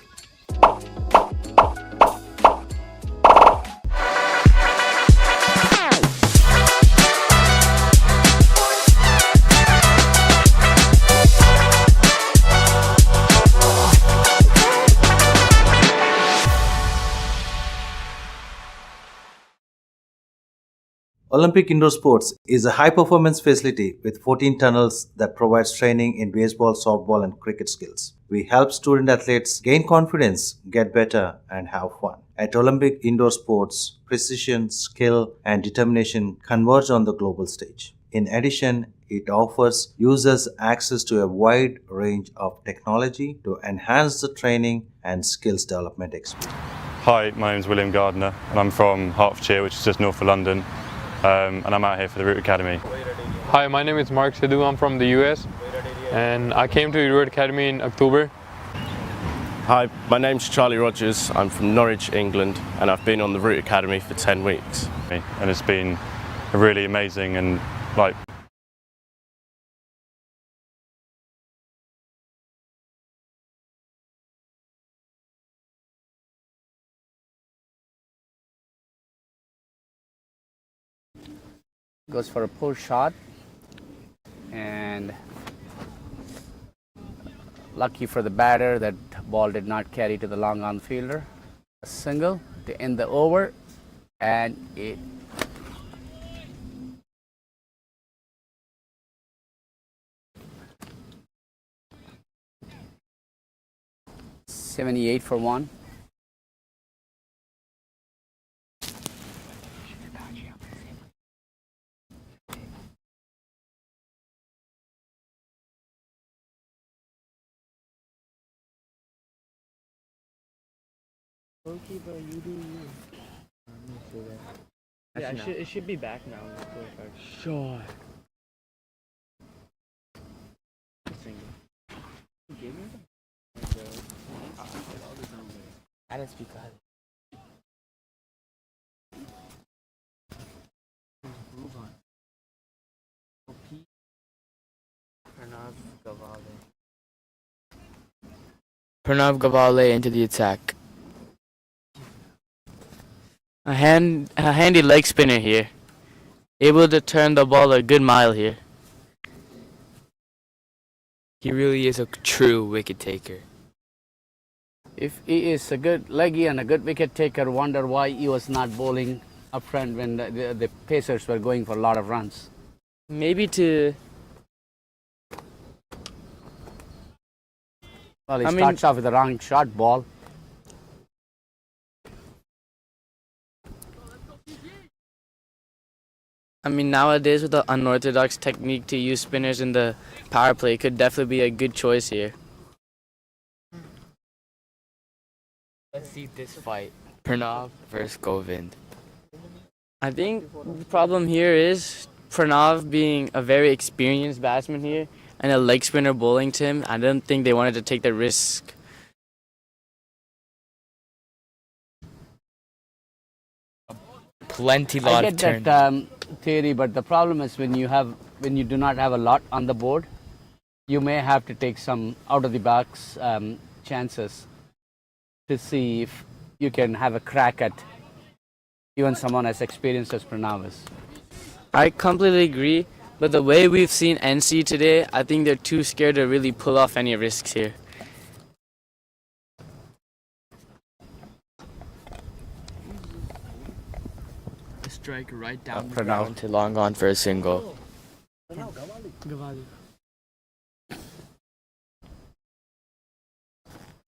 Olympic Indoor Sports is a high-performance facility with 14 tunnels that provides training in baseball, softball and cricket skills. We help student athletes gain confidence, get better and have fun. At Olympic Indoor Sports, precision, skill and determination converge on the global stage. In addition, it offers users access to a wide range of technology to enhance the training and skills development experience. Hi, my name is William Gardner and I'm from Hertfordshire, which is just north of London. And I'm out here for the Root Academy. Hi, my name is Mark Sidhu. I'm from the US and I came to the Root Academy in October. Hi, my name's Charlie Rogers. I'm from Norwich, England, and I've been on the Root Academy for 10 weeks. And it's been really amazing and like goes for a pull shot, and lucky for the batter that ball did not carry to the long on fielder. A single to end the over, and it $78 for one. Goalkeeper, you do you. Yeah, it should be back now. Sure. I didn't speak out. Move on. Pranav Gavale into the attack. A handy leg spinner here. Able to turn the ball a good mile here. He really is a true wicket taker. If he is a good leggy and a good wicket taker, wonder why he was not bowling up front when the Pacers were going for a lot of runs. Maybe to... Well, he starts off with a wrong shot ball. I mean, nowadays with the unorthodox technique to use spinners in the power play, it could definitely be a good choice here. Let's see this fight. Pranav versus Govind. I think the problem here is Pranav being a very experienced batsman here and a leg spinner bowling to him. I don't think they wanted to take the risk. Plenty I lot get of turns. that theory, but the problem is when you do not have a lot on the board, you may have to take some out of the box chances to see if you can have a crack at even someone as experienced as Pranav is. I completely agree, but the way we've seen NC today, I think they're too scared to really pull off any risks here. A strike right down the Pranav. ground to long on for a single.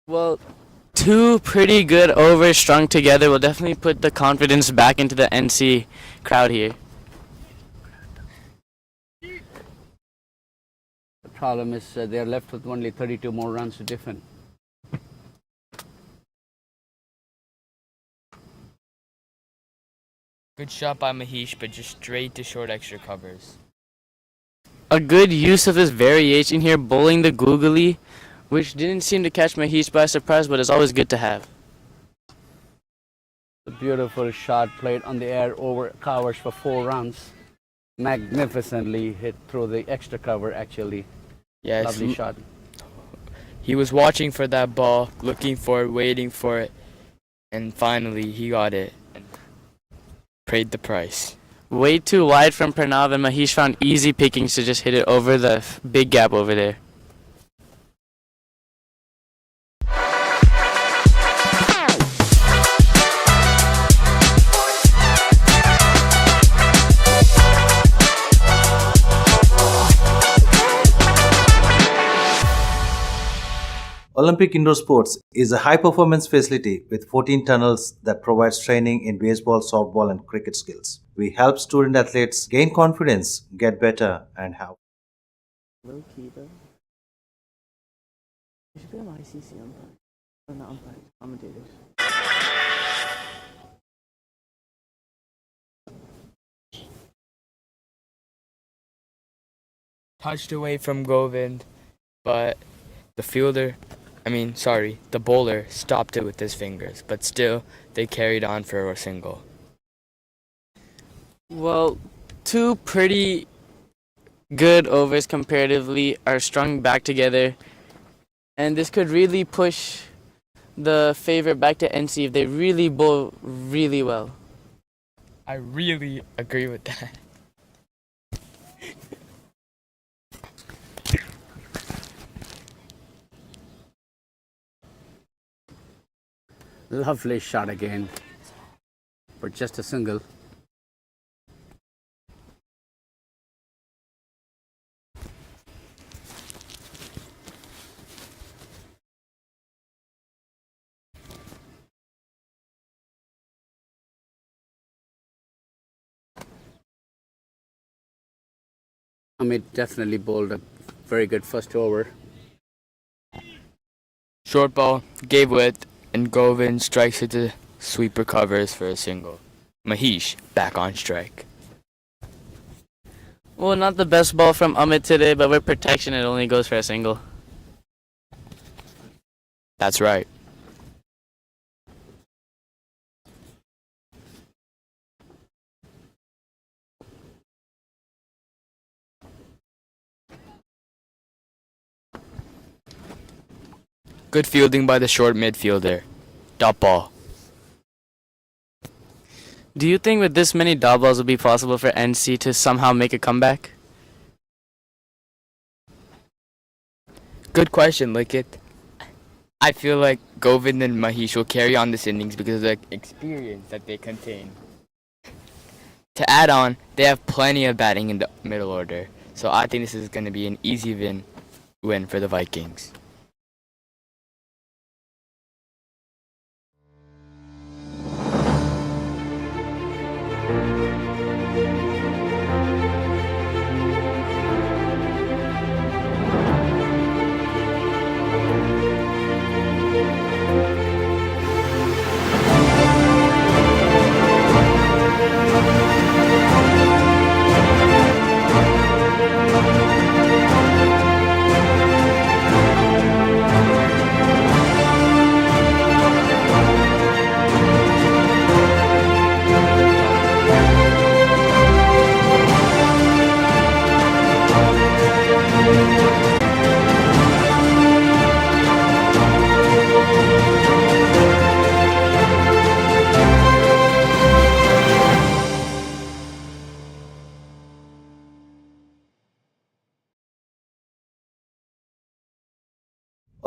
Well, two pretty good overs strung together will definitely put the confidence back into the NC crowd here. The problem is they're left with only 32 more runs to defend. Good shot by Mahesh, but just straight to short extra covers. A good use of his variation here, bowling the googly, which didn't seem to catch Mahesh by surprise, but is always good to have. A beautiful shot played on the air over covers for 4 runs. Magnificently hit through the extra cover, actually. Yes, Lovely shot. He was watching for that ball, looking for it, waiting for it, and finally he got it and paid the price. Way too wide from Pranav, and Mahesh found easy pickings to just hit it over the big gap over there. Olympic Indoor Sports is a high-performance facility with 14 tunnels that provides training in baseball, softball and cricket skills. We help student athletes gain confidence, get better and have. Low key though. You should be on ICC umpire. Or not umpire, commentators. Touched away from Govind, but the bowler stopped it with his fingers, but still they carried on for a single. Well, two pretty good overs comparatively are strung back together, and this could really push the favorite back to NC if they really bowl really well. I really agree with that. Lovely shot again for just a single. Amit definitely bowled a very good first over. Short ball, gave width, and Govind strikes it to sweeper covers for a single. Mahesh back on strike. Well, not the best ball from Amit today, but with protection it only goes for a single. That's right. Good fielding by the short midfielder. Dot ball. Do you think with this many dot balls it will be possible for NC to somehow make a comeback? Good question, Lickett. I feel like Govind and Mahesh will carry on this innings because of the experience that they contain. To add on, they have plenty of batting in the middle order, so I think this is going to be an easy win for the Vikings.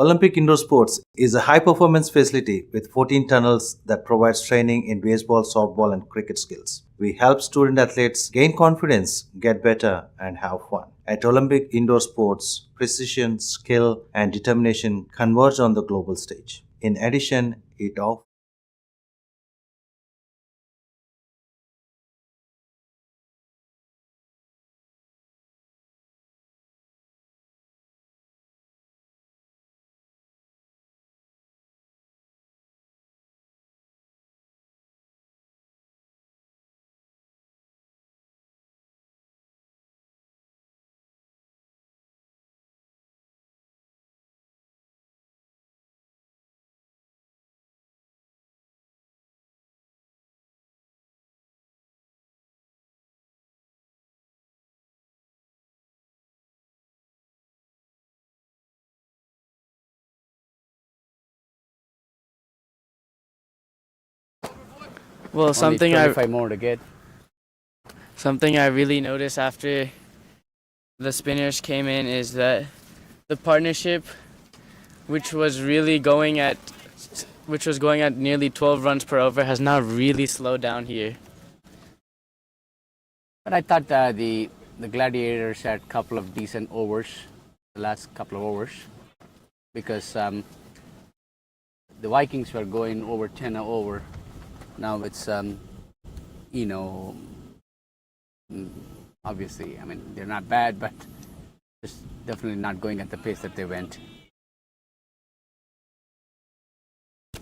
Olympic Indoor Sports is a high-performance facility with 14 tunnels that provides training in baseball, softball, and cricket skills. We help student athletes gain confidence, get better, and have fun. At Olympic Indoor Sports, precision, skill, and determination converge on the global stage. In addition, it offers Well, Only something 25 more to get. something I really noticed after the spinners came in is that the partnership, which was going at nearly 12 runs per over, has now really slowed down here. But I thought the Gladiators had a couple of decent overs, the last couple of overs, because the Vikings were going over 10 over. Now it's, obviously, I mean, they're not bad, but just definitely not going at the pace that they went.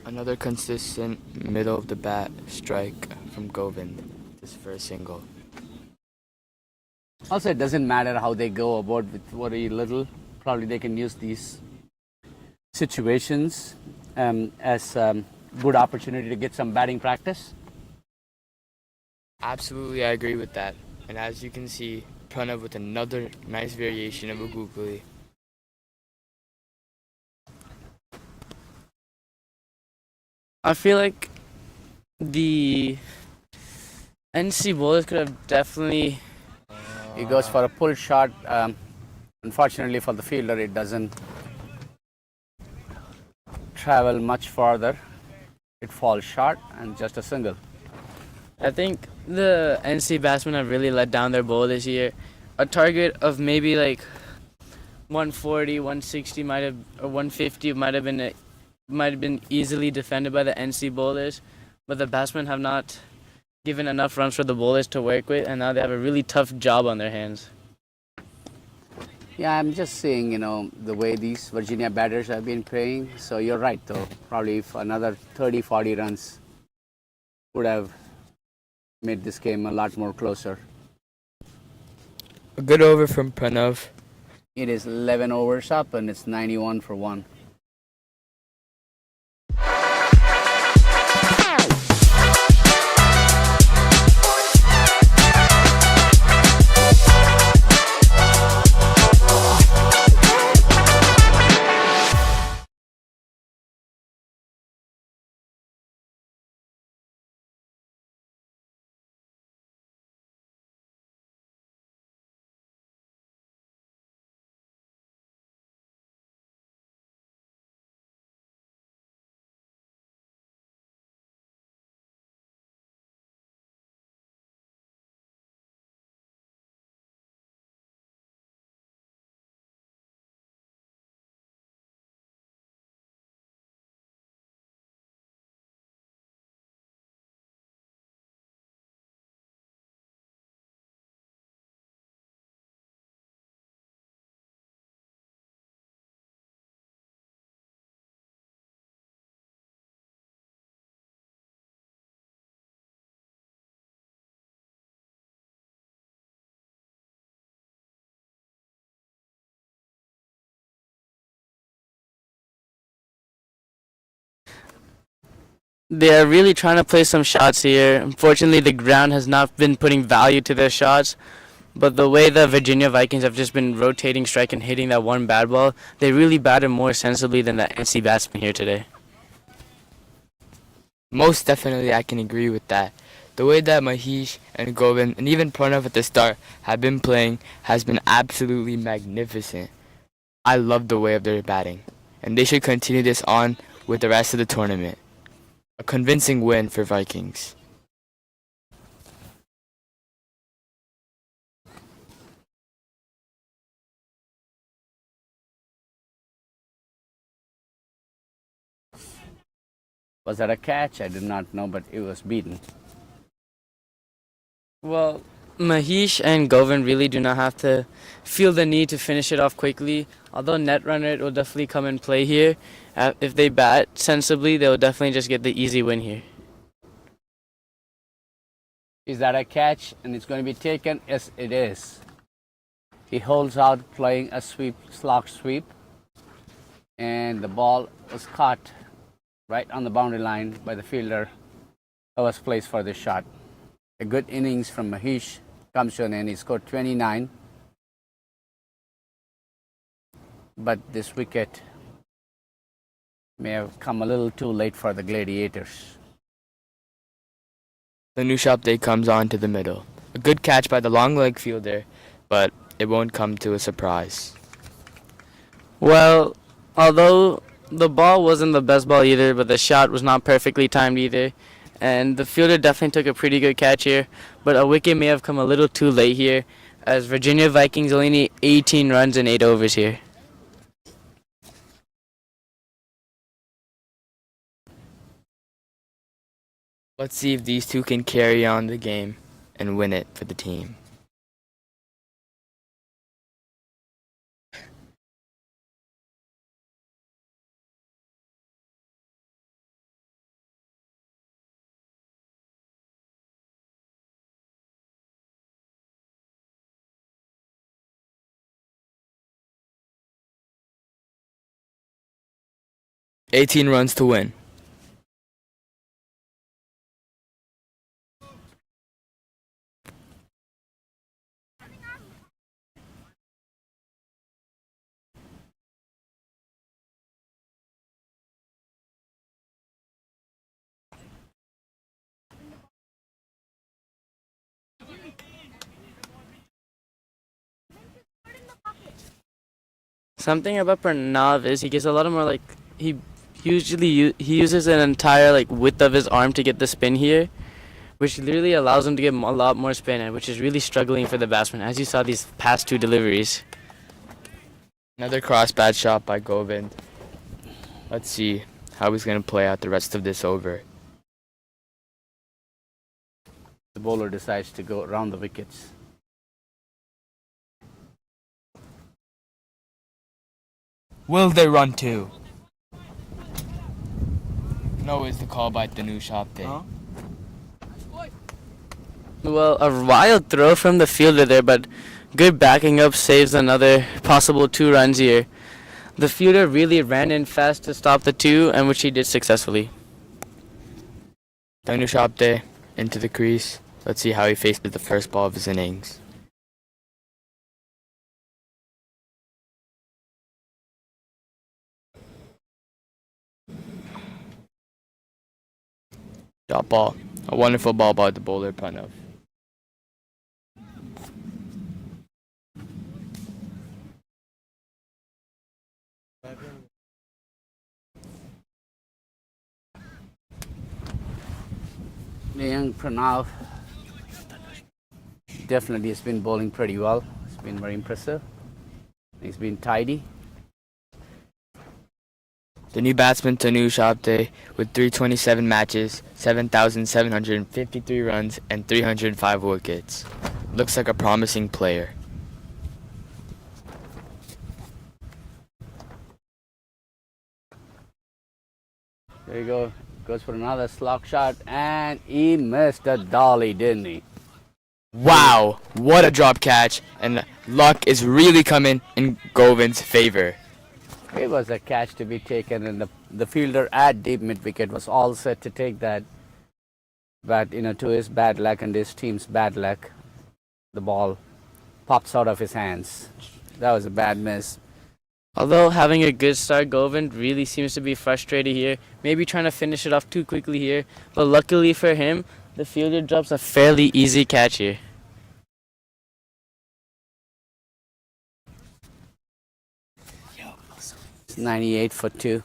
Another consistent middle of the bat strike from Govind, his first single. Also, it doesn't matter how they go about with very little. Probably they can use these situations as good opportunity to get some batting practice. Absolutely, I agree with that. And as you can see, Pranav with another nice variation of a googly. I feel like the NC bowlers could have definitely. He goes for a pull shot. Unfortunately for the fielder, it doesn't travel much farther. It falls short and just a single. I think the NC batsmen have really let down their bowl this year. A target of maybe like 140, 160 or 150 might have been easily defended by the NC bowlers, but the batsmen have not given enough runs for the bowlers to work with, and now they have a really tough job on their hands. Yeah, I'm just saying, the way these Virginia batters have been playing. So you're right, though. Probably if another 30, 40 runs would have made this game a lot more closer. A good over from Pranav. It is 11 overs up, and it's 91 for 1. They are really trying to play some shots here. Unfortunately, the ground has not been putting value to their shots. But the way the Virginia Vikings have just been rotating strike and hitting that one bad ball, they really batted more sensibly than the NC batsmen here today. Most definitely, I can agree with that. The way that Mahesh and Govind and even Pranav at the start have been playing has been absolutely magnificent. I love the way of their batting. and they should continue this on with the rest of the tournament. A convincing win for Vikings. Was that a catch? I did not know, but it was beaten. Well, Mahesh and Govind really do not have to feel the need to finish it off quickly. Although net runner it will definitely come and play here. If they bat sensibly, they will definitely just get the easy win here. Is that a catch? And it's going to be taken? Yes, it is. He holds out playing a sweep, slog sweep. And the ball was caught right on the boundary line by the fielder who was placed for this shot. A good innings from Mahesh comes to an end. He scored 29. But this wicket may have come a little too late for the Gladiators. The new shop day comes on to the middle. A good catch by the long leg fielder, but it won't come to a surprise. Well, although the ball wasn't the best ball either, but the shot was not perfectly timed either. And the fielder definitely took a pretty good catch here, but a wicket may have come a little too late here, as Virginia Vikings only need 18 runs in 8 overs here. Let's see if these two can carry on the game and win it for the team. "18 runs to win." Something about Pranav is he gets a lot of more he usually he uses an entire width of his arm to get the spin here, which literally allows him to get a lot more spin, and which is really struggling for the batsman, as you saw these past 2 deliveries. Another cross bad shot by Govind. Let's see how he's going to play out the rest of this over. The bowler decides to go around the wickets. Will they run two? No is the call by the new shop day. Well, a wild throw from the fielder there, but good backing up saves another possible 2 runs here. The fielder really ran in fast to stop the 2, and which he did successfully. The new shop day into the crease. Let's see how he faced the first ball of his innings. Dot ball. A wonderful ball by the bowler, Pranav. The young Pranav definitely has been bowling pretty well. It's been very impressive. He's been tidy. The new batsman Tanu Shabde with 327 matches, 7,753 runs, and 305 wickets. Looks like a promising player. There you go. Goes for another slog shot, and he missed a dolly, didn't he? Wow, what a drop catch, and luck is really coming in Govind's favor. It was a catch to be taken, and the fielder at deep mid wicket was all set to take that. But to his bad luck and his team's bad luck, the ball pops out of his hands. That was a bad miss. Although having a good start, Govind really seems to be frustrated here. Maybe trying to finish it off too quickly here. But luckily for him, the fielder drops a fairly easy catch here. 98 for 2.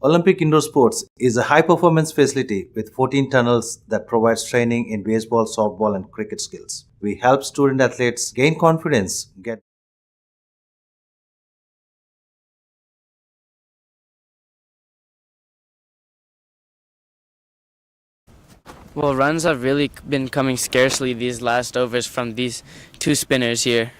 Olympic Indoor Sports is a high-performance facility with 14 tunnels that provides training in baseball, softball, and cricket skills. We help student athletes gain confidence, get Well, runs have really been coming scarcely these last overs from these two spinners here.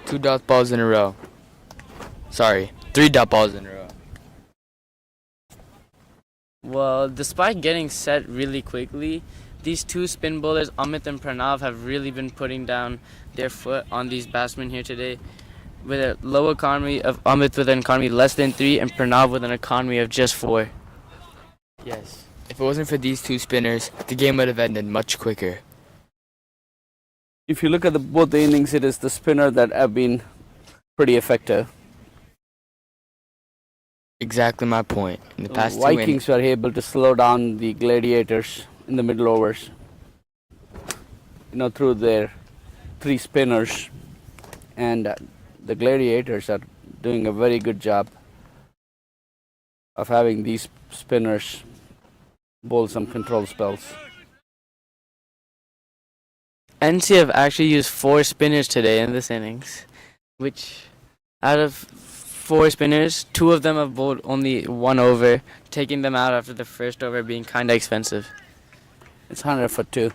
Two dot balls in a row. Sorry, three dot balls in a row. Well, despite getting set really quickly, these two spin bowlers, Amit and Pranav, have really been putting down their foot on these batsmen here today. With a low economy of Amit with an economy less than 3 and Pranav with an economy of just 4. Yes. If it wasn't for these two spinners, the game would have ended much quicker. If you look at both the innings, it is the spinner that have been pretty effective. Exactly my point. In the past Vikings were able to slow down the Gladiators in the middle overs, through their 3 spinners, and the Gladiators are doing a very good job of having these spinners bowl some control spells. NC have actually used 4 spinners today in this innings, which out of 4 spinners, 2 of them have bowled only 1 over, taking them out after the first over being kind of expensive. It's 100 for 2.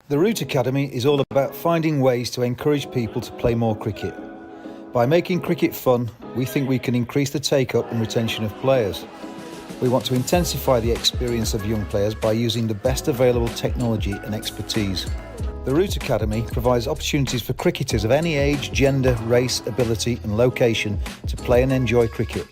The Root Academy is all about finding ways to encourage people to play more cricket. By making cricket fun, we think we can increase the take-up and retention of players. We want to intensify the experience of young players by using the best available technology and expertise. The Root Academy provides opportunities for cricketers of any age, gender, race, ability and location to play and enjoy cricket.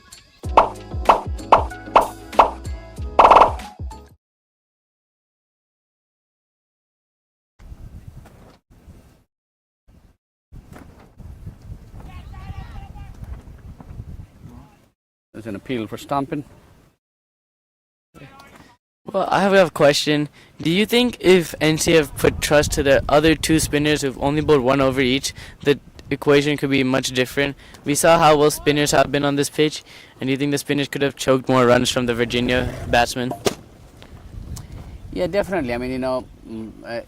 There's an appeal for stomping. Well, I have a question. Do you think if NC have put trust to the other 2 spinners who've only bowled 1 over each, the equation could be much different? We saw how well spinners have been on this pitch, and do you think the spinners could have choked more runs from the Virginia batsmen? Yeah, definitely. I mean,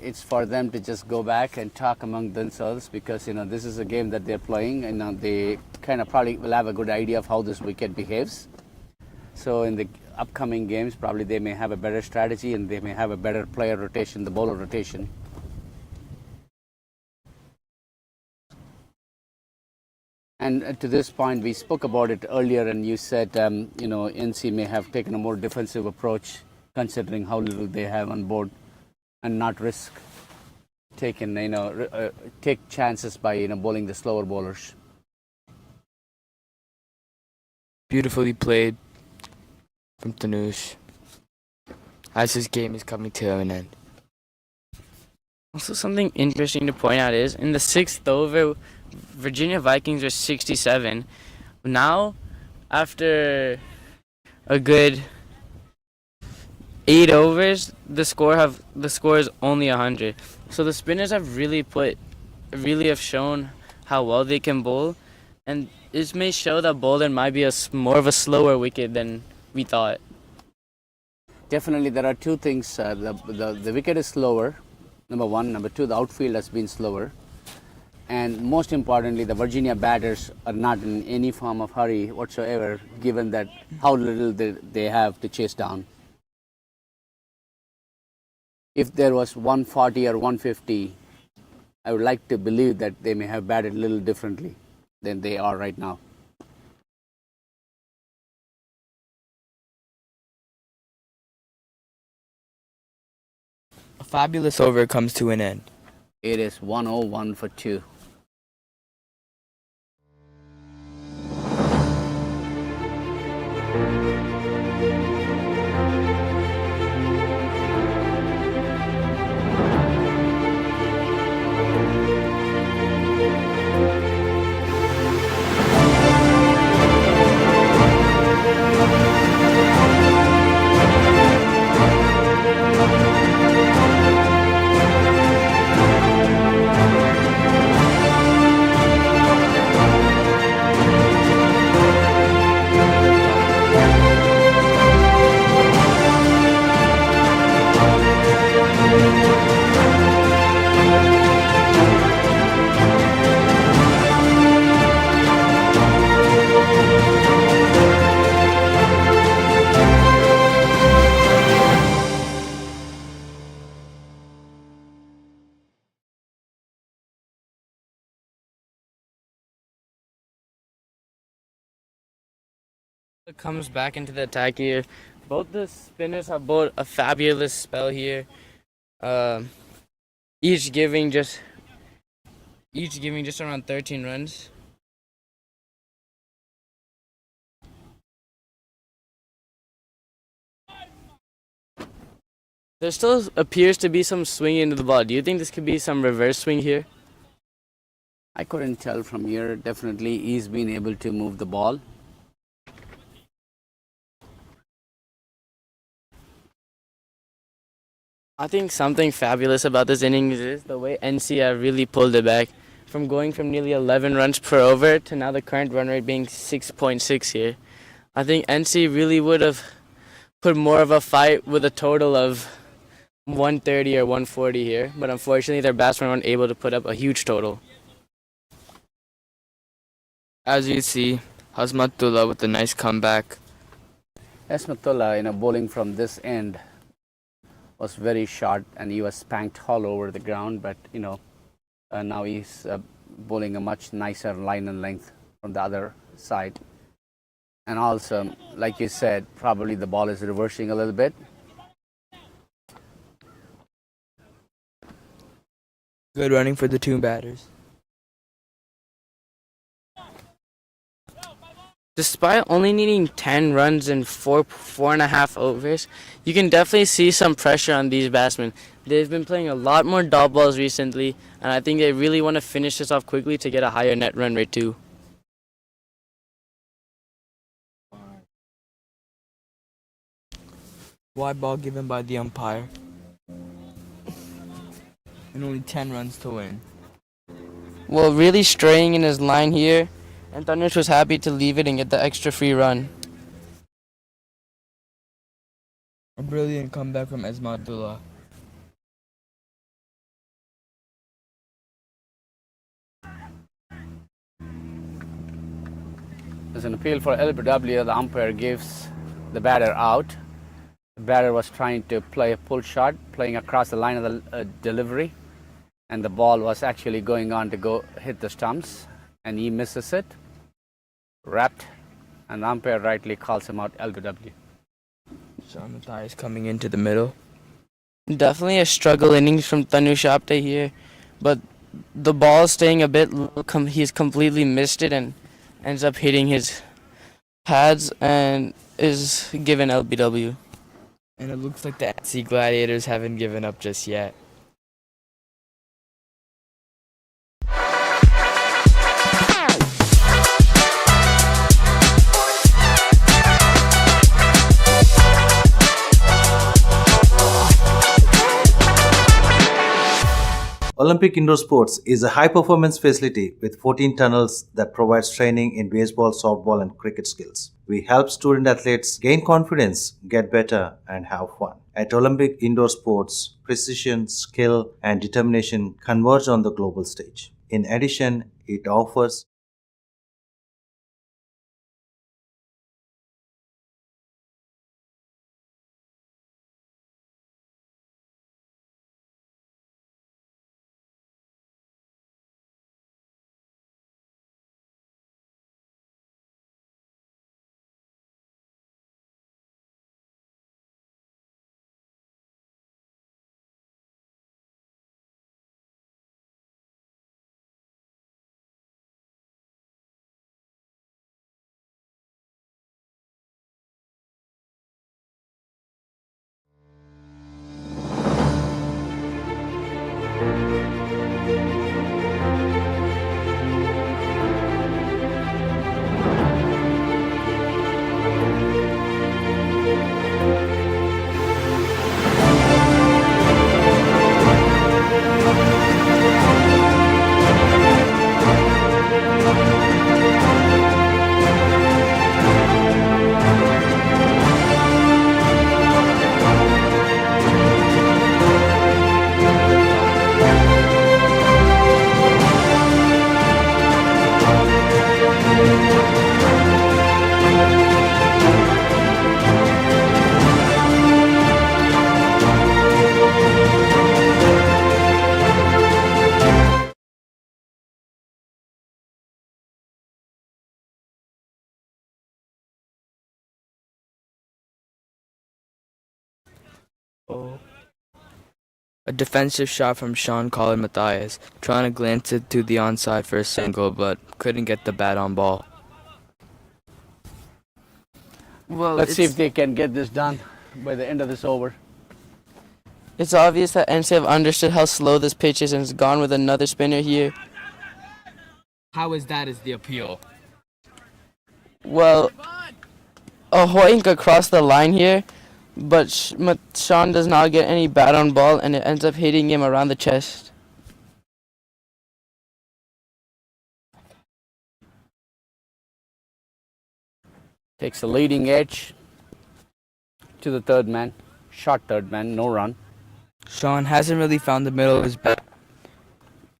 it's for them to just go back and talk among themselves because, this is a game that they're playing and they kind of probably will have a good idea of how this wicket behaves. So in the upcoming games, probably they may have a better strategy and they may have a better player rotation, the bowler rotation. And to this point, we spoke about it earlier and you said, NC may have taken a more defensive approach considering how little they have on board and not risk taking, take chances by, bowling the slower bowlers. Beautifully played from Tanush as his game is coming to an end. Also, something interesting to point out is in the 6th over, Virginia Vikings were 67. Now, after a good 8 overs, the score is only 100. So the spinners have really have shown how well they can bowl, and this may show that Bolen might be more of a slower wicket than we thought. Definitely, there are 2 things. The wicket is slower, number 1. Number 2, the outfield has been slower. And most importantly, the Virginia batters are not in any form of hurry whatsoever, given that how little they have to chase down. If there was 140 or 150, I would like to believe that they may have batted a little differently than they are right now. A fabulous over comes to an end. It is 101 for 2. Comes back into the attack here. Both the spinners have both a fabulous spell here. Um, each giving just around 13 runs. There still appears to be some swing into the ball. Do you think this could be some reverse swing here? I couldn't tell from here. Definitely he's been able to move the ball. I think something fabulous about this innings is the way NC have really pulled it back. From going from nearly 11 runs per over to now the current run rate being 6.6 here. I think NC really would have put more of a fight with a total of 130 or 140 here, but unfortunately their batsmen weren't able to put up a huge total. As you see, Hasmatullah with a nice comeback. Hasmatullah, bowling from this end was very short and he was spanked all over the ground, but now he's bowling a much nicer line and length from the other side. And also, like you said, probably the ball is reversing a little bit. Good running for the two batters. Despite only needing 10 runs in four and a half overs, you can definitely see some pressure on these batsmen. They've been playing a lot more dot balls recently, and I think they really want to finish this off quickly to get a higher net run rate too. Wide ball given by the umpire. And only 10 runs to win. Well, really straying in his line here, and Thunders was happy to leave it and get the extra free run. A brilliant comeback from Esmatullah. There's an appeal for LBW. The umpire gives the batter out. The batter was trying to play a pull shot, playing across the line of the delivery, and the ball was actually going on to go hit the stumps, and he misses it, wrapped, and the umpire rightly calls him out LBW. Sean Matthias coming into the middle. Definitely a struggle innings from Tanu Shapte here, but the ball staying a bit low, he's completely missed it and ends up hitting his pads and is given LBW. And it looks like the NC Gladiators haven't given up just yet. Olympic Indoor Sports is a high-performance facility with 14 tunnels that provides training in baseball, softball, and cricket skills. We help student athletes gain confidence, get better, and have fun. At Olympic Indoor Sports, precision, skill, and determination converge on the global stage. In addition, it offers A defensive shot from Sean Colin Matthias, trying to glance it to the onside for a single, but couldn't get the bat on ball. Well, Let's see if they can get this done by the end of this over. It's obvious that NC have understood how slow this pitch is and has gone with another spinner here. How is that is the appeal? Well, a hoink across the line here, but Sean does not get any bat on ball and it ends up hitting him around the chest. Takes the leading edge to the third man. Short third man, no run. Sean hasn't really found the middle of his bat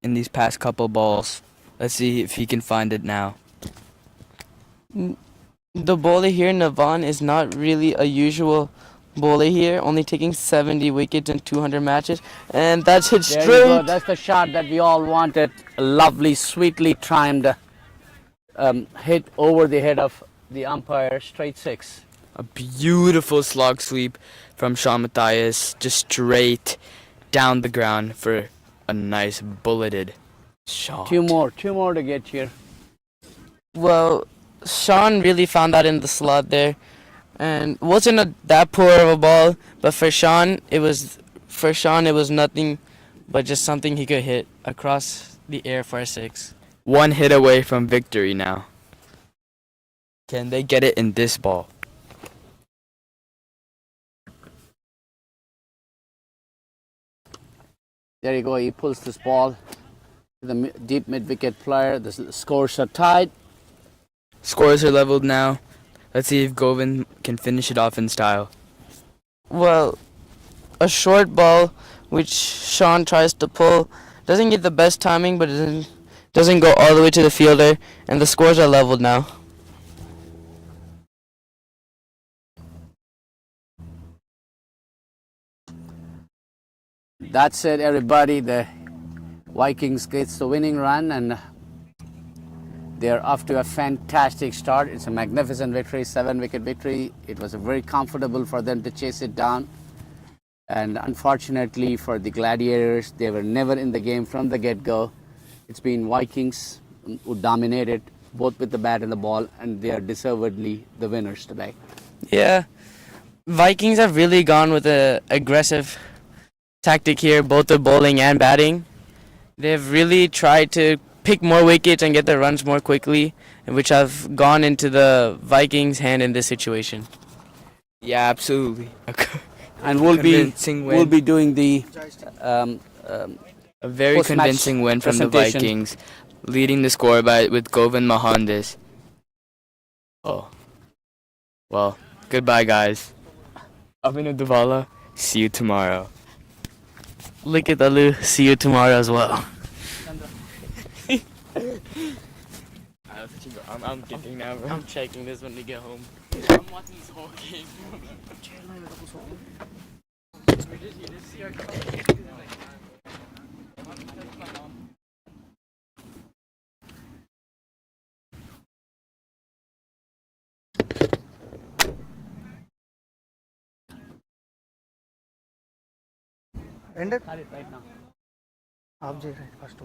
in these past couple balls. Let's see if he can find it now. The bowler here, Navan, is not really a usual bowler here, only taking 70 wickets in 200 matches, and that's hit There straight. you go. That's the shot that we all wanted. A lovely, sweetly timed hit over the head of the umpire, straight six. A beautiful slog sweep from Sean Matthias, just straight down the ground for a nice bulleted shot. Two more to get here. Well, Sean really found that in the slot there, and wasn't that poor of a ball. But for Sean, it was nothing but just something he could hit across the air for a six. One hit away from victory now. Can they get it in this ball? There you go. He pulls this ball to the deep mid-wicket player. The scores are tied. Scores are leveled now. Let's see if Govind can finish it off in style. Well, a short ball which Sean tries to pull doesn't get the best timing, but it doesn't go all the way to the fielder, and the scores are leveled now. That's it, everybody. The Vikings gets the winning run, and they're off to a fantastic start. It's a magnificent victory, 7-wicket victory. It was very comfortable for them to chase it down. And unfortunately for the Gladiators, they were never in the game from the get-go. It's been Vikings who dominated both with the bat and the ball, and they are deservedly the winners today. Yeah, Vikings have really gone with an aggressive tactic here, both the bowling and batting. They've really tried to pick more wickets and get the runs more quickly, which have gone into the Vikings' hand in this situation. Yeah, absolutely. And we'll be doing the a very convincing win from the Vikings, leading the score with Govind Mohandas. Oh, well, goodbye, guys. Abhinav Davala, see you tomorrow. Look at Alu, see you tomorrow as well. I'm kidding now, bro. I'm checking this when we get home. I'm watching this whole game. Ended? Right now. Off first.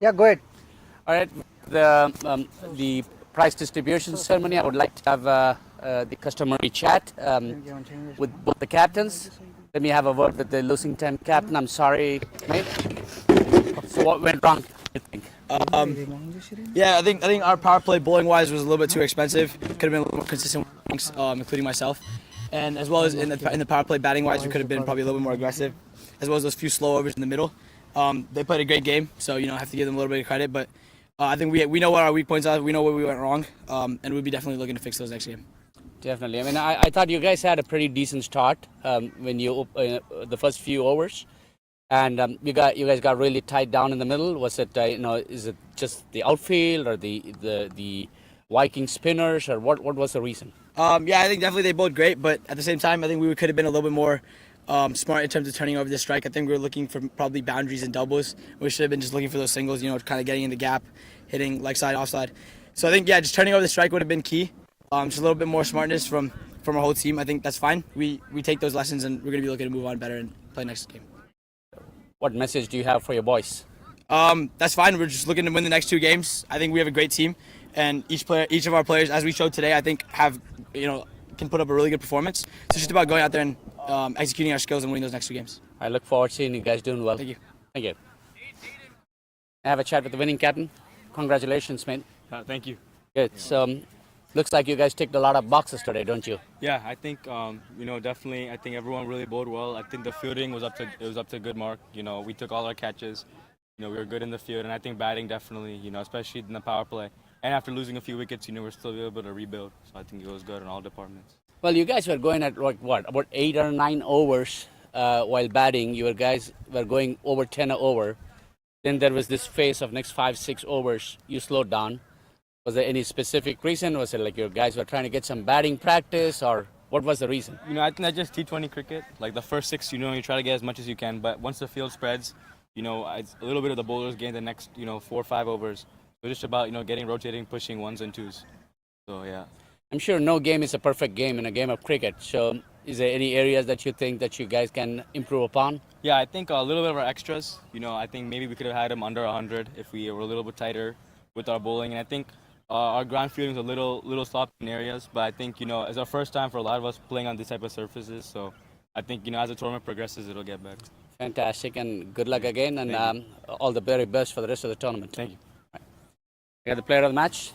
Yeah, go ahead. All right, the prize distribution ceremony, I would like to have the customary chat with both the captains. Let me have a word with the losing team captain. I'm sorry, mate. So what went wrong, you think? Yeah, I think our power play bowling wise was a little bit too expensive. Could have been a little more consistent, including myself, and as well as in the power play batting wise, we could have been probably a little bit more aggressive, as well as those few slow overs in the middle. They played a great game, so I have to give them a little bit of credit. But I think we know what our weak points are. We know where we went wrong, and we'll be definitely looking to fix those next game. Definitely. I mean, I thought you guys had a pretty decent start when you the first few overs, and you guys got really tied down in the middle. Was it is it just the outfield or the Viking spinners, or what was the reason? Yeah, I think definitely they bowled great, but at the same time, I think we could have been a little bit more smart in terms of turning over the strike. I think we were looking for probably boundaries and doubles. We should have been just looking for those singles, kind of getting in the gap, hitting leg side, offside. So I think, yeah, just turning over the strike would have been key. Just a little bit more smartness from our whole team. I think that's fine. We take those lessons, and we're going to be looking to move on better and play next game. What message do you have for your boys? That's fine. We're just looking to win the next 2 games. I think we have a great team, and each of our players, as we showed today, I think can put up a really good performance. So it's just about going out there and executing our skills and winning those next 2 games. I look forward to seeing you guys doing well. Thank you. Thank you. I have a chat with the winning captain. Congratulations, mate. Thank you. Good. So, looks like you guys ticked a lot of boxes today, don't you? Yeah, I think definitely. I think everyone really bowled well. I think the fielding was up to a good mark. We took all our catches. We were good in the field, and I think batting definitely. Especially in the power play. And after losing a few wickets, we're still able to rebuild. So I think it was good in all departments. Well, you guys were going at about 8 or 9 overs while batting. You guys were going over 10 over. Then there was this phase of next 5-6 overs. You slowed down. Was there any specific reason? Was it like your guys were trying to get some batting practice, or what was the reason? I think that's just T20 cricket. Like the first 6, you try to get as much as you can. But once the field spreads, it's a little bit of the bowlers gain the next, 4 or 5 overs. So just about, getting, rotating, pushing 1s and 2s. So, yeah. I'm sure no game is a perfect game in a game of cricket. So is there any areas that you think that you guys can improve upon? Yeah, I think a little bit of our extras. I think maybe we could have had them under 100 if we were a little bit tighter with our bowling. And I think our ground fielding is a little sloppy in areas. But I think, it's our first time for a lot of us playing on this type of surfaces. So I think, as the tournament progresses, it'll get better. Fantastic, and good luck again, and all the very best for the rest of the tournament. Thank you. Right. I got the player of the match.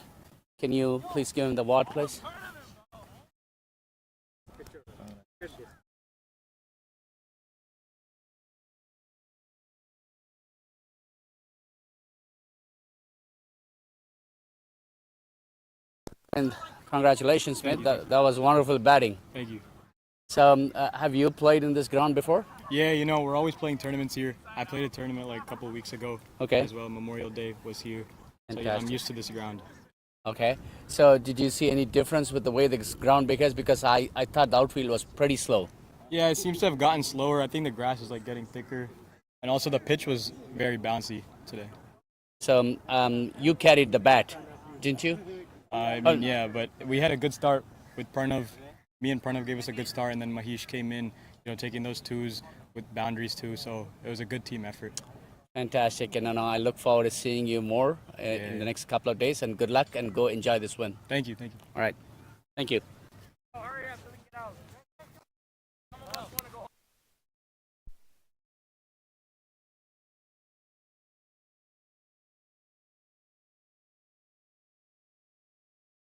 Can you please give him the award, please? And congratulations, mate. That was wonderful batting. Thank you. So, have you played in this ground before? Yeah, we're always playing tournaments here. I played a tournament like a couple of weeks ago. Okay. As well, Memorial Day was here. So yeah, I'm used to this ground. Okay. So, did you see any difference with the way this ground behaves? Because I thought the outfield was pretty slow. Yeah, it seems to have gotten slower. I think the grass is getting thicker, and also the pitch was very bouncy today. So, you carried the bat, didn't you? Yeah, but we had a good start with Pranav. Me and Pranav gave us a good start, and then Mahesh came in, taking those 2s with boundaries too. So it was a good team effort. Fantastic, and I look forward to seeing you more in the next couple of days. And good luck, and go enjoy this win. Thank you. All right, thank you.